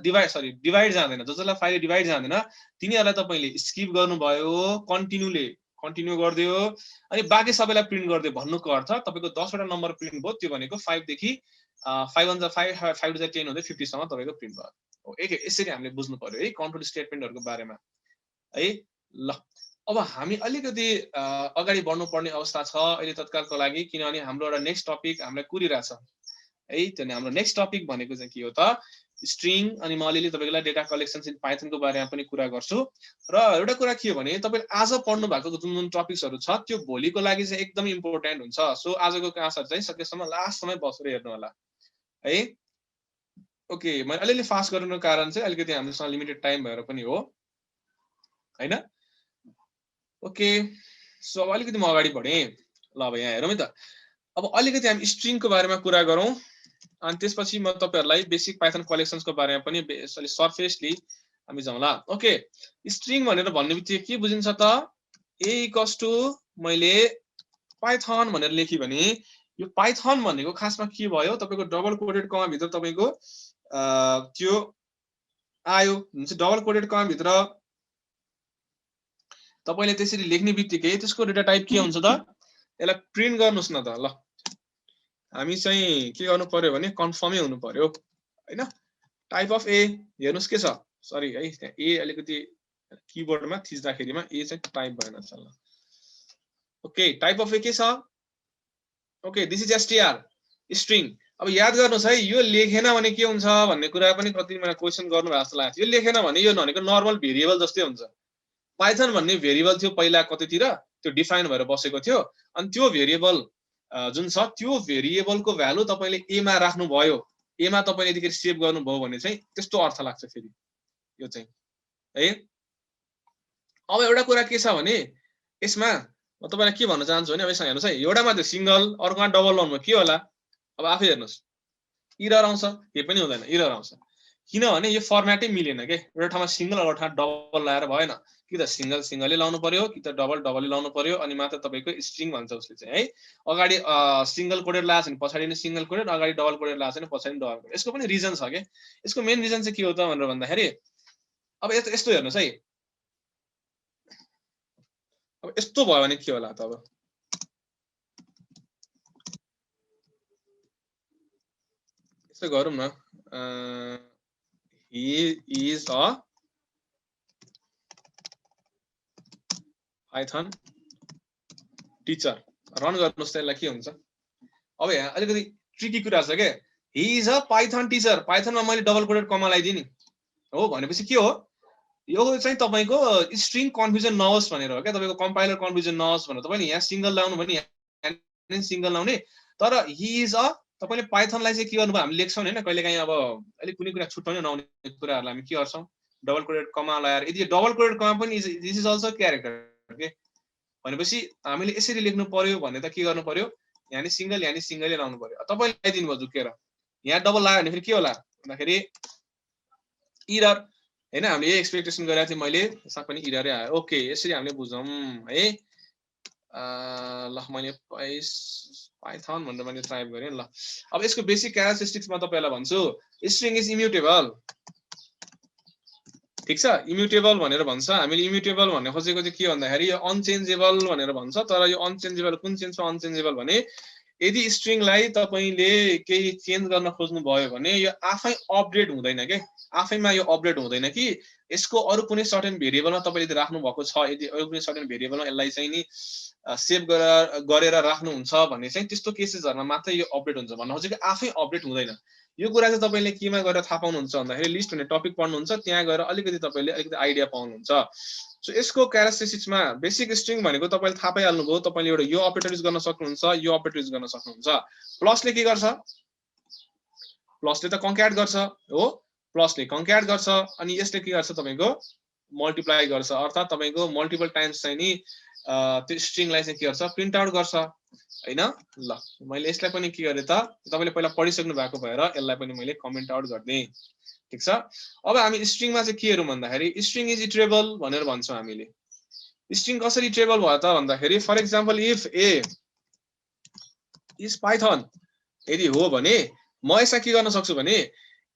डिभाइड जाँदैन जसलाई 5 ले डिभाइड जाँदैन तिनीहरुलाई तपाईले स्किप गर्नु भयो कन्टिन्यु गर्दियो अनि बाकी सबैलाई प्रिन्ट गर्दियो भन्नुको अर्थ तपाईको 10 वटा नम्बर प्रिन्ट भयो त्यो भनेको 5 देखि 5 1 5 5 टु 10 हुँदै 50 सम्म तपाईको प्रिन्ट भयो हो यसरी हामीले बुझ्नु पर्यो है कन्ट्रोल स्टेटमेन्टहरुको बारेमा है ल अब हामी अलिकति अगाडि बढ्नु पर्ने अवस्था छ अहिले तत्कालको लागि किनभने हाम्रो एउटा नेक्स्ट टपिक हामीलाई कुरिरहेछ है त्यो हाम्रो नेक्स्ट टपिक भनेको चाहिँ के हो त स्ट्रिङ अनि म अलिअलि तपाईलाई डेटा कलेक्सन्स इन पाइथन को बारेमा पनि कुरा गर्छु र एउटा कुरा के हो भने तपाईले आज पढ्नु भएको जुन जुन टपिक्सहरु छ त्यो भोलिको लागि चाहिँ एकदम इम्पोर्टेन्ट हुन्छ सो आजको क्लासहरु चाहिँ सकेसम्म लास्ट समय बसेर हेर्नु होला है ओके मैले अलिअलि फास्ट गर्नुको कारण चाहिँ अलिकति हामीसँग लिमिटेड टाइम भएर पनि हो हैन ओके सो अब अलिकति म अगाडि बढेँ ल अब यहाँ हेरौँ है त अब अलिकति हामी स्ट्रिङको बारेमा कुरा गरौँ अनि त्यसपछि म तपाईहरुलाई बेसिक पाइथन कलेक्सन्सको बारेमा पनि अलि सरफेसली हामी जाउँला ओके स्ट्रिङ भनेर भन्नेबित्तिकै के बुझिन्छ त a इक्वल्स टु मैले पाइथन भनेर लेखी भने यो पाइथन भनेको खासमा के भयो तपाईको डबल कोटेड कमा भित्र तपाईको त्यो आयो हुन्छ डबल कोटेड कमा भित्र तपाईले त्यसरी लेख्ने बित्तिकै त्यसको डेटा टाइप के हुन्छ त यसलाई प्रिन्ट गर्नुस् न त ल हामी चाहिँ के गर्नु पर्यो भने कन्फर्मै हुनु पर्यो हैन टाइप अफ ए हेर्नुस् के छ सरी है त्यहाँ ए अलिकति कीबोर्डमा थिच्दाखेरिमा ए चाहिँ टाइप भएन छ ल ओके टाइप अफ ए के छ okay this is str string अब याद गर्नुस् है यो लेखेन भने के हुन्छ भन्ने कुरा पनि कति मलाई क्वेशन गर्नु भएको जस्तो लाग्छ यो लेखेन भने यो भनेको नर्मल भेरिएबल जस्तै हुन्छ पाइथन भन्ने भेरिएबल थियो पहिला कतैतिर त्यो डिफाइन भएर बसेको थियो अनि त्यो भेरिएबल जुन छ त्यो भेरिएबलको भ्यालु तपाईले a मा राख्नु भयो a मा तपाईले यतिखेर सेभ गर्नु भयो भने चाहिँ त्यस्तो अर्थ लाग्छ फेरि यो चाहिँ है अब एउटा कुरा के छ भने यसमा म तपाईलाई के भन्न चाहन्छु भने अब यसमा हेर्नुस् है एउटा मात्र सिंगल अर्कोमा डबल लाउनुमा के होला अब आफै हेर्नुस् एरर आउँछ के पनि हुँदैन एरर आउँछ किनभने यो फर्म्याटै मिलेन के एउटा ठाउँमा सिंगल अर्को ठाउँमा डबल लाएर भएन कि त सिंगल सिंगलै लाउनु पर्यो कि त डबल डबलै लाउनु पर्यो अनि मात्र तपाईको स्ट्रिङ भन्छ उसले चाहिँ है अगाडि सिंगल कोडेड लाछ नि पछाडी नि सिंगल कोडेड अगाडि डबल कोडेड लाछ नि पछाडी डबल कोडेड यसको पनि रिजन छ के यसको मेन रिजन चाहिँ के हो त भनेर भन्दाखेरि अब यस्तो हेर्नुस् है अब यस्तो भयो भने के होला त अब यसो गरौँ न he is a Python teacher run गर्नुस् त यसलाई के हुन्छ अब यहाँ अलिकति ट्रिकी कुरा छ के he is a Python teacher पाइथनमा मैले डबल कोटेड कमा लगाइदिए नि हो भनेपछि के हो यो चाहिँ तपाईको स्ट्रिङ कन्फ्युजन नहोस् भनेर हो के तपाईको कम्पाइलर कन्फ्युजन नहोस् भनेर तपाईले यहाँ सिंगल लाउनु भने यहाँ सिंगल लाउने तर he is a तपाईले पाइथनलाई चाहिँ के गर्नुभयो हामी लेख्छौं हैन कहिलेकाहीँ अब अलि कुनै कुरा छुट्याउन नआउने कुराहरुलाई हामी के गर्छौं डबल कोटेड कमा लगाएर यदि डबल कोटेड कमा पनि दिस इज अल्सो क्यारेक्टर के भनेपछि हामीले यसरी लेख्नु पर्यो भने त के गर्नु पर्यो यहाँ नि सिंगलै लाउनु पर्यो तपाईले लगाइदिनु भयो झुकेर यहाँ डबल लाग्यो भने फेरि के होला भन्दाखेरि एरर हैन हामीले यही एक्सपेक्टेसन गरेको थियौ मैले त्यसमा पनि एररै आयो ओके यसरी हामीले बुझौं है ल मैले पाइथन भनेर मैले टाइप गरेँ ल अब यसको बेसिक क्यारेक्टरिस्टिक्स म तपाईलाई भन्छु स्ट्रिङ इज इम्युटेबल ठीक छ इम्युटेबल भनेर भन्छ हामीले इम्युटेबल भन्ने खोजेको चाहिँ के भन्दाखेरि यो अनचेन्जेबल भनेर भन्छ तर यो अनचेन्जेबल कुन चेन्जमा अनचेन्जेबल भने यदि स्ट्रिङलाई तपाईले केही चेन्ज गर्न खोज्नु भयो भने यो आफै अपडेट हुँदैन के आफैमा यो अपडेट हुँदैन कि यसको अरु कुनै सर्टेन भेरिएबलमा तपाईले राख्नु भएको छ यदि अरु कुनै सर्टेन भेरिएबलमा यसलाई चाहिँ नि सेभ गरेर राख्नु हुन्छ भन्ने चाहिँ त्यस्तो केसेसहरुमा मात्र यो अपडेट हुन्छ भन्न खोजेको आफै अपडेट हुँदैन यो कुरा चाहिँ तपाईले केमा गएर थाहा पाउनुहुन्छ भन्दाखेरि लिस्ट भन्ने टपिक पढ्नुहुन्छ त्यहाँ गएर अलिकति तपाईले अलिकति आइडिया पाउनुहुन्छ सो यसको क्यारेक्टरिस्टिक्समा बेसिक स्ट्रिङ भनेको तपाईले थाहा पाइहाल्नु भयो तपाईले एउटा यो अपरेटर युज गर्न सक्नुहुन्छ यो अपरेटर युज गर्न सक्नुहुन्छ प्लसले के गर्छ प्लसले त कन्क्याट गर्छ हो प्लसले कन्क्याट गर्छ अनि यसले के गर्छ तपाईको मल्टिप्लाई गर्छ अर्थात तपाईको मल्टिपल टाइम्स चाहिँ नि त्यो स्ट्रिङलाई चाहिँ के गर्छ प्रिन्ट आउट गर्छ हैन ल मैले यसलाई पनि के गरे त तपाईले पहिला पढिसक्नु भएको भएर यसलाई पनि मैले कमेन्ट आउट गर्दै ठीक छ अब हामी स्ट्रिङमा चाहिँ के हेरौं भन्दाखेरि स्ट्रिङ इज इटरेबल भनेर भन्छौं हामीले स्ट्रिङ कसरी इटरेबल भयो त भन्दाखेरि for example if a is Python यदि हो भने म यसमा के गर्न सक्छु भने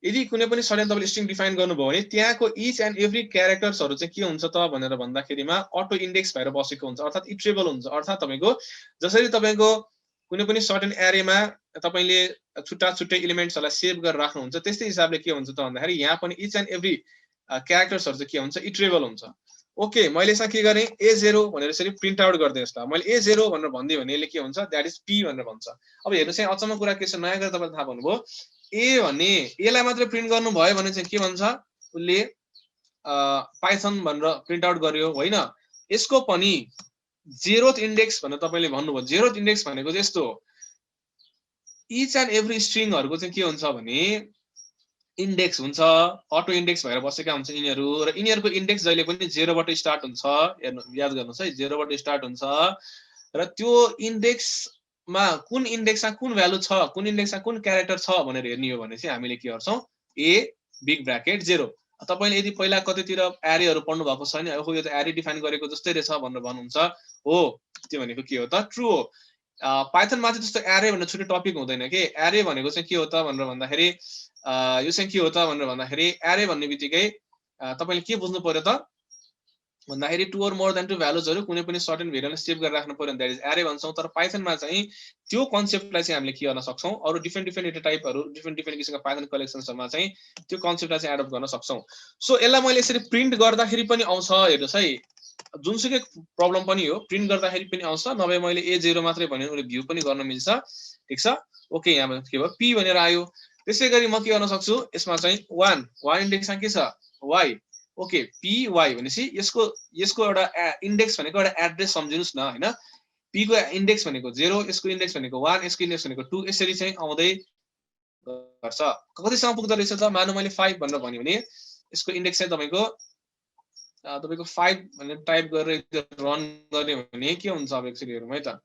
यदि कुनै पनि सर्टेन तपाईले स्ट्रिङ डिफाइन गर्नुभयो भने त्यहाँको इच एन्ड एभ्री क्यारेक्टर्सहरु चाहिँ के हुन्छ त भनेर भन्दाखेरिमा अटो इन्डेक्स भएर बसेको हुन्छ अर्थात इटरेबल हुन्छ अर्थात तपाईको जसरी तपाईको कुनै पनि सर्टेन एरेमा तपाईले छुट्टा छुट्टै एलिमेन्ट्सहरुलाई सेभ गरेर राख्नुहुन्छ त्यस्तै हिसाबले के हुन्छ त भन्दाखेरि यहाँ पनि इच एन्ड एभ्री क्यारेक्टर्सहरु चाहिँ के हुन्छ इटरेबल हुन्छ ओके मैले यसमा के गरे a0 भनेर यसरी प्रिन्ट आउट गर्दै यसलाई मैले a0 भनेर भन्दिए भने यसले के हुन्छ दैट इज p भनेर भन्छ अब हेर्नुस् है अचम्म कुरा के छ नयाँ कुरा तपाईलाई थाहा पाउनुभयो a भन्ने a लाई मात्र प्रिन्ट गर्नु भयो भने चाहिँ के भन्छ उले पाइथन भनेर प्रिन्ट आउट गर्यो हैन यसको पनि जेरोथ इन्डेक्स भनेर तपाईले भन्नुभयो जेरोथ इन्डेक्स भनेको चाहिँ यस्तो हो इच एन्ड एभ्री स्ट्रिङहरुको चाहिँ के हुन्छ भने इन्डेक्स हुन्छ, अटो इन्डेक्स भएर बसेका हुन्छन् यिनीहरू, र यिनीहरूको इन्डेक्स जहिले पनि 0 बाट स्टार्ट हुन्छ। हेर्नु याद गर्नुहोस् है, 0 बाट स्टार्ट हुन्छ, र त्यो इन्डेक्समा कुन इन्डेक्समा कुन भ्यालु छ, कुन इन्डेक्समा कुन क्यारेक्टर छ भनेर हेर्ने हो भने चाहिँ हामीले के गर्छौँ, ए बिग ब्र्याकेट 0। तपाईले यदि पहिला कतैतिर एरेहरू पढ्नु भएको छ भने यो त एरे डिफाइन गरेको जस्तै रहेछ भनेर भन्नुहुन्छ, हो त्यो भनेको के हो त, ट्रु हो। पाइथनमा चाहिँ त्यस्तो एरे भन्ने छुट्टै टपिक हुँदैन के। एरे भनेको चाहिँ के हो त भनेर भन्दाखेरि यो चाहिँ के हो त भनेर भन्दाखेरि एरे भन्ने बित्तिकै तपाईले के बुझ्नु पर्यो त भन्दाखेरि 2 or more than 2 भ्यालुजहरु कुनै पनि सर्टेन भेरिएबलमा सेभ गरेर राख्नु पर्यो, दैट इज एरे भन्छौं। तर पाइथनमा चाहिँ त्यो कन्सेप्टलाई चाहिँ हामीले के गर्न सक्छौं, अरु डिफरेन्ट डिफरेन्ट डेटा टाइपहरु डिफरेन्ट किसिमका पाइथन कलेक्सन्सहरुमा चाहिँ त्यो कन्सेप्टलाई चाहिँ एडप्ट गर्न सक्छौं। सो यसलाई मैले यसरी प्रिन्ट गर्दाखेरि पनि आउँछ, हेर्नुस् है, जुनसुकै प्रब्लम पनि हो प्रिन्ट गर्दाखेरि पनि आउँछ, नभए मैले a0 मात्रै भने उले भ्यू पनि गर्न मिल्छ, ठीक छ। ओके, यहाँ के भयो p भनेर आयो। त्यसैगरी म के गर्न सक्छु, यसमा चाहिँ 1 इन्डेक्समा के छ y। ओके, पी वाई भनेपछि यसको एउटा इन्डेक्स भनेको एउटा एड्रेस सम्झिनुस् न हैन। पी को इन्डेक्स भनेको 0, यसको इन्डेक्स भनेको 1, यसको इन्डेक्स भनेको 2, यसरी चाहिँ आउँदै गर्छ। कतिसम्म पुग्दो रहेछ त, मानौ मैले 5 भनेर भन्यो भने यसको इन्डेक्स चाहिँ तपाईको 5 भनेर टाइप गरेर रन गर्ने भने के हुन्छ, अब एकचोटी हेरौँ है त।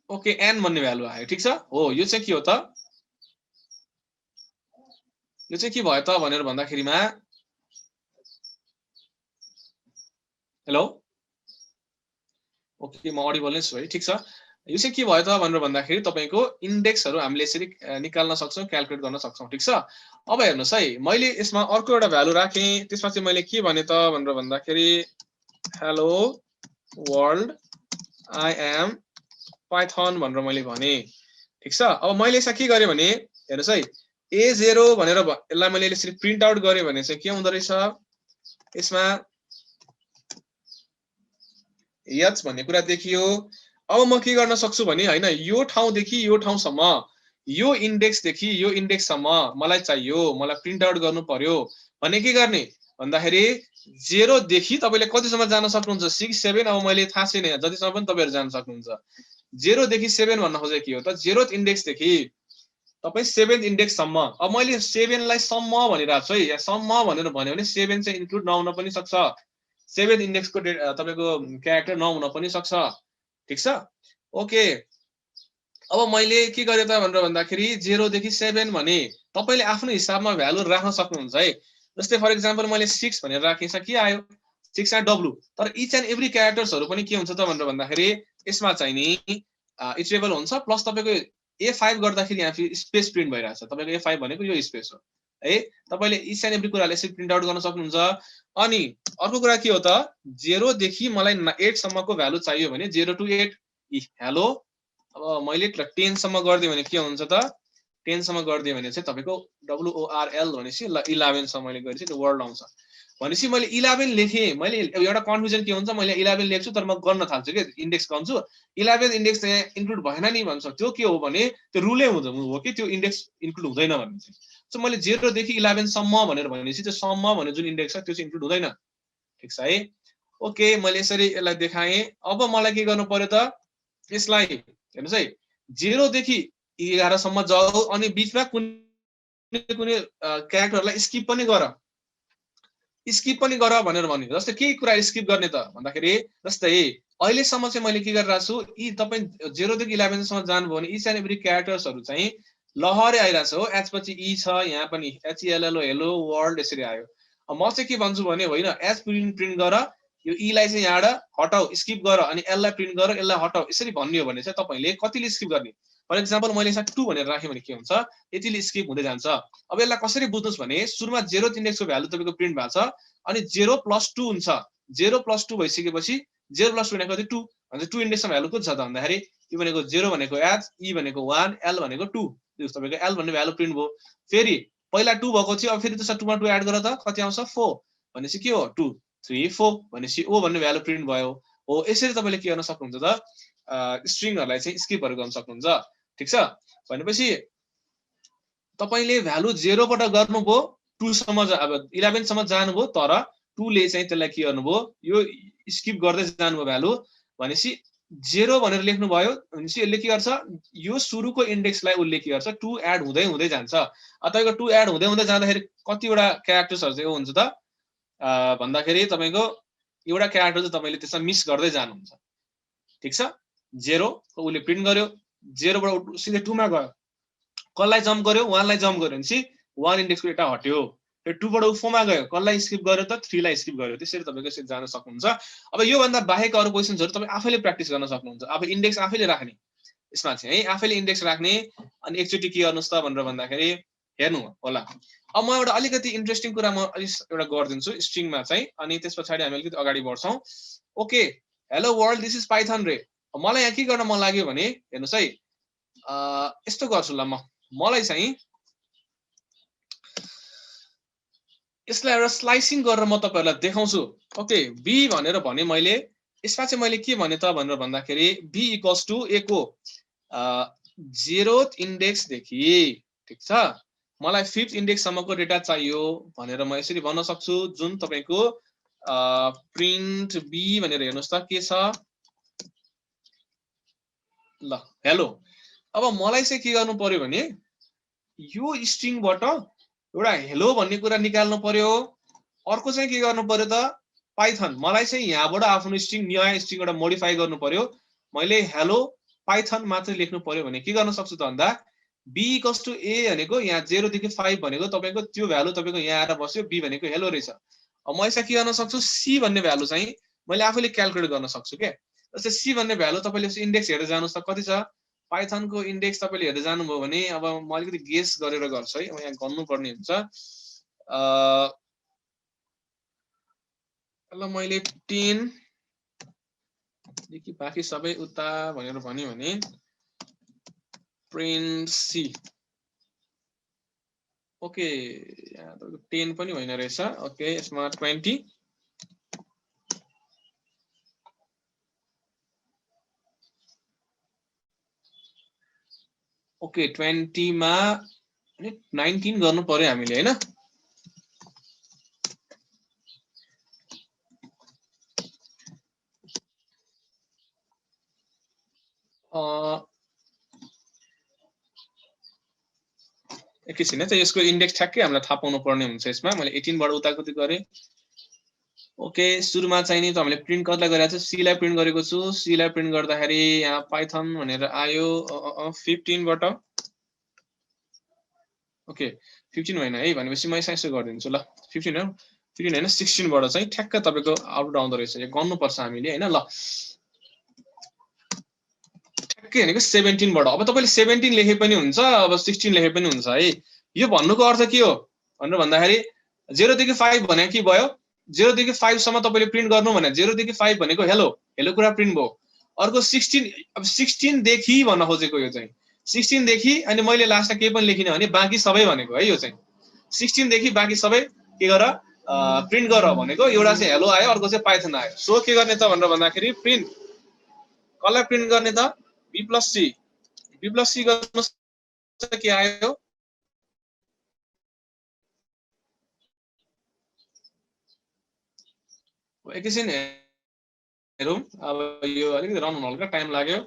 ओके, n भन्ने भ्यालु आयो, ठीक छ। हो, यो चाहिँ के हो त, यो चाहिँ के भयो त भनेर भन्दाखेरिमा, हेलो, ओके म अडिबल नै छु है, ठीक छ। यो चाहिँ के भयो त भनेर भन्दाखेरि तपाईको इन्डेक्सहरु हामीले यसरी निकाल्न सक्छौं, क्याल्कुलेट गर्न सक्छौं, ठीक छ। अब हेर्नुस् है, मैले यसमा अर्को एउटा भ्यालु राखे, त्यसमा चाहिँ मैले के भने त भनेर भन्दाखेरि hello world I am Python भनेर मैले भने, ठीक छ। अब मैले यसमा के गरे भने हेर्नुस् है, a0 भनेर यसलाई मैले यसरी प्रिन्ट आउट गरे भने चाहिँ के हुँदो रहेछ, यसमा h भन्ने कुरा देखियो। अब म के गर्न सक्छु भने हैन, यो ठाउँदेखि यो ठाउँसम्म, यो इन्डेक्सदेखि यो इन्डेक्ससम्म मलाई चाहियो, मलाई प्रिन्ट आउट गर्नु पर्यो भने के गर्ने भन्दाखेरि 0 देखि तपाईले कतिसम्म जान सक्नुहुन्छ, 6 7। अब मैले थाहा छैन जतिसम्म पनि तपाईहरु जान सक्नुहुन्छ। 0 देखि 7 भन्न खोजेको के हो त, 0th इन्डेक्सदेखि तपाई 7th इन्डेक्ससम्म। अब मैले 7 लाई सम्म भनिरहेको छु है, यहाँ सम्म भनेर भन्यो भने 7 चाहिँ इन्क्लुड नहुन पनि सक्छ, 7th इन्डेक्सको तपाईको क्यारेक्टर नहुन पनि सक्छ, ठीक छ। ओके, अब मैले के गरे त भनेर भन्दाखेरि 0 देखि 7 भने तपाईले आफ्नो हिसाबमा भ्यालु राख्न सक्नुहुन्छ है। जस्तै फर एक्जाम्पल मैले 6 भनेर राखेछ, के आयो 6 आ w। तर इच एन्ड एभ्री क्यारेक्टर्सहरु पनि के हुन्छ त भनेर भन्दाखेरि यसमा चाहिँ नि इटरेबल हुन्छ, प्लस तपाईको a5 गर्दाखेरि यहाँ फेरि स्पेस प्रिन्ट भइरहेछ, तपाईको a5 भनेको यो स्पेस हो है। तपाईले इच एन्ड एभ्री कुराले यसरी प्रिन्ट आउट गर्न सक्नुहुन्छ। अनि अर्को कुरा के हो त, 0 देखि मलाई 8 सम्मको भ्यालु चाहियो भने 0 to 8 हेलो। अब मैले 10 सम्म गर्दिए भने के हुन्छ त, 10 सम्म गर्दिए भने चाहिँ तपाईको WORL भनेपछि 11 सम्म मैले गरेपछि त्यो वर्ल्ड आउँछ भनेपछि मैले 11 लेखे। मैले एउटा कन्फ्युजन के हुन्छ, मैले 11 लेख्छु तर म गर्न थाल्छु के इन्डेक्स गर्छु, 11 इन्डेक्स चाहिँ इन्क्लुड भएन नि भन्छ। त्यो के हो भने त्यो रुलै हो कि त्यो इन्डेक्स इन्क्लुड हुँदैन भन्ने चाहिँ। सो मैले 0 देखि 11 सम्म भनेर भनेपछि त्यो सम्म भन्ने जुन इन्डेक्स छ त्यो चाहिँ इन्क्लुड हुँदैन, ठीक छ है। ओके, मैले यसरी यसलाई देखाएँ। अब मलाई के गर्नु पर्यो त, यसलाई हेर्नुस् है, 0 देखि 11 सम्म जाऊ, अनि बीचमा कुनै कुनै क्यारेक्टरलाई स्किप पनि गर, स्किप पनि गर भनेर भन्यो। जस्तै के कुरा स्किप गर्ने त भन्दाखेरि जस्तै अहिलेसम्म चाहिँ मैले के गरिरहेको छु, यी तपाई 0 देखि 11 सम्म जानुभयो भने इच एन्ड एभ्री क्यारेक्टर्सहरु चाहिँ लहरै आइरहेछ हो, एच पछि ई छ, यहाँ पनि HELLO हेलो वर्ल्ड यसरी आयो। अब म चाहिँ के भन्छु भने होइन, एच प्रिन्ट गर, यो ई लाई चाहिँ यहाँबाट हटाऊ, स्किप गर, अनि एल लाई प्रिन्ट गर, एल लाई हटाऊ, यसरी भन्ने हो भने चाहिँ तपाईले कतिले स्किप गर्ने। फर एक्जाम्पल मैले यसमा 2 भनेर राखे भने के हुन्छ, यतिले स्किप हुँदै जान्छ। अब यसलाई कसरी बुझ्नुस् भने सुरुमा 0th इन्डेक्सको भ्यालु तपाईको प्रिन्ट भएको छ, अनि 0 + 2 हुन्छ। 0 + 2 भइसकेपछि 0 + 2 भनेको कति 2 भन्छ। 2 इन्डेक्सको भ्यालु कति छ त भन्दाखेरि यो भनेको 0 भनेको h, e भनेको 1, l भनेको 2। यो तपाईको l भन्ने भ्यालु प्रिन्ट भयो। फेरि पहिला 2 भएको थियो, अब फेरि त्यसमा 2 मा 2 एड गर त कति आउँछ 4 भनेपछि के हो 2 3 4 भनेपछि o भन्ने भ्यालु प्रिन्ट भयो। हो, यसरी तपाईले के गर्न सक्नुहुन्छ त, स्ट्रिङहरुलाई चाहिँ स्किपहरु गर्न सक्नुहुन्छ, ठीक छ। भनेपछि तपाईले भ्यालु 0 बाट गर्नुभयो 2 सम्म, अब 11 सम्म जानुभयो, तर 2 ले चाहिँ त्यसलाई के गर्नुभयो यो स्किप गर्दै जानुभयो भ्यालु भनेपछि 0 भनेर लेख्नु भयो भनेपछि यसले के गर्छ यो सुरुको इन्डेक्सलाई उले के गर्छ 2 एड हुँदै हुँदै जान्छ तपाईको 2 एड हुँदै हुँदै जाँदाखेरि कतिवटा क्यारेक्टर्सहरु चाहिँ हुन्छ त भन्दाखेरि तपाईको एउटा क्यारेक्टर चाहिँ तपाईले त्यसमा मिस गर्दै जानुहुन्छ ठीक छ 0 उले प्रिन्ट गर्यो 0 बाट सिधै 2 मा गयो कसलाई जम्प गर्यो 1 लाई जम्प गर्यो भनेपछि 1 इन्डेक्सको डेटा हट्यो त्यो 2 बाट 4 मा गयो कसलाई स्किप गर्यो त 3 लाई स्किप गर्यो त्यसरी तपाईको यसरी जान सक्नुहुन्छ अब यो भन्दा बाहेक अरु क्वेशन्सहरु तपाई आफैले प्र्याक्टिस गर्न सक्नुहुन्छ अब इन्डेक्स आफैले राख्ने यसमा चाहिँ है आफैले इन्डेक्स राख्ने अनि एकचोटी के गर्नुस् त भनेर भन्दाखेरि हेर्नु होला अब म एउटा अलिकति इन्ट्रेस्टिङ कुरा म अलि एउटा गर्दिन्छु स्ट्रिङमा चाहिँ अनि त्यसपछि हामी अलिकति अगाडि बढ्छौं okay hello world this is Python रे मलाई यहाँ के गर्न मन लाग्यो भने हेर्नुस् है यस्तो गर्छु ल मलाई चाहिँ यसलाई एउटा स्लाइसिङ गरेर म तपाईहरुलाई देखाउँछु ओके b भनेर भने मैले यसमा चाहिँ मैले के भने त भनेर भन्दाखेरि b इक्वल्स टु a को 0th इन्डेक्स देखि ठीक छ मलाई 5th इन्डेक्स सम्मको डेटा चाहियो भनेर म यसरी भन्न सक्छु जुन तपाईको प्रिन्ट b भनेर हेर्नुस् त के छ ल हेलो अब मलाई चाहिँ के गर्नु पर्यो भने यो स्ट्रिङबाट एउटा हेलो भन्ने कुरा निकाल्नु पर्यो अर्को चाहिँ के गर्नु पर्यो त पाइथन मलाई चाहिँ यहाँबाट आफ्नो स्ट्रिङ नयाँ स्ट्रिङ एउटा मोडिफाई गर्नु पर्यो मैले हेलो पाइथन मात्र लेख्नु पर्यो भने के गर्न सक्छु त भन्दा b इक्वल्स टु a भनेको यहाँ 0 देखि 5 भनेको तपाईको त्यो भ्यालु तपाईको यहाँ आएर बस्यो b भनेको हेलो रहेछ अब म यसलाई के गर्न सक्छु c भन्ने भ्यालु चाहिँ मैले आफैले क्याल्कुलेट गर्न सक्छु के जस्तै c भन्ने भ्यालु तपाईले इन्डेक्स हेरेर जानुस् त कति छ पाइथन को इन्डेक्स तपाईले हेरेर जानुभयो भने अब म अलिकति गेस गरेर गर्छु है अब यहाँ गर्नु पर्ने हुन्छ ल मैले 10 देखि बाकी सबै उता भनेर भन्यो भने प्रिन्ट c ओके यहाँ तपाईको 10 पनि होइन रहेछ ओके यसमा 20 ओके 20 मा 19 गर्नु पर्यो हामीले हैन एकैछिन है त यसको इन्डेक्स ठ्याक्कै हामीलाई थाहा पाउनु पर्ने हुन्छ यसमा मैले 18 बाट उता कति गरे ओके सुरुमा चाहिँ नि त हामीले प्रिन्ट कतिलाई गरेको छ c लाई प्रिन्ट गरेको छु c लाई प्रिन्ट गर्दाखेरि यहाँ पाइथन भनेर आयो 15 बाट ओके 15 होइन है भनेपछि म यसो गर्दिन्छु ल 15 हो 15 हैन 16 बाट चाहिँ ठ्याक्क तपाईको आउटपुट आउँदो रहेछ यो गर्नु पर्छ हामीले हैन ल ठ्याक्कै भनेको 17 बाट अब तपाईले 17 लेखे पनि हुन्छ अब 16 लेखे पनि हुन्छ है यो भन्नुको अर्थ के हो भनेर भन्दाखेरि 0 देखि 5 भने के भयो 0 देखि 5 सम्म तपाईले प्रिन्ट गर्नु भने 0 देखि 5 भनेको हेलो हेलो कुरा प्रिन्ट भयो अर्को 16 अब 16 देखि भन्न खोजेको यो चाहिँ 16 देखि अनि मैले लास्टमा के पनि लेखिन भने बाँकी सबै भनेको है यो चाहिँ 16 देखि बाँकी सबै के गर प्रिन्ट गर भनेको एउटा चाहिँ हेलो आयो अर्को चाहिँ पाइथन आयो सो के गर्ने त भनेर भन्दाखेरि प्रिन्ट कसलाई प्रिन्ट गर्ने त b + c गर्नु के आयो एकैछिन हेरौँ अब यो अलिकति रन हुन हल्का टाइम लाग्यो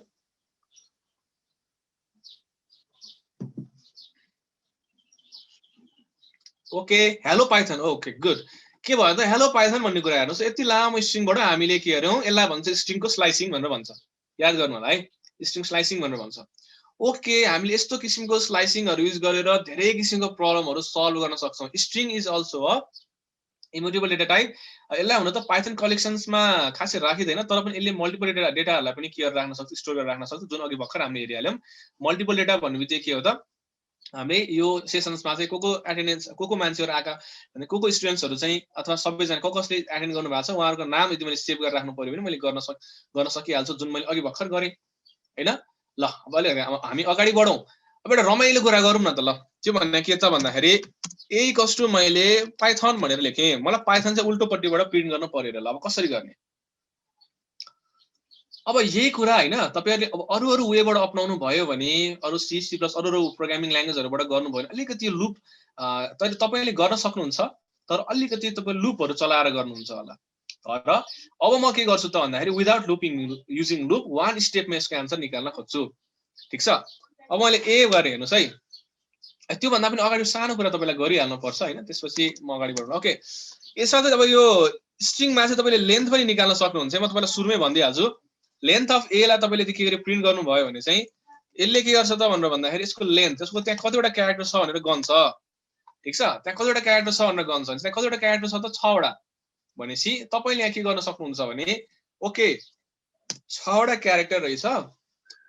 okay hello Python okay good के भयो त हेलो पाइथन भन्ने कुरा हेर्नुस् यति लामो स्ट्रिङबाट हामीले के गर्यौं यसलाई भन्छ स्ट्रिङको स्लाइसिङ भनेर भन्छ याद गर्नु होला है स्ट्रिङ स्लाइसिङ भनेर भन्छ ओके हामीले यस्तो किसिमको स्लाइसिङहरु युज गरेर धेरै किसिमको प्रब्लमहरु सल्भ गर्न सक्छौं string is also a immutable data type यसलाई हुन त पाइथन कलेक्सन्समा खासै राखिदैन तर पनि यसले मल्टिपल डेटाहरुलाई पनि के गरेर राख्न सक्छ स्टोर गरेर राख्न सक्छ जुन अघि भर्खर हामीले हेरिहाल्यौं मल्टिपल डेटा भन्नुबित्तिकै के हो त हामीले यो सेसन्समा चाहिँ को एटेन्डेन्स को मान्छेहरु आका भने को स्टुडेन्ट्सहरु चाहिँ अथवा सबैजना कसले एटेन्ड गर्नु भएको छ उहाँहरुको नाम यदि मैले सेभ गरेर राख्नु पर्यो भने मैले गर्न सकिहाल्छु जुन मैले अघि भर्खर गरे हैन ल अब अलि हामी अगाडि बढौं अब एउटा रमाइलो कुरा गरौँ न त ल त्यो भन्ने के त भन्दाखेरि a = मैले पाइथन भनेर लेखे मलाई पाइथन चाहिँ उल्टोपट्टिबाट प्रिन्ट गर्न पर्यो ल अब कसरी गर्ने अब यही कुरा हैन तपाईहरुले अब अरु वेबाट अपनाउनु भयो भने अरु C C+ अरु प्रोग्रामिङ ल्याङ्ग्वेजहरुबाट गर्नु भयो भने अलिकति यो लूप तपाईले गर्न सक्नुहुन्छ तर अलिकति तपाईले लुपहरु चलाएर गर्नुहुन्छ होला। तर अब म के गर्छु त भन्दाखेरि विदाउट लुपिङ युजिङ लुप वान स्टेपमा यसको आन्सर निकाल्न खोज्छु। ठीक छ, अब मैले ए गरे हेर्नुस् है। त्यो भन्दा पनि अगाडि सानो कुरा तपाईलाई गरिहाल्नु पर्छ हैन, त्यसपछि म अगाडि बढ्छु। ओके, यसमा चाहिँ अब यो स्ट्रिङमा चाहिँ तपाईले लेन्थ पनि निकाल्न सक्नुहुन्छ। म तपाईलाई सुरुमै भन्दिहाल्छु, लेन्थ अफ ए लाई तपाईले के गरे प्रिन्ट गर्नु भयो भने चाहिँ यसले के गर्छ त भनेर भन्दाखेरि यसको लेन्थ, यसको त्यहाँ कतिवटा क्यारेक्टर छ भनेर गन्छ। ठीक छ, त्यहाँ कतिवटा क्यारेक्टर छ भनेर गन्छ। त्यहाँ कतिवटा क्यारेक्टर छ त 6 वटा। भनेपछि तपाईले यहाँ के गर्न सक्नुहुन्छ भने ओके 6 वटा क्यारेक्टर रहेछ,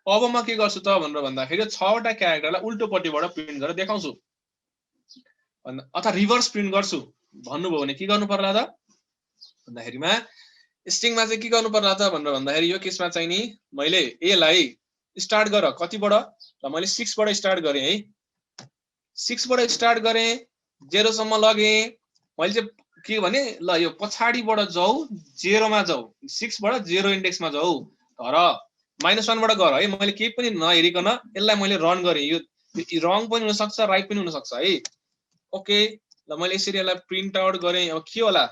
अब म के गर्छु त भनेर भन्दाखेरि 6 वटा क्यारेक्टरलाई उल्टोपट्टिबाट प्रिन्ट गरेर देखाउँछु अथवा रिभर्स प्रिन्ट गर्छु भन्नुभयो भने के गर्नु पर्ला त भन्दाखेरिमा स्ट्रिङमा चाहिँ के गर्नु पर्ला त भनेर भन्दाखेरि यो केसमा चाहिँ नि मैले ए लाई स्टार्ट गर कतिबाट र मैले 6 बाट स्टार्ट गरे है। 6 बाट स्टार्ट गरे 0 सम्म लगे। मैले चाहिँ के भने ल यो पछाडीबाट जाऊ 0 मा जाऊ, 6 बाट 0 इन्डेक्समा जाऊ, तर -1 बाट गर है। मैले केही पनि नहेरिकन यसलाई मैले रन गरे। यो रङ पनि हुन सक्छ, राइट पनि हुन सक्छ है। ओके, ल मैले यसरी यसलाई प्रिन्ट आउट गरे। अब के होला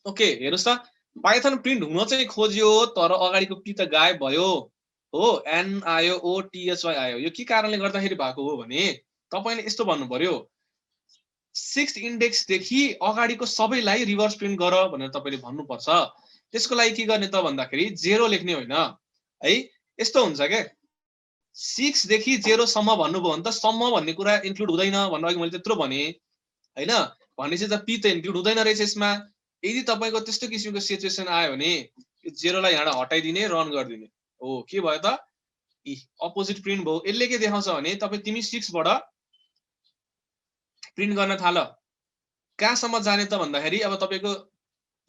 ओके हेर्नुस् त, पाइथन प्रिन्ट हुन चाहिँ खोज्यो तर अगाडिको पी त गायब भयो हो, एन आयो ओ टी एच वाई आयो। यो के कारणले गर्दाखेरि भएको हो भने तपाईले यस्तो भन्नु पर्यो 6 इन्डेक्स देखि अगाडिको सबैलाई रिभर्स प्रिन्ट गर भनेर तपाईले भन्नु पर्छ। त्यसको लागि के गर्ने त भन्दाखेरि 0 लेख्ने होइन है। यस्तो हुन्छ के 6 देखि 0 सम्म भन्नुभयो भने त सम्म भन्ने कुरा इन्क्लुड हुँदैन भनेर अघि मैले त्यत्रो भने हैन। भनेपछि त पी त इन्क्लुड हुँदैन रहेछ यसमा। यदि तपाईको त्यस्तो किसिमको सिचुएसन आयो भने यो 0 लाई यहाँ हटाइदिने, रन गरिदिने हो। के भयो त अपोजिट प्रिन्ट भयो। यसले के देखाउँछ भने तिमी 6 बाट प्रिन्ट गर्न थाल। कहाँसम्म जाने त भन्दाखेरि अब तपाईको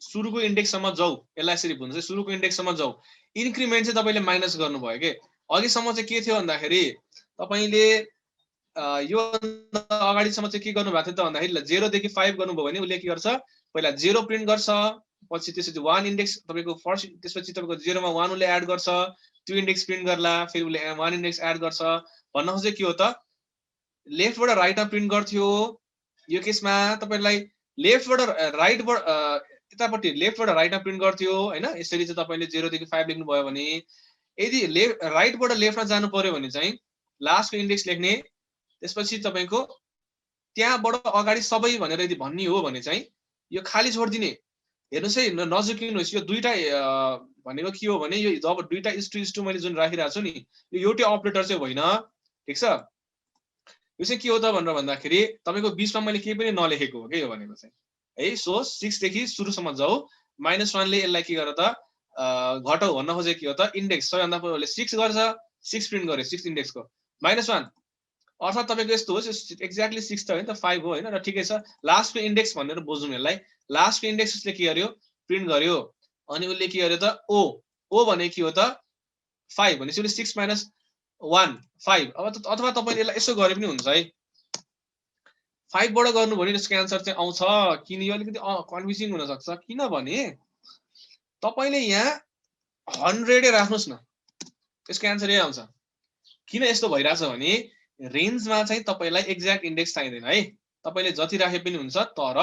सुरुको इन्डेक्ससम्म जाऊ। यसलाई यसरी भन्छ सुरुको इन्डेक्ससम्म जाऊ। इन्क्रिमेन्ट चाहिँ तपाईले माइनस गर्नुभयो के। अघिसम्म चाहिँ के थियो भन्दाखेरि तपाईले यो अगाडिसम्म चाहिँ के गर्नु भएको थियो त भन्दाखेरि 0 देखि 5 गर्नुभयो भने उसले के गर्छ पहिला 0 प्रिन्ट गर्छ, पछि त्यसपछि 1 इन्डेक्स तपाईको फर्स्ट, त्यसपछि तपाईको 0 मा 1 उसले एड गर्छ, त्यो इन्डेक्स प्रिन्ट गर्ला, फेरि उसले 1 इन्डेक्स एड गर्छ। भन्न खोजे के हो त लेफ्टबाट राइटमा प्रिन्ट गर्थ्यो। यो केसमा तपाईलाई लेफ्टबाट राइटबाट यतापट्टि लेफ्टबाट राइटमा प्रिन्ट गर्थ्यो हैन। यसरी चाहिँ तपाईले 0 देखि 5 लेख्नु भयो भने यदि राइटबाट लेफ्टमा जानु पर्यो भने चाहिँ लास्टको इन्डेक्स लेख्ने, त्यसपछि तपाईको त्यहाँबाट अगाडि सबै भनेर यदि भन्ने हो भने चाहिँ यो खाली छोड्दिने। हेर्नुस् है नजुकिनुहोस्, यो दुईटा भनेको के हो भने यो जब दुईटा इस टु मैले जुन राखिरहेको छु नि यो एउटै अपरेटर चाहिँ होइन। ठीक छ, यो चाहिँ के हो त भनेर भन्दाखेरि तपाईको बीचमा मैले केही पनि नलेखेको हो के यो भनेको चाहिँ है। सो 6 देखि सुरुसम्म जाऊ, -1 ले यसलाई के गर त घटाउ भन्न खोजे के हो त इन्डेक्स सबैभन्दा पहिला 6 गर्छ, 6 प्रिन्ट गरे 6 इन्डेक्सको -1 अर्थात तपाईको यस्तो होस् एक्ज्याक्टली 6 त हैन त 5 हो हैन। र ठिकै छ लास्टको इन्डेक्स भनेर बुझौँ यसलाई। लास्टको इन्डेक्स उसले के गर्यो प्रिन्ट गर्यो अनि उसले के गर्यो त ओ ओ भने के हो त 5 भनेपछि उसले 6 - 1 5। अब अथवा तपाईले यसलाई यसो गरे पनि हुन्छ है। 5 बाट गर्नु भने यसको आन्सर चाहिँ आउँछ। किन यो अलिकति कन्फ्युजिङ हुन सक्छ किनभने तपाईले यहाँ 100 राख्नुस् न, यसको आन्सर यही आउँछ। किन यस्तो भइराछ भने रेन्जमा चाहिँ तपाईलाई एक्ज्याक्ट इन्डेक्स चाहिँदैन है। तपाईले जति राखे पनि हुन्छ, तर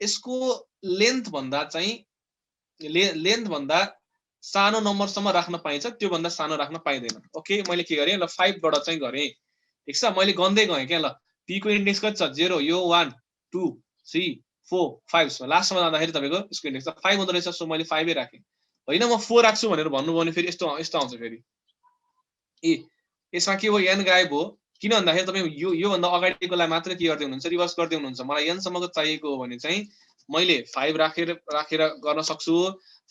यसको लेन्थ भन्दा चाहिँ लेन्थ भन्दा सानो नम्बरसम्म राख्न पाइन्छ, त्यो भन्दा सानो राख्न पाइदैन। ओके मैले के गरे ल 5 बाट चाहिँ गरे। ठीक छ, मैले गन्दै गएँ के। ल पी को इन्डेक्स कति छ 0 यो 1 2 3 4 5 लास्टमा जाँदाखेरि तपाईको यसको इन्डेक्स 5 हुँदो रहेछ। सो मैले 5 राखे हैन। म 4 राख्छु भनेर भन्नुभयो भने फेरि यस्तो यस्तो आउँछ फेरि यसमा के हो एन गायब हो। किन भन्दाखेरि तपाई यो भन्दा अगाडिकोलाई मात्र के गर्दै हुनुहुन्छ रिभर्स गर्दै हुनुहुन्छ। मलाई एन सम्मको चाहिएको हो भने चाहिँ मैले 5 राखेर गर्न सक्छु।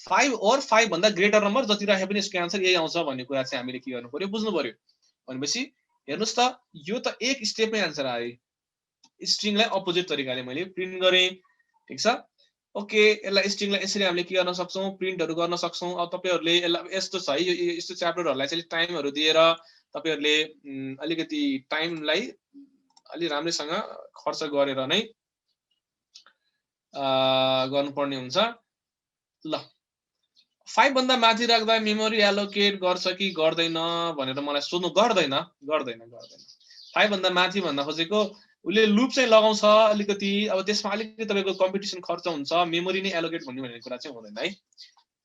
5 और 5 भन्दा ग्रेटर नम्बर जति राखे पनि यसको आन्सर यही आउँछ भन्ने कुरा चाहिँ हामीले के गर्नु पर्यो बुझ्नु पर्यो। भनेपछि हेर्नुस् त यो त एक स्टेपमै आन्सर आयो। स्ट्रिङलाई अपोजिट तरिकाले मैले प्रिन्ट गरे। ठीक छ, ओके यसलाई स्ट्रिङलाई यसरी हामीले के गर्न सक्छौं प्रिन्टहरु गर्न सक्छौं। अब तपाईहरुले यसलाई यस्तो छ है यो यस्तो च्याप्टरहरुलाई चाहिँ टाइमहरु दिएर तपाईहरुले अलिकति टाइमलाई अलि राम्रैसँग खर्च गरेर नै गर्नुपर्ने हुन्छ। ल 5 भन्दा माथि राख्दा मेमोरी एलोकेट गर्छ कि गर्दैन भनेर मलाई सोध्नु। गर्दैन 5 भन्दा माथि भन्न खोजेको उसले लुप चाहिँ लगाउँछ अलिकति अब त्यसमा अलिकति तपाईको कम्पिटिसन खर्च हुन्छ मेमोरी नै एलोकेट भन्ने कुरा चाहिँ हुँदैन है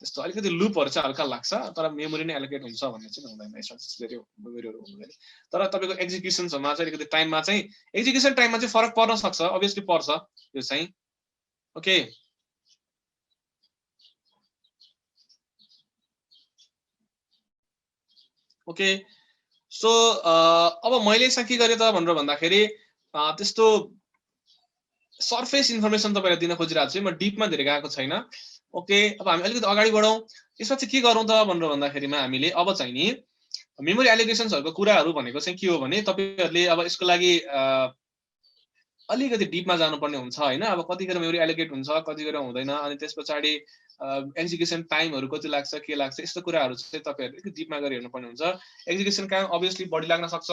त्यस्तो अलिकति लुपहरु चाहिँ हल्का लाग्छ तर मेमोरी नै एलोकेट हुन्छ भन्ने चाहिँ हुँदैन यसमा धेरै मेमोरीहरु हुँदैन तर तपाईको एक्जिक्युसनमा चाहिँ अलिकति टाइममा चाहिँ एक्जिक्युसन टाइममा चाहिँ फरक पर्न सक्छ अभियसली पर्छ यो चाहिँ ओके ओके सो अब मैले चाहिँ के गरे त भनेर भन्दाखेरि त्यस्तो सरफेस इन्फर्मेसन तपाईलाई दिन खोजिरहेको छु म डीपमा धेरै गएको छैन ओके अब हामी अलिकति अगाडि बढौं यसमा चाहिँ के गरौँ त भनेर भन्दाखेरिमा हामीले अब चाहिँ नि मेमोरी एलोकेसन्सहरुको कुराहरु भनेको चाहिँ के हो भने तपाईहरुले अब यसको लागि अलिकति डीपमा जानुपर्ने हुन्छ हैन अब कतिखेर मेमोरी एलोकेट हुन्छ कतिखेर हुँदैन अनि त्यसपछि एक्जिक्युसन टाइमहरु कति लाग्छ के लाग्छ यस्तो कुराहरु चाहिँ तपाईहरुले अलिकति डीपमा गएर हेर्नुपर्ने हुन्छ एक्जिक्युसन टाइम अभियसली बढी लाग्न सक्छ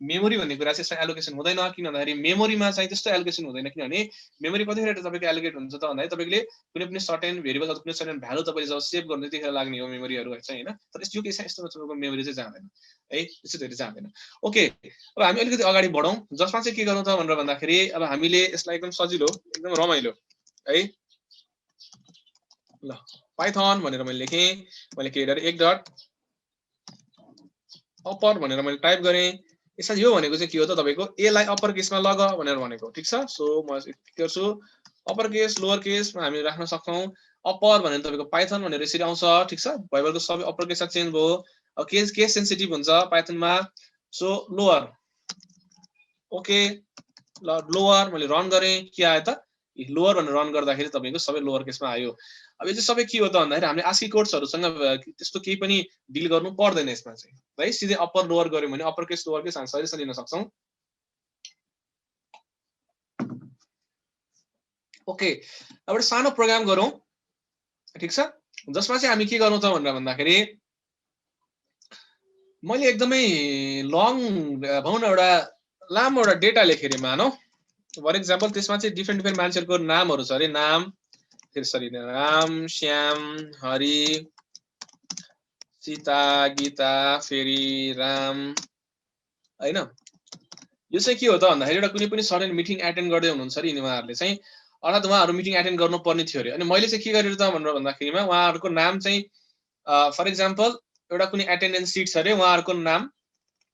मेमोरी भन्ने कुरा चाहिँ यसमा एलोकेसन हुँदैन किन भन्दाखेरि मेमोरीमा चाहिँ त्यस्तो एलोकेसन हुँदैन किनभने मेमोरी कतिखेर तपाईको एलोकेट हुन्छ त भन्दा तपाईले कुनै पनि सर्टेन भेरिएबल अथवा कुनै सर्टेन भ्यालु तपाईले जब सेभ गर्नु त्यतिखेर लाग्ने हो मेमोरीहरु चाहिँ हैन तर यो केसमा यस्तो तपाईको मेमोरी चाहिँ जाँदैन है त्यस्तो धेरै जाँदैन ओके अब हामी अलिकति अगाडि बढौं जसमा चाहिँ के गर्नु त भनेर भन्दाखेरि अब हामीले यसलाई एकदम सजिलो एकदम रमाइलो है ल पाइथन भनेर मैले लेखे मैले के गरे 1 डट अपर भनेर मैले टाइप गरे यसमा यो भनेको चाहिँ के हो त तपाईको ए लाई अपर केसमा लग भनेर भनेको ठीक छ सो म के गर्छु अपर केस लोअर केसमा हामी राख्न सक्छौं अपर भनेर तपाईको पाइथन भनेर यसरी आउँछ ठीक छ भइबलको सबै अपर केसमा चेन्ज भयो अब केस सेन्सिटिभ हुन्छ पाइथनमा सो लोअर ओके ल लोअर मैले रन गरे के आयो त लोअर भनेर रन गर्दाखेरि तपाईको सबै लोअर केसमा आयो अब यो चाहिँ सबै के हो त भन्दाखेरि हामीले आस्की कोड्सहरुसँग त्यस्तो केही पनि डिल गर्नु पर्दैन यसमा चाहिँ है सिधै अप्पर लोअर गर्यो भने अप्पर केस लोअर केस हामी सजिलै लिन सक्छौं ओके अब एउटा सानो प्रोग्राम गरौँ ठीक छ जसमा चाहिँ हामी के गर्नु त भनेर भन्दाखेरि मैले एकदमै लङ भनौं न एउटा लामो एउटा डेटा लेखेँ रे मानौ फर एक्जाम्पल त्यसमा चाहिँ डिफरेन्ट मान्छेहरुको नामहरु छ रे नाम त्यसरी राम श्याम हरि सीता गीता फेरि राम हैन यो चाहिँ के हो त भन्दाखेरि एउटा कुनै पनि सर्टेन मिटिङ एटेन्ड गर्दै हुनुहुन्छ रे उहाँहरुले चाहिँ अर्थात उहाँहरु मिटिङ एटेन्ड गर्नु पर्ने थियो रे अनि मैले चाहिँ के गरेर त भनेर भन्दाखेरिमा उहाँहरुको नाम चाहिँ फर एक्जाम्पल एउटा कुनै एटेन्डेन्स सिट छ रे उहाँहरुको नाम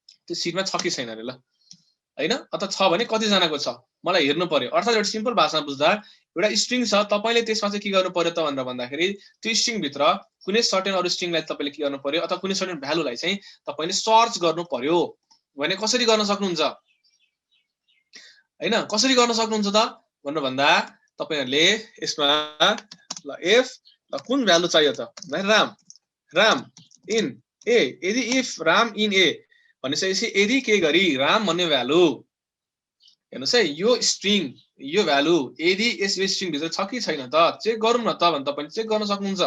त्यो सिटमा छ कि छैन रे ल हैन अथवा छ भने कति जनाको छ मलाई हेर्नु पर्यो अर्थात एउटा सिम्पल भाषामा बुझ्दा एउटा स्ट्रिङ छ तपाईले त्यसमा चाहिँ के गर्नु पर्यो त भनेर भन्दाखेरि त्यो स्ट्रिङ भित्र कुनै सर्टेन अरु स्ट्रिङलाई तपाईले के गर्नु पर्यो अथवा कुनै सर्टेन भ्यालुलाई चाहिँ तपाईले सर्च गर्नु पर्यो भने कसरी गर्न सक्नुहुन्छ हैन कसरी गर्न सक्नुहुन्छ त भनेर भन्दा तपाईहरुले यसमा ल इफ ल कुन भ्यालु चाहियो त राम इन ए यदि इफ राम इन ए भनेपछि यदि के गरी राम भन्ने भ्यालु हेर्नुस् है यो स्ट्रिङ यो भ्यालु यदि यस स्ट्रिङ भित्र छ कि छैन त चेक गरौँ न त भने तपाईले चेक गर्न सक्नुहुन्छ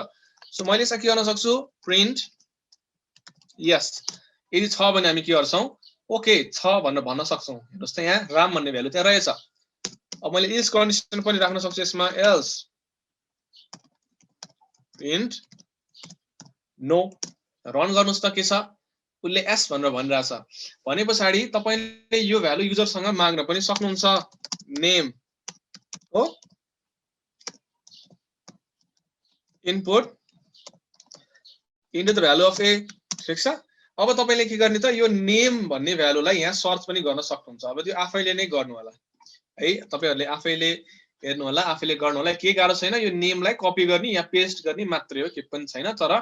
सो मैले चाहिँ के गर्न सक्छु प्रिन्ट यस यदि छ भने हामी के गर्छौं ओके छ भनेर भन्न सक्छौं हेर्नुस् त यहाँ राम भन्ने भ्यालु त्यहाँ रहेछ अब मैले इल्स कन्डिसन पनि राख्न सक्छु यसमा एल्स प्रिन्ट नो रन गर्नुस् त के छ उले एस भनेर भनिरहेछ भनेपछि तपाईले यो भ्यालु युजरसँग माग्न पनि सक्नुहुन्छ नेम हो input into the value of A ठीक छ अब तपाईले के गर्ने त यो नेम भन्ने भ्यालुलाई यहाँ सर्च पनि गर्न सक्नुहुन्छ अब त्यो आफैले नै गर्नु होला है तपाईहरुले आफैले हेर्नु होला आफैले गर्नु होला के गाह्रो छैन यो नेमलाई कपी गर्ने या पेस्ट गर्ने मात्रै हो के पनि छैन तर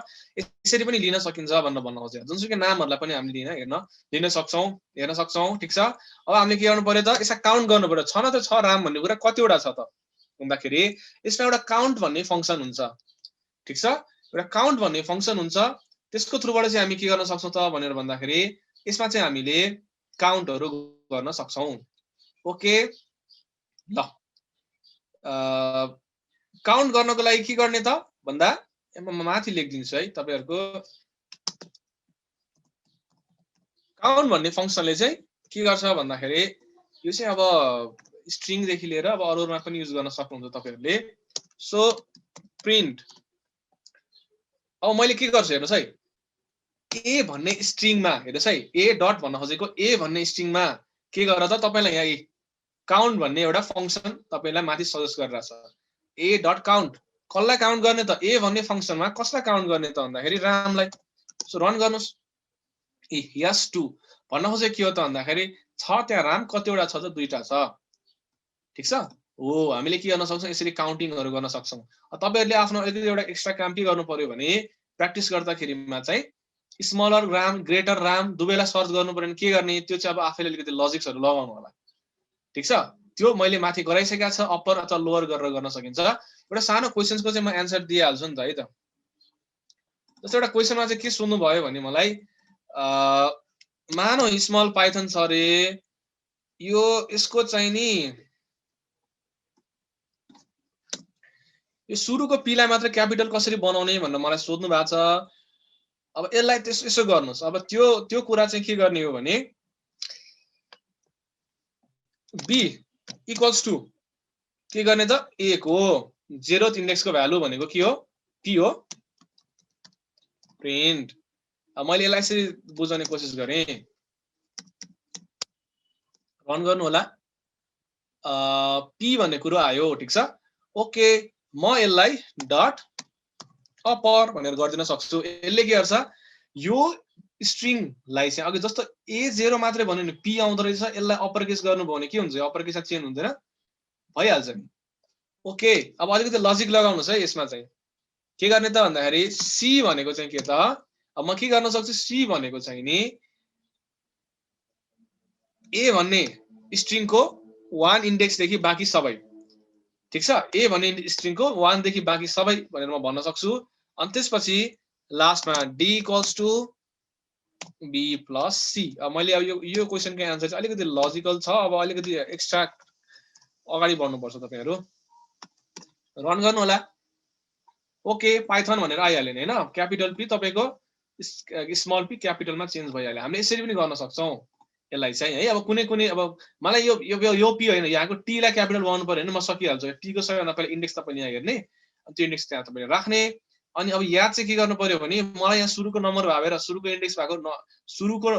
यसरी पनि लिन सकिन्छ भनेर भन्न खोजेको जुनसुकै नामहरुलाई पनि हामीले लिन सक्छौं ठीक छ अब हामीले के गर्नु पर्यो त यसलाई काउन्ट गर्नु पर्यो छ न त छ राम भन्ने कुरा कतिवटा छ त भन्दाखेरि यसमा एउटा काउन्ट भन्ने फंक्सन हुन्छ ठीक छ एउटा काउन्ट भन्ने फंक्सन हुन्छ त्यसको थ्रुबाट चाहिँ हामी के गर्न सक्छौं त भनेर भन्दाखेरि यसमा चाहिँ हामीले काउन्टहरु गर्न सक्छौं ओके ल काउन्ट गर्नको लागि के गर्ने त भन्दा म माथि लेखिदिन्छु है तपाईहरुको काउन्ट भन्ने फंक्सनले चाहिँ के गर्छ भन्दाखेरि यो चाहिँ अब स्ट्रिङ देखि लिएर अब अरूमा पनि युज गर्न सक्नुहुन्छ तपाईहरुले सो प्रिन्ट अब मैले के गर्छु हेर्नुस् है ए भन्ने स्ट्रिङमा हेर्नुस् है ए डट भन्न खोजेको ए भन्ने स्ट्रिङमा के गर त तपाईलाई यहाँ काउन्ट भन्ने एउटा फंक्सन तपाईलाई माथि सजेस्ट गरिरहेछ a डट काउन्ट कसलाई काउन्ट गर्ने त a भन्ने फंक्सनमा कसलाई काउन्ट गर्ने त भन्दाखेरि रामलाई सो रन गर्नुस् यस 2 भन्न खोजे के हो त भन्दाखेरि छ त्यहाँ राम कतिवटा छ त दुईटा छ ठीक छ हो हामीले के गर्न सक्छौं यसरी काउन्टिङहरु गर्न सक्छौं तपाईहरुले आफ्नो अलिकति एउटा एक्स्ट्रा काम के गर्नु पर्यो भने प्र्याक्टिस गर्दाखेरिमा चाहिँ स्मलर राम ग्रेटर राम दुवैलाई सर्च गर्नु पर्यो भने के गर्ने त्यो चाहिँ अब आफैले अलिकति लजिक्सहरु लगाउनु होला ठीक छ त्यो मैले माथि गराइसकेका छ अप्पर अथवा लोअर गरेर गर्न सकिन्छ एउटा सानो क्वेशनको चाहिँ म आन्सर दिइहाल्छु नि त है त जस्तो एउटा क्वेशनमा चाहिँ के सोध्नु भयो भने मलाई मानो स्मल पाइथन छ रे यो यसको चाहिँ नि यो सुरुको पी लाई मात्र क्यापिटल कसरी बनाउने भनेर मलाई सोध्नु भएको छ अब यसलाई यसो गर्नुस् अब त्यो कुरा चाहिँ के गर्ने हो भने b इक्वल्स टु के गर्ने त a को 0th इन्डेक्सको भ्यालु भनेको के हो p हो प्रिन्ट अब मैले यसलाई यसरी बुझाउने कोसिस गरे रन गर्नु होला p भन्ने कुरा आयो ठीक छ ओके म यसलाई डट अपर भनेर गर्दिन सक्छु यसले के गर्छ यो स्ट्रिङ लाई चाहिँ अघि जस्तो a0 मात्रै भन्यो नि p आउँदो रहेछ यसलाई अपर केस गर्नुभयो भने के हुन्छ अपर केसमा चेन्ज हुँदैन भइहाल्छ नि ओके अब अलिकति लजिक लगाउनुस् है यसमा चाहिँ के गर्ने त भन्दाखेरि c भनेको चाहिँ के त अब म के गर्न सक्छु c भनेको चाहिँ नि a भन्ने स्ट्रिङको 1 इन्डेक्स देखि बाकी सबै ठीक छ a भन्ने स्ट्रिङको 1 देखि बाकी सबै भनेर म भन्न सक्छु अनि त्यसपछि लास्टमा d equals to b plus c अब मैले अब यो क्वेशनको आन्सर चाहिँ अलिकति लजिकल छ अब अलिकति एक्स्ट्रा अगाडि बढ्नु पर्छ तपाईहरु रन गर्नु होला ओके पाइथन भनेर आइहाल्यो नि हैन क्यापिटल p तपाईको स्मल p क्यापिटलमा चेन्ज भइहाल्यो हामीले यसरी पनि गर्न सक्छौं यसलाई चाहिँ है अब कुनै अब मलाई यो p हैन यहाँको t लाई क्यापिटल बनाउनु पर्यो भने म सकिहाल्छु t को सबैभन्दा पहिले इन्डेक्स तपाईले यहाँ हेर्ने अनि त्यो इन्डेक्स त्यहाँ तपाईले राख्ने अनि अब याद चाहिँ के गर्नु पर्यो भने मलाई यहाँ सुरुको नम्बर भावेर सुरुको इन्डेक्स भएको सुरुको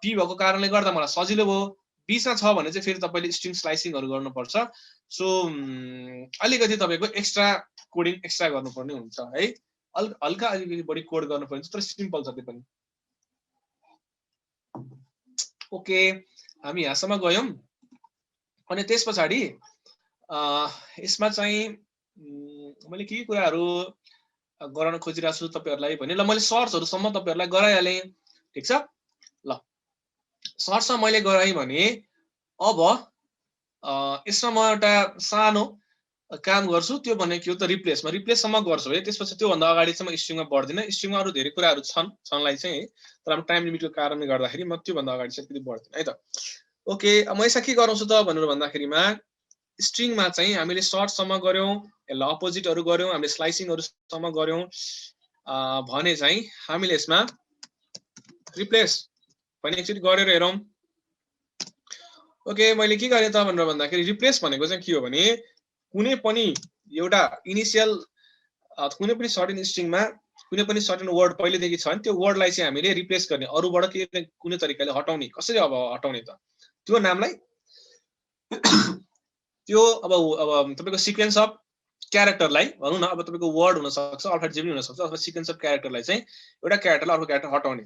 p भएको कारणले गर्दा मलाई सजिलो भयो बीचमा छ भने चाहिँ फेरि तपाईले स्ट्रिङ स्लाइसिङहरु गर्नुपर्छ सो अलिकति तपाईको एक्स्ट्रा कोडिङ एक्स्ट्रा गर्नुपर्ने हुन्छ है हल्का अलिकति बढी कोड गर्नुपर्ने तर सिम्पल छ त्यो पनि ओके हामी यहाँसम्म गयौं अनि त्यसपछि यसमा चाहिँ मैले के कुराहरु गराउन खोजिरहेको छु तपाईहरुलाई भने ल मैले सर्चहरु सम्म तपाईहरुलाई गराइहाले ठीक छ ल सर्चमा मैले गराए भने अब यसमा म एउटा सानो काम गर्छु त्यो भने के हो त रिप्लेस सम्म गर्छु है त्यसपछि त्यो भन्दा अगाडि चाहिँ म स्ट्रिङमा बढ्दिन स्ट्रिङमा अरु धेरै कुराहरु छन्लाई चाहिँ तर अब टाइम लिमिटको कारणले गर्दाखेरि म त्यो भन्दा अगाडि चाहिँ त्यति बढ्दिन है त ओके अब म यसमा के गराउँछु त भनेर भन्दाखेरिमा स्ट्रिङमा चाहिँ हामीले सर्ट सम्म गर्यौं यसलाई अपोजिटहरु गर्यौं हामीले स्लाइसिङहरु सम्म गर्यौं भने चाहिँ हामीले यसमा रिप्लेस पनि एकचोटी गरेर हेरौं ओके मैले के गरे त भनेर भन्दाखेरि रिप्लेस भनेको चाहिँ के हो भने कुनै पनि एउटा इनिशियल कुनै पनि सर्टेन स्ट्रिङमा कुनै पनि सर्टेन वर्ड पहिलेदेखि छ भने त्यो वर्डलाई चाहिँ हामीले रिप्लेस गर्ने अरुबाट कुनै तरिकाले हटाउने कसरी अब हटाउने त त्यो नामलाई त्यो अब तपाईको सिक्वेन्स अफ क्यारेक्टरलाई भनौं न अब तपाईको वर्ड हुन सक्छ अल्फाबेट जे पनि हुन सक्छ अथवा सिक्वेन्स अफ क्यारेक्टरलाई चाहिँ एउटा क्यारेक्टरलाई अर्को क्यारेक्टर हटाउने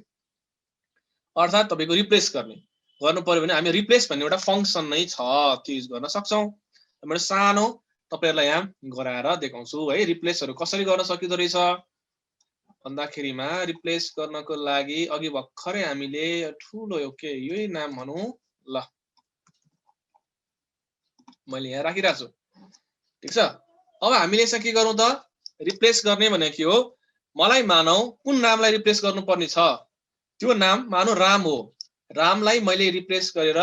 अर्थात तपाईको रिप्लेस गर्ने गर्नु पर्यो भने हामी रिप्लेस भन्ने एउटा फंक्सन नै छ त्यो युज गर्न सक्छौं मैले सानो तपाईहरुलाई यहाँ गराएर देखाउँछु है रिप्लेसहरु कसरी गर्न सकिदो रहेछ भन्दाखेरिमा रिप्लेस गर्नको लागि अघि भर्खरै हामीले ठूलो ओके यही नाम भनौं ल मैले यहाँ राखिरा छु ठीक छ अब हामीले यसमा के गरौँ त रिप्लेस गर्ने भनेको के हो मलाई मानौ कुन नामलाई रिप्लेस गर्नुपर्ने छ त्यो नाम मानौ राम हो रामलाई मैले रिप्लेस गरेर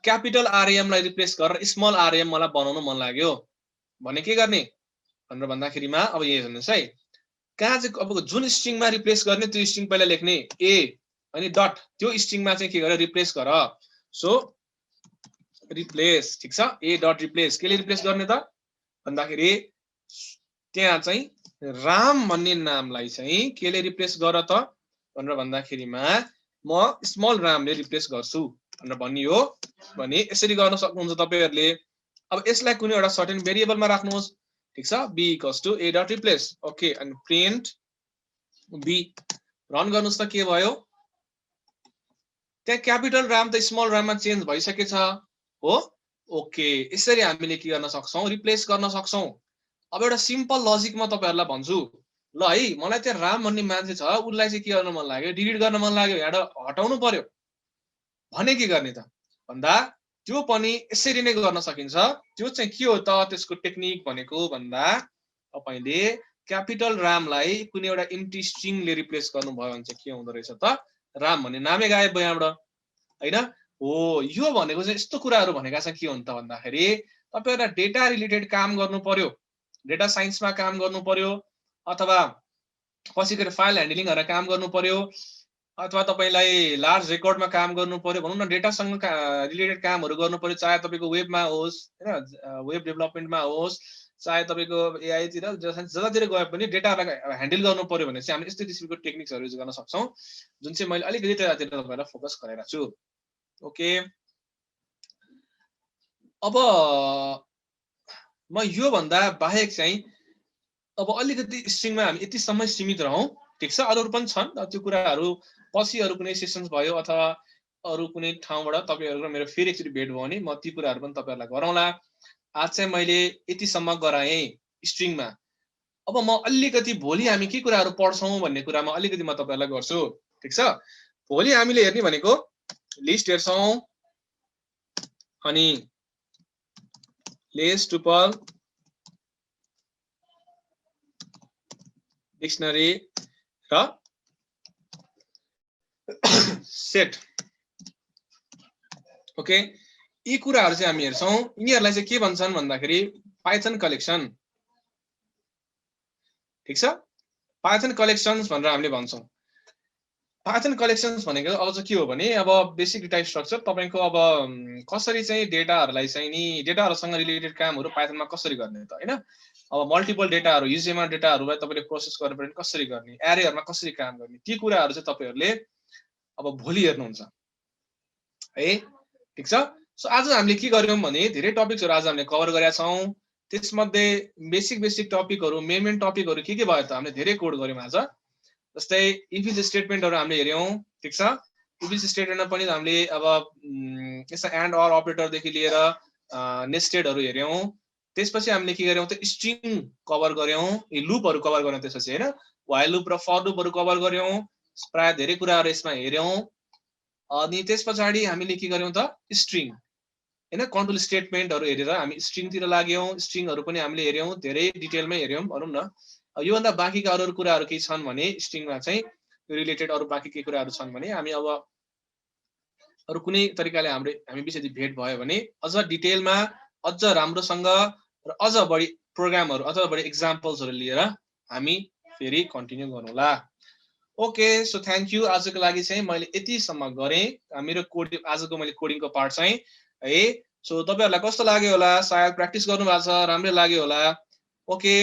क्यापिटल आरएम लाई रिप्लेस गरेर स्मल आरएम मलाई बनाउन मन लाग्यो भने के गर्ने भनेर भन्दाखेरिमा अब यही हेर्नुस् है कहाँ चाहिँ अब जुन स्ट्रिङमा रिप्लेस गर्ने त्यो स्ट्रिङ पहिला लेख्ने ए अनि डट त्यो स्ट्रिङमा चाहिँ के गरेर रिप्लेस गर सो रिप्लेस ठीक छ ए डट रिप्लेस केले रिप्लेस गर्ने त भन्दाखेरि त्यहाँ चाहिँ राम भन्ने नामलाई चाहिँ केले रिप्लेस गर त भनेर भन्दाखेरिमा म स्मल रामले रिप्लेस गर्छु भनेर भनियो भने यसरी गर्न सक्नुहुन्छ तपाईहरुले। अब यसलाई कुनै एउटा सर्टेन भेरिएबलमा राख्नुहोस्, ठीक छ, b equals to a dot replace. Okay, अनि प्रिन्ट b रन गर्नुस् त के भयो, त्यहाँ क्यापिटल राम त स्मल राममा चेन्ज भइसकेछ हो। ओके, यसरी हामीले के गर्न सक्छौं, रिप्लेस गर्न सक्छौं। अब एउटा सिम्पल लजिक म तपाईहरुलाई भन्छु ल है, मलाई त्यहाँ राम भन्ने मान्छे छ, उलाई चाहिँ के गर्न मन लाग्यो, डिलिट गर्न मन लाग्यो, यहाँबाट हटाउनु पर्यो भने के गर्ने त भन्दा त्यो पनि यसरी नै गर्न सकिन्छ। त्यो चाहिँ के हो त, त्यसको टेक्निक भनेको भन्दा तपाईले क्यापिटल रामलाई कुनै एउटा इम्प्टी स्ट्रिङले रिप्लेस गर्नुभयो भने चाहिँ के हुँदो रहेछ त, राम भन्ने नामै गायब भयो यहाँबाट हैन हो। यो भनेको चाहिँ यस्तो कुराहरु भनेका चाहिँ के हो त भन्दाखेरि तपाईहरुलाई डेटा रिलेटेड काम गर्नु पर्यो, डेटा साइन्समा काम गर्नु पर्यो, अथवा पछि गएर फाइल ह्यान्डलिङहरुमा काम गर्नु पर्यो, अथवा तपाईलाई लार्ज रेकर्डमा काम गर्नु पर्यो, भनौं न डेटासँग रिलेटेड कामहरु गर्नु पर्यो, चाहे तपाईको वेबमा होस् हैन, वेब डेभलपमेन्टमा होस्, चाहे तपाईको एआई तिर जतातिर गए पनि डेटालाई ह्यान्डल गर्नु पर्यो भने चाहिँ हामी यस्तो किसिमको टेक्निक्सहरु युज गर्न सक्छौं, जुन चाहिँ मैले अलिकति त्यतातिर तपाईहरुलाई फोकस गरेको छु। ओके, अब म यो भन्दा बाहेक चाहिँ अब अलिकति स्ट्रिङमा हामी यतिसम्म सीमित रहौं, ठीक छ। अरूहरु पनि छन्, त्यो कुराहरु पछि अरु कुनै सेसन्स भयो अथवा अरु कुनै ठाउँबाट तपाईहरु र मेरो फेरि एकचोटी भेट भयो भने म ती कुराहरु पनि तपाईहरुलाई गराउँला। आज चाहिँ मैले यतिसम्म गराएँ स्ट्रिङमा। अब म अलिकति भोलि हामी के कुराहरु पढ्छौं भन्ने कुरामा अलिकति म तपाईहरुलाई गर्छु, ठीक छ। भोलि हामीले हेर्ने भनेको लिस्ट हेर्छौं, अनि लिस्ट, टुपल, डिक्सनरी र सेट। ओके, यी कुराहरु चाहिँ हामी हेर्छौं। यिनीहरुलाई चाहिँ के भन्छन् भन्दाखेरि पाइथन कलेक्सन, ठीक छ। पाइथन कलेक्सन्स भनेर हामीले भन्छौं। पाइथन कलेक्सन्स भनेको अब चाहिँ के हो भने अब बेसिक डेटा स्ट्रक्चर तपाईको अब कसरी चाहिँ डेटाहरुलाई चाहिँ नि डेटाहरुसँग रिलेटेड कामहरु पाइथनमा कसरी गर्ने त हैन। अब मल्टिपल डेटाहरु, युजेबल डेटाहरुलाई तपाईले प्रोसेस गर्नुपर्ने कसरी गर्ने, एरेहरुमा कसरी काम गर्ने, ती कुराहरु चाहिँ तपाईहरुले अब भोलि हेर्नुहुन्छ है, ठीक छ। सो आज हामीले के गर्यौं भने धेरै टपिक्सहरु आज हामीले कभर गरेका छौं। त्यसमध्ये बेसिक टपिकहरु, मेन टपिकहरु के भयो त हामीले धेरै कोड गर्यौं आज। जस्तै इफ इज स्टेटमेन्टहरु हामीले हेर्यौं, ठीक छ। इफ इज स्टेटमेन्टमा पनि हामीले अब यस्ता एन्ड अर अपरेटर देखि लिएर नेस्टेडहरु हेर्यौं। त्यसपछि हामीले के गर्यौं त स्ट्रिङ कभर गर्यौं, लुपहरु कभर गर्यौं, त्यसपछि हैन व्हाइल लुप र फर लुपहरु कभर गर्यौं। प्राय धेरै कुराहरु यसमा हेर्यौं। अनि त्यसपछि हामीले के गर्यौं त स्ट्रिङ हैन कन्ट्रोल स्टेटमेन्टहरु हेरेर हामी स्ट्रिङ तिर लाग्यौं। स्ट्रिङहरु पनि हामीले हेर्यौं, धेरै डिटेलमै हेर्यौं भनौं न। यो भन्दा बाँकीका अरु कुराहरु के छन् भने स्ट्रिङमा चाहिँ रिलेटेड अरु बाँकी के कुराहरु छन् भने हामी अब अरु कुनै तरिकाले हामी बिचमा भेट भयो भने अझ डिटेलमा अझ राम्रोसँग र अझ बढी प्रोग्रामहरु अझ बढी एक्जाम्पल्सहरु लिएर हामी फेरि कन्टिन्यू गरौँला। Okay, so thank you. आजको लागि चाहिँ मैले यतिसम्म गरेँ मेरो कोड, आजको मैले कोडिङको पार्ट चाहिँ है। सो तपाईहरुलाई कस्तो लाग्यो होला, सायद प्र्याक्टिस गर्नु भएको छ, राम्रै लाग्यो होला। ओके,